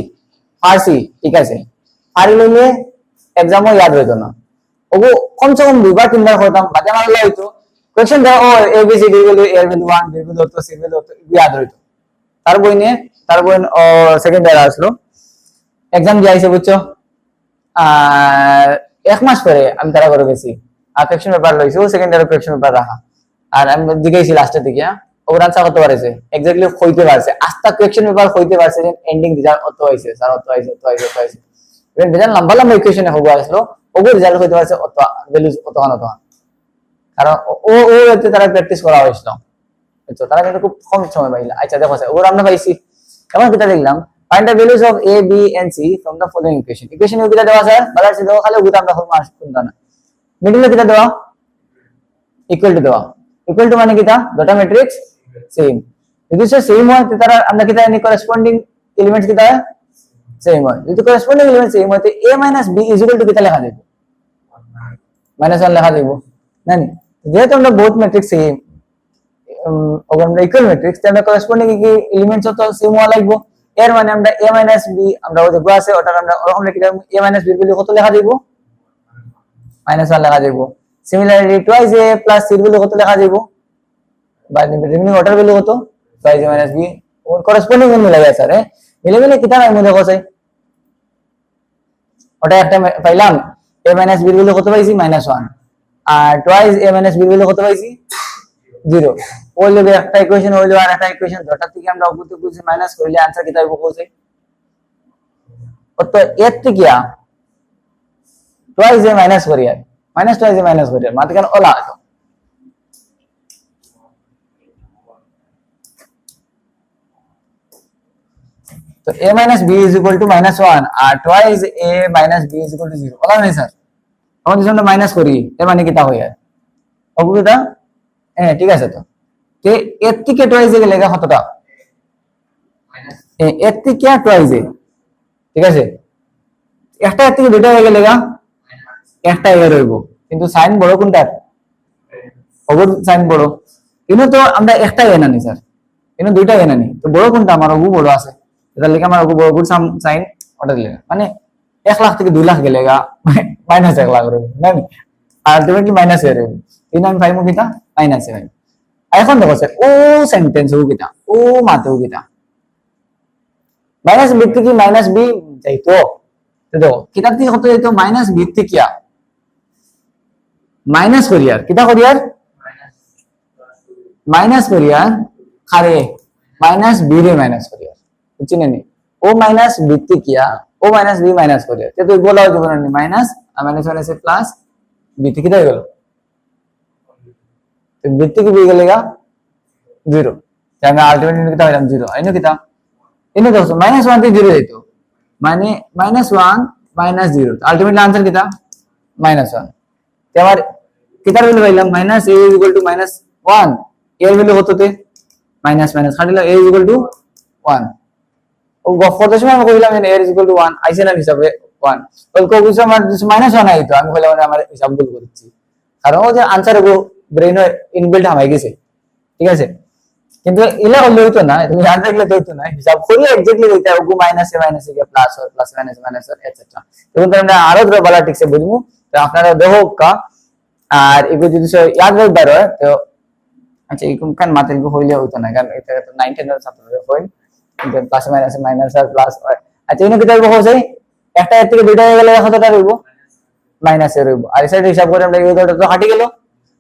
পারছি, ঠিক আছে পারি লইলে এক্সামও ইয়াদ হইতো না। ওগো কমসে কম 2 বার 3 বার করতাম বাজে আমার হইতো কোয়েশ্চেন দাও ও এবিসিডি ভ্যালু এর ভ্যালু 1 বি ভ্যালু তো সি ভ্যালু তো ইয়াদ হইতো। তার বই নিয়ে তার বই সেকেন্ড ইয়ার আসলো এক্সাম দিয়ে আইছে বুঝছো, আর 1 মাস পরে আমি তারা করে গেছি আর কোয়েশ্চেন পেপার লইছি ও সেকেন্ড ইয়ার কোয়েশ্চেন পেপার রাখা আর আমি জিজ্ঞাসি লাস্টের দিকে ওর আনসার কত পারছে এক্স্যাক্টলি কইতে পারছে আস্তা কোয়েশ্চেন পেপার কইতে পারছে যে এন্ডিং রেজাল্ট কত হইছে স্যার কত হইছে কত হইছে কত হইছে ইভেন রেজাল্ট লম্বা লম্বা ইকুয়েশন হবে আসলো ওগো রেজাল্ট কইতে পারছে কত ভ্যালু কত কত, কারণ ও ও এতে তারা প্র্যাকটিস করা হইছিল বুঝছো, তারা কিন্তু খুব কম সময় পাইলা। আচ্ছা দেখো ওর আমরা পাইছি এমন কিটা দেখলাম find the values of a b and c from the following equation equation এর কিটা দেওয়া স্যার বলার সে দেওয়া খালি ওটা আমরা ফর্মুলা শুনতা না মিডলে কিটা দেওয়া ইকুয়াল টু দেওয়া ইকুয়াল টু মানে কিটা দুটো ম্যাট্রিক্স সেম যদি সে সেম হয় তারা আমরা কিটা এনি করেসপন্ডিং এলিমেন্টস কিটা সেম হয় যদি করেসপন্ডিং এলিমেন্ট সেম হয় তো a - b = কিটা লেখা যাবে -1 লেখা যাবে না নি, যেহেতু আমরা বোথ ম্যাট্রিক্স সেম ওগুলো আমরা ইকুয়াল ম্যাট্রিক্স তাহলে করেসপন্ডিং কি এলিমেন্টস তো সেম হওয়া লাগবে। এর মানে আমরা a - b আমরা ওই যে আছে ওটা আমরা কি a - b এর ভ্যালু কত লেখা যাবে -1 লেখা যাবে। Similarly twice a plus c এর ভ্যালু কত লেখা যাবে বাই রিমেইনিং ওটার ভ্যালু কত twice a - b or corresponding মিলে যায় স্যার মিলে মিলে কিটা নাই মনে করছে ওটা একটা পাইলাম a - b এর ভ্যালু কত পাইছি -1 আর টুয়াইস a - b এর ভ্যালু কত পাইছি 0 ওই লগে একটা ইকুয়েশন হইলো আর একটা ইকুয়েশন দুটো থেকে আমরা উপরে বুঝি মাইনাস করলে आंसर কিটা হইব কোসে তো এর থেকে টুয়াইস এ মাইনাস করিয়ার মাইনাস টুয়াইস এ মাইনাস করিয়ার মাতে কেন ওলা তো a - b = -1 আর টুয়াইস a - b = 0 ওলা নাই স্যার আমরা যখন মাইনাস করি এর মানে কিটা হয় অবুটা হ্যাঁ ঠিক আছে তো তে এর থেকে টুয়াইস এ গেলে কতটা এর থেকে টুয়াইস এ ঠিক আছে একটা এর থেকে দুটো হয়ে গেলে একটা এর হইব কিন্তু সাইন বড় কোনটা ওগুর সাইন বড় কিন্তু তো আমরা একটা এ না নি স্যার কিন্তু দুইটা এ না নি তো বড় কোনটা আমার ওগু বড় আছে এটা লিখে আমার ওগু বড় গুড সাইন ওটা দিলে মানে 1 লাখ থেকে 2 লাখ গেলে -1 লাখ রইব না আলটিমেটলি মাইনাস এর হইব তিন আমি পাইমু কিটা মাইনাস এ হইব। এখন দেখো স্যার ও সেন্টেন্স ও কিটা ও মাতে ও কিটা -b থেকে -b যাইতো তো দেখো কিটা থেকে কত যাইতো -b থেকে কিয়া মাইনাস করিয়ার কিটা করিয়ার মাইনাস করিয়ার খারে -b রে মাইনাস করিয়ার বুঝছেন নি ও -b থেকে কিয়া ও -b মাইনাস করিয়ার তো বলা হইতো না মাইনাস আর মাইনাস প্লাস b থেকে কিটা হয়ে গেল তো b থেকে b গেলেগা 0 তাহলে আলটিমেটলি কিটা হইলাম 0 আইনো কিটা ইনো দেখো -1 থেকে 0 যাইতো মানে -1 -0 আলটিমেটলি आंसर কিটা -1 তো আবার কিটার ভ্যালু পাইলাম -a = -1 এর ভ্যালু কততে মাইনাস মাইনাস খাটিলা a = 1 ও গফর সময় আমি কইলাম a = 1 আইছে না হিসাবে 1 তো কইছো আমার -1 আইতো আমি কইলাম আমার হিসাব ভুল করেছি কারণ ও যে आंसर গো ব্রেইনে ইনবিল্ট হামাই গেছে ঠিক আছে কিন্তু ইলা হলো হইতো না তুমি आंसर গুলো হইতো না হিসাব করে এক্স্যাক্টলি দিতে ওগো মাইনাস এ প্লাস হয় প্লাস মাইনাস এটসেট্রা তখন আমরা আরো ধরে বলা ঠিকসে বুঝমু তো আপনারা দেখো কা আর এগুলো যদি ইয়াদ রাখবার হয় তো আচ্ছা এরকম কান মাত্র হইলে হইতো না কারণ এটা তো 9 10 এর ছাত্রদের হয় কিন্তু প্লাস মাইনাস আর প্লাস হয়। আচ্ছা এনে কি দেখবো হচ্ছে একটা এর থেকে দুইটা হয়ে গেলে কতটা রইব মাইনাস এ রইব আর এই সাইড হিসাব করে আমরা এই দুটো তো হাঁটি গেল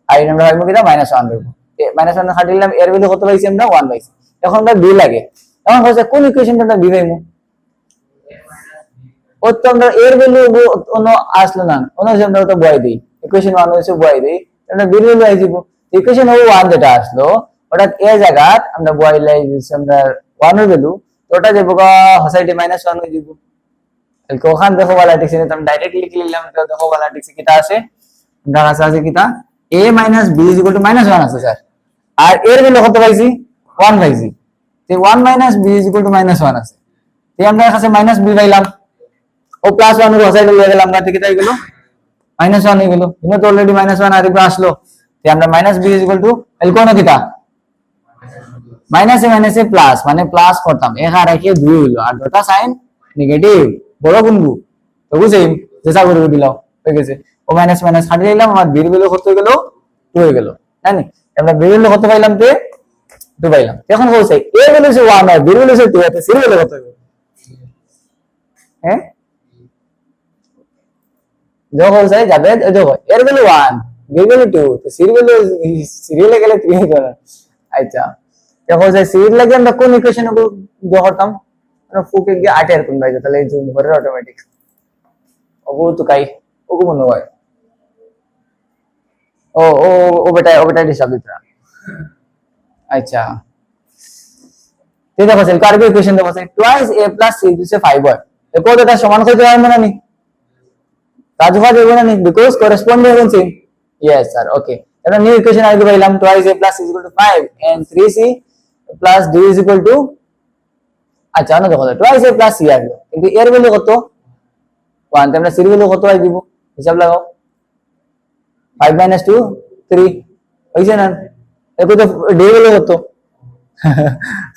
আর এই আমরা পাইবো কিটা -1 রইব মাইনাস 1 হাঁটি দিলাম এর ভ্যালু কত পাইছি আমরা 1 পাইছি এখন আমরা b লাগে এখন হচ্ছে কোন ইকুয়েশনটা আমরা b পাইবো ও তো আমরা এর ভ্যালু অন্য আসলো না অন্য যে আমরা তো বয় দেই ইকুয়েশন 1 হচ্ছে বয় দেই আমরা b এর ভ্যালু আইব ইকুয়েশন 1 যেটা আসলো ওটা এ জায়গা আমরা বয় লাই দিছি আমরা 1 এর ভ্যালু তো ওটা যাবো হসাইডে -1 হয়ে যাবে তাহলে ওখান দেখো वाला টিক্স এটা আমরা ডাইরেক্ট লিখে নিলাম তো দেখো वाला টিক্স কিটা আছে আমরা কাছে আছে কিটা a - b = -1 আছে স্যার আর এর ভ্যালু কত পাইছি 1 পাইছি তে 1 - b = -1 আছে তে আমরা কাছে -b পাইলাম ও +1 এর হসাইডে লিখে গেলাম আমরা ঠিক তাই গেল -1 হয়ে গেল কিন্তু তো অলরেডি -1 আর উপরে আসলো তে আমরা -b = এল কোন কিটা -a প্লাস মানে প্লাস করতাম এখানে রাখিয়ে 2 হলো আর দুটো সাইন নেগেটিভ বড় গুণগু তো বুঝেই যেটা করে দিলাম হয়ে গেছে ও মাইনাস মাইনাস হাটিয়ে দিলাম আমার বি এর ভ্যালু কত হয়ে গেল 2 হয়ে গেল তাই না আমরা বি এর ভ্যালু কত পাইলাম তে 2 পাইলাম এখন বলছে a value say 1 R B এর ভ্যালু সে 2 আছে সি এর ভ্যালু কত হবে হ্যাঁ जो हो जाए যাবে দেখো এর ভ্যালু 1 বি এর ভ্যালু 2 তো সি এর ভ্যালু সিরিয়ালে গেলে 3 হয়ে যাবে আচ্ছা দেখো যে সি এর লাগে আমরা কোন ইকুয়েশন যোগ করতাম আমরা ফুকে গিয়ে 8 এর কোন বাইজে তাহলে জুম করে অটোমেটিক ওগো তো কাই ওগো মনে হয় ও ও ও বেটা হিসাব দিতে আচ্ছা দেখো সেল কার ইকুয়েশন দেখো টুয়াইস a + c দিছে 5 হয় এই কোডটা সমান হয়ে যাবে না নি রাজু ভাই দেব না নি বিকজ করেসপন্ডিং হবে সেম यस স্যার ওকে এটা নিউ ইকুয়েশন আগে পাইলাম twice a + c = 5 and 3c + d = আচ্ছা না দেখো টুয়াইস a + c আসলো কিন্তু এর ভ্যালু কত 1 আমরা c এর ভ্যালু কত আই দিব হিসাব লাগাও 5 - 2 3 হইছে না দেখো তো d এর ভ্যালু কত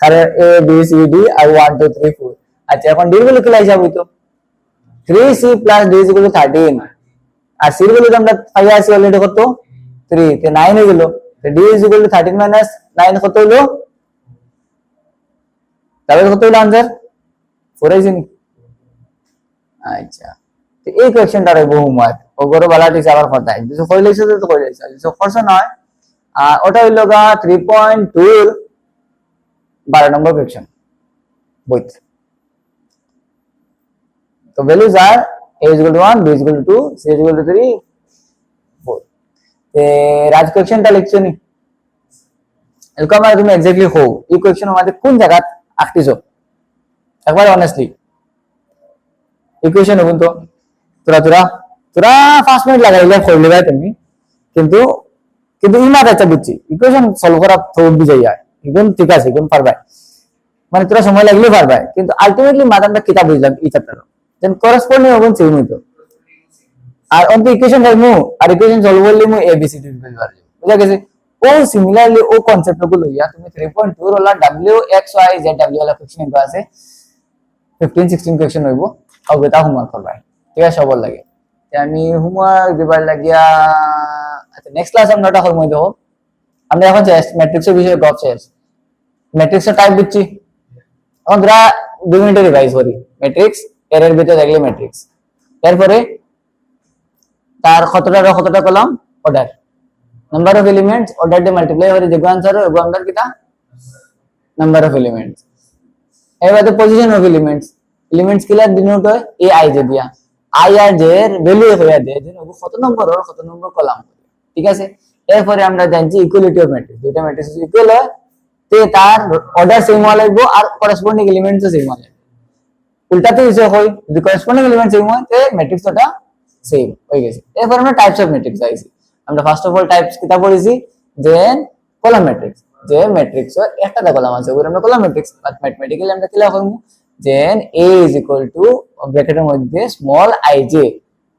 আরে a b c d আর 1 2 3 4 আচ্ছা এখন d এর ভ্যালু কি হিসাব হইতো 3c + d = 13 আর c এর ভ্যালু আমরা পাই আছে অলরেডি কত 3 তে 9 হয়ে গেল তো d = 13 - 9 কত হলো তাহলে কত হলো आंसर 4 আইছে নি আচ্ছা তো এই কোশ্চেনটা রে বহুমাত ওগরে বালাটি আবার কথা আছে যদি কই লাইছে তো কই লাইছে যদি কোশ্চেন হয় ওটা হইলো গা 3.2 এর 12 নম্বর কোশ্চেন বইত তো values R a = 1 b = 2 c = 3 4 তে রাজ কোশ্চেনটা লিখছো নি এরকম আর তুমি এক্স্যাক্টলি হো এই কোশ্চেন আমাদের কোন জায়গা আঁকতেছো একবার অনেস্টলি ইকুয়েশন হবে তো তোরা 5 মিনিট লাগাইলে করলে ভাই তুমি কিন্তু কিন্তু ইমাদ একটা বুঝছি ইকুয়েশন সলভ করা তো বুঝাই যায় এখন ঠিক আছে এখন পারবে মানে তোরা সময় লাগলে পারবে কিন্তু আলটিমেটলি মাদানটা কিতাব বুঝলাম এই চ্যাপ্টার দেন করেসপন্ডিং হবে সেম হইতো আর অন্ত ইকুয়েশন রাখমু আর ইকুয়েশন সলভ করলে মু a b c d বের করব বুঝা গেছে ও সিমিলারলি ও কনসেপ্ট গুলো লইয়া তুমি 3.2 OLA w x y z w OLA question তো আছে 15 16 কোশ্চেন হইবো হবে তা হোমওয়ার্ক করবা ঠিক আছে সবার লাগে আমি হোমওয়ার্ক দিবার লাগিয়া আচ্ছা নেক্সট ক্লাস আমরা ওটা করব দেখো আমরা এখন ম্যাট্রিক্সের বিষয়ে গপ শেষ ম্যাট্রিক্সের টাইপ দিচ্ছি এখন ধরা 2 মিনিটে রিভাইজ করি ম্যাট্রিক্স এর ভিতরে দেখলে ম্যাট্রিক্স এরপরে তার কতটা column order number of elements order দিয়ে মাল্টিপ্লাই করে যে आंसर হবে অর্ডার কিটা নাম্বার অফ এলিমেন্টস এবারে পজিশন অফ এলিমেন্টস কিলা ডিনোট হয় এ আই জে দিয়া আই আর জে এর ভ্যালু হয়ে দেয় যে কত নম্বর কলাম ঠিক আছে এরপরে আমরা জানছি ইকুয়ালিটি অফ ম্যাট্রিক্স দুইটা ম্যাট্রিক্স ইকুয়াল হয় তে তার অর্ডার সেম হওয়া লাগবে আর করেসপন্ডিং এলিমেন্টস সেম হওয়া লাগবে উল্টাতে ইসে হয় যদি করেসপন্ডিং এলিমেন্ট সেম হয় তে ম্যাট্রিক্সটা সেম হয়ে গেছে এরপর আমরা টাইপস অফ ম্যাট্রিক্স আইছি আমরা ফার্স্ট অফ অল টাইপস কিটা পড়েছি দেন কলাম ম্যাট্রিক্স যে ম্যাট্রিক্স এর একটা কলাম আছে ওর আমরা কলাম ম্যাট্রিক্স বাট ম্যাথমেটিক্যালি আমরা কি লিখব দেন a ব্র্যাকেটের মধ্যে স্মল ij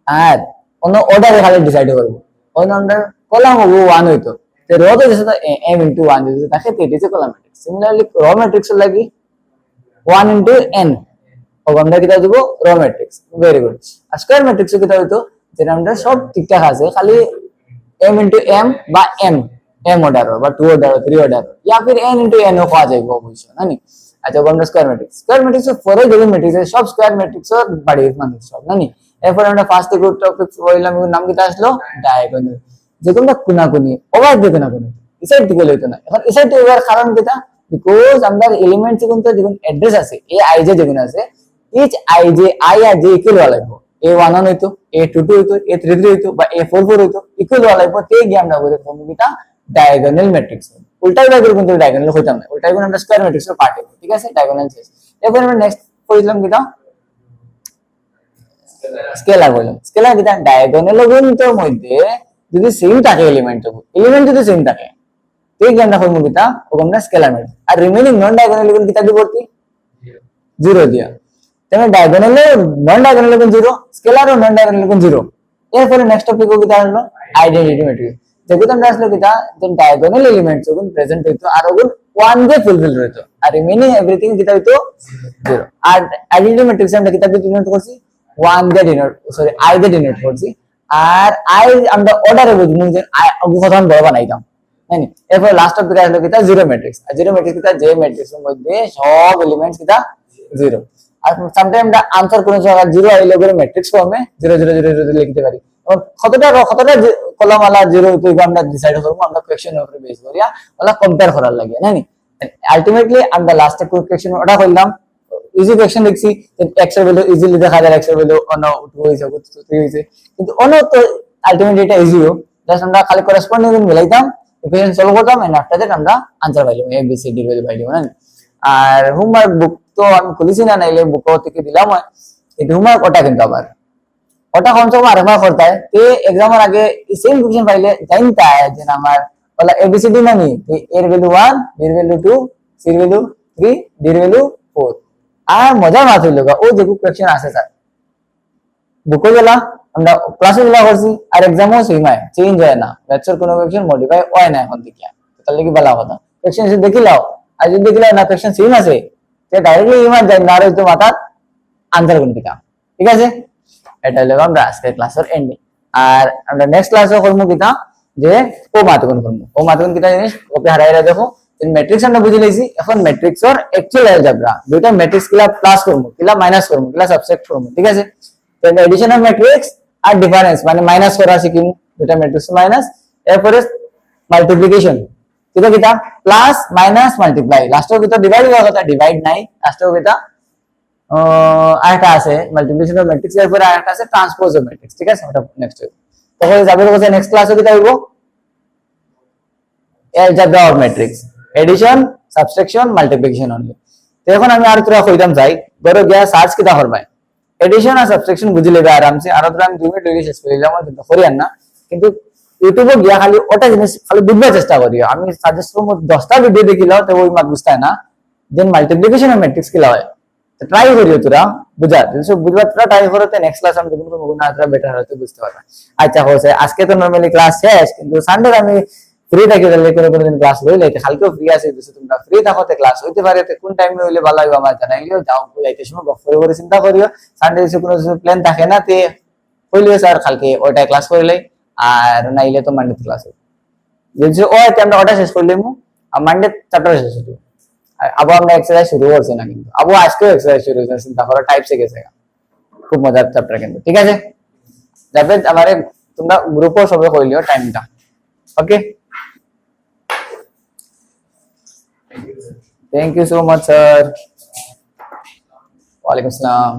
আর কোন অর্ডারে খালি ডিসাইড করব ওই আমরা কলাম হবো 1 হইতো তে রো তো যেটা m * 1 যদি থাকে তে এটা column matrix similarly row matrix লাগি 1 * n ও আমরা কিটা দেব রো ম্যাট্রিক্স ভেরি গুড আর স্কয়ার ম্যাট্রিক্স কিটা হইতো যেটা আমরা সব ঠিকঠাক আছে খালি m * m বা m অর্ডার বা 2 অর্ডার 3 অর্ডার या फिर n * n ও পাওয়া যাবে অবশ্যই না নি আচ্ছা আমরা স্কয়ার ম্যাট্রিক্স পরে যদি ম্যাট্রিক্স সব স্কয়ার ম্যাট্রিক্স বাড়ি মানে সব নানি এরপর আমরা ফার্স্ট গ্রুপ টপিক বললাম নাম কি আসলো ডায়াগোনাল যেগুলো কোনাকুনি ওভার দিকে না কোন ইসাইড দিকে লইতো না এখন ইসাইড দিকে হওয়ার কারণ কিটা বিকজ আমরা এলিমেন্ট যেগুলো অ্যাড্রেস আছে এ আই জে যেগুলো আছে ইচ আই জে আই আর জে ইকুয়াল হওয়া লাগবে A11 হইতো A22 হইতো A33 হইতো বা A44 হইতো ইকুয়াল হওয়া লাগবে তে গিয়ে আমরা বলি কিটা ডায়াগোনাল ম্যাট্রিক্স উল্টাই ভাবে কিন্তু ডায়াগোনাল হইতাম না উল্টাই গুণ আমরা স্কয়ার ম্যাট্রিক্সের পার্ট হবে ঠিক আছে ডায়াগোনাল শেষ এরপর আমরা নেক্সট পড়লাম কিটা স্কেলার বললাম স্কেলার কিটা ডায়াগোনাল গুণের মধ্যে যদি সেম থাকে এলিমেন্ট যদি সেম থাকে এই যে আমরা কইমু কিটা ও আমরা স্কেলার ম্যাট্রিক্স আর রিমেইনিং নন ডায়াগোনাল গুণ কিটা দিব কি 0 দিয়া তাহলে ডায়াগোনাল নন ডায়াগোনাল গুণ 0 স্কেলার ও নন ডায়াগোনাল গুণ 0 এরপরে নেক্সট টপিক কিটা হলো আইডেন্টিটি ম্যাট্রিক্স যেগুলো আমরা আসলে কিটা যে ডায়াগোনাল এলিমেন্টস গুণ প্রেজেন্ট হইতো আর ওগুলো 1 দিয়ে ফুলফিল হইতো আর রিমেইনিং এভরিথিং কিটা হইতো 0 আর আইডেন্টিটি ম্যাট্রিক্স আমরা কিটা দিয়ে ডিনোট করছি 1 দিয়ে ডিনোট সরি আই দিয়ে ডিনোট করছি আর আই আমরা অর্ডারে বুঝমু যে অবধান বড় বানাইতাম হ্যাঁ এরপর লাস্ট অফ দিকে আসলো কিটা জিরো ম্যাট্রিক্স আর জিরো ম্যাট্রিক্স কিটা যে ম্যাট্রিক্সের মধ্যে সব এলিমেন্টস কিটা 0 আর সামটাইম আমরা আনসার কোন জায়গা 0 আইলে করে ম্যাট্রিক্স ফর্মে 0 0 0 0 লিখতে পারি এবং কতটা কলাম আলা 0 তো আমরা ডিসাইড করব আমরা কোয়েশ্চেন উপরে বেস করিয়া ওলা কম্পেয়ার করার লাগে না নি আলটিমেটলি আমরা লাস্টে কোয়েশ্চেন ওটা করলাম ইজি কোয়েশ্চেন লিখছি x এর ভ্যালু ইজিলি দেখা যায় x এর ভ্যালু অন 2 হইছে 3 হইছে কিন্তু অন তো আলটিমেটলি এটা ইজিও জাস্ট আমরা খালি করেসপন্ডিং মিলাইতাম ইকুয়েশন সলভ করতাম এন্ড আফটার দ্যাট আমরা আনসার পাইলাম a b c d value পাইলাম না আর হোমওয়ার্ক বুক তো আমি খুলেছি না নাইলে বুক থেকে দিলাম এই হোমওয়ার্ক ওটা কিন্তু আবার ওটা কম সে কম আরেকবার করতে হয় তে এক্সামের আগে সেম কোশ্চেন পাইলে জানতে হয় যে আমার বলা এবিসিডি মানে এর ভ্যালু 1 বি এর ভ্যালু 2 সি এর ভ্যালু 3 ডি এর ভ্যালু 4 আর মজা না হইলো ও যে কোশ্চেন আছে স্যার বুকে গেলা আমরা ক্লাসে গেলা করছি আর এক্সামও সেম হয় চেঞ্জ হয় না লেকচার কোনো কোশ্চেন মডিফাই হয় না এখন থেকে তাহলে কি বলা কথা কোশ্চেন এসে দেখিলাও আর যদি দেখিলাও না কোশ্চেন সেম আছে তে ডাইরেক্টলি ইমান যায় না রইতো মাথা আনসার কোন দিকা ঠিক আছে এটা হলো আমরা আজকে ক্লাসের এন্ডিং আর আমরা নেক্সট ক্লাসে করব কিটা যে ও মাতগুণ করব ও মাতগুণ কিটা জিনিস ওকে হারাইরা দেখো ম্যাট্রিক্স আমরা বুঝে লইছি এখন ম্যাট্রিক্স এর অ্যাকচুয়াল অ্যালজেব্রা দুইটা ম্যাট্রিক্স কিলা প্লাস করব কিলা মাইনাস করব কিলা সাবট্রাক্ট করব ঠিক আছে তো এডিশন অফ ম্যাট্রিক্স আর ডিফারেন্স মানে মাইনাস করা শিখিম দুইটা ম্যাট্রিক্স মাইনাস এরপরে মাল্টিপ্লিকেশন কিটা কিটা প্লাস মাইনাস মাল্টিপ্লাই লাস্টের কিটা ডিভাইড হওয়ার কথা ডিভাইড নাই লাস্টের কিটা আরেকটা আছে মাল্টিপ্লিকেশন অফ ম্যাট্রিক্স এর পরে আরেকটা আছে ট্রান্সপোজ অফ ম্যাট্রিক্স ঠিক আছে ওটা নেক্সট হবে তাহলে যাবে কোথায় নেক্সট ক্লাসে কি হইব algebra of matrix addition subtraction multiplication only তো এখন আমি আর তোরা কইতাম যাই বড় গিয়া সার্চ কিটা করবাই এডিশন আর সাবট্রাকশন বুঝি লেবে আরামসে আর তোরা আমি 2 মিনিট লগে শেষ করে দিলাম কিন্তু করিয়ান না কিন্তু ইউটিউবে গিয়া খালি ওটা জিনিস খালি বুঝবার চেষ্টা করিও আমি সাজেস্ট করব 10টা ভিডিও দেখিলাও তো ওই মাত বুঝতাই না দেন মাল্টিপ্লিকেশন অফ ম্যাট্রিক্স কি হয় ট্রাই করিও তোরা বুঝার যদি বুঝবার তোরা ট্রাই করতে নেক্সট ক্লাস আমি দেখুন মুগুনা তোরা বেটার হতে বুঝতে পারবা আচ্ছা হোসে আজকে তো নরমালি ক্লাস শেষ কিন্তু সানডে আমি ফ্রি থাকি তাহলে কোনো দিন ক্লাস হইলে কালকেও ফ্রি আছে যদি তোমরা ফ্রি থাকো তে ক্লাস হইতে পারে তে কোন টাইমে হইলে ভালো হবে আমার জানাইলিও যাও যাইতে সময় গফ করে চিন্তা করিও সানডে যদি কোনো প্ল্যান থাকে না তে হইলে স্যার কালকে ওইটা ক্লাস করিলে আর নাইলে তো মানডে ক্লাস হবে যদি ওই আমরা ওটা শেষ করলেমু আর মানডে চ্যাপ্টার শেষ হবে আবার আমরা এক্সারসাইজ শুরু করছি না কিন্তু আবার আজকে এক্সারসাইজ শুরু হয়েছে চিন্তা করো টাইপ শিখে গেছে খুব মজার চ্যাপ্টার কিন্তু ঠিক আছে যাবে আমারে তোমরা গ্রুপও সবে কইলিও টাইমটা okay thank you so much sir ওয়ালাইকুম আসসালাম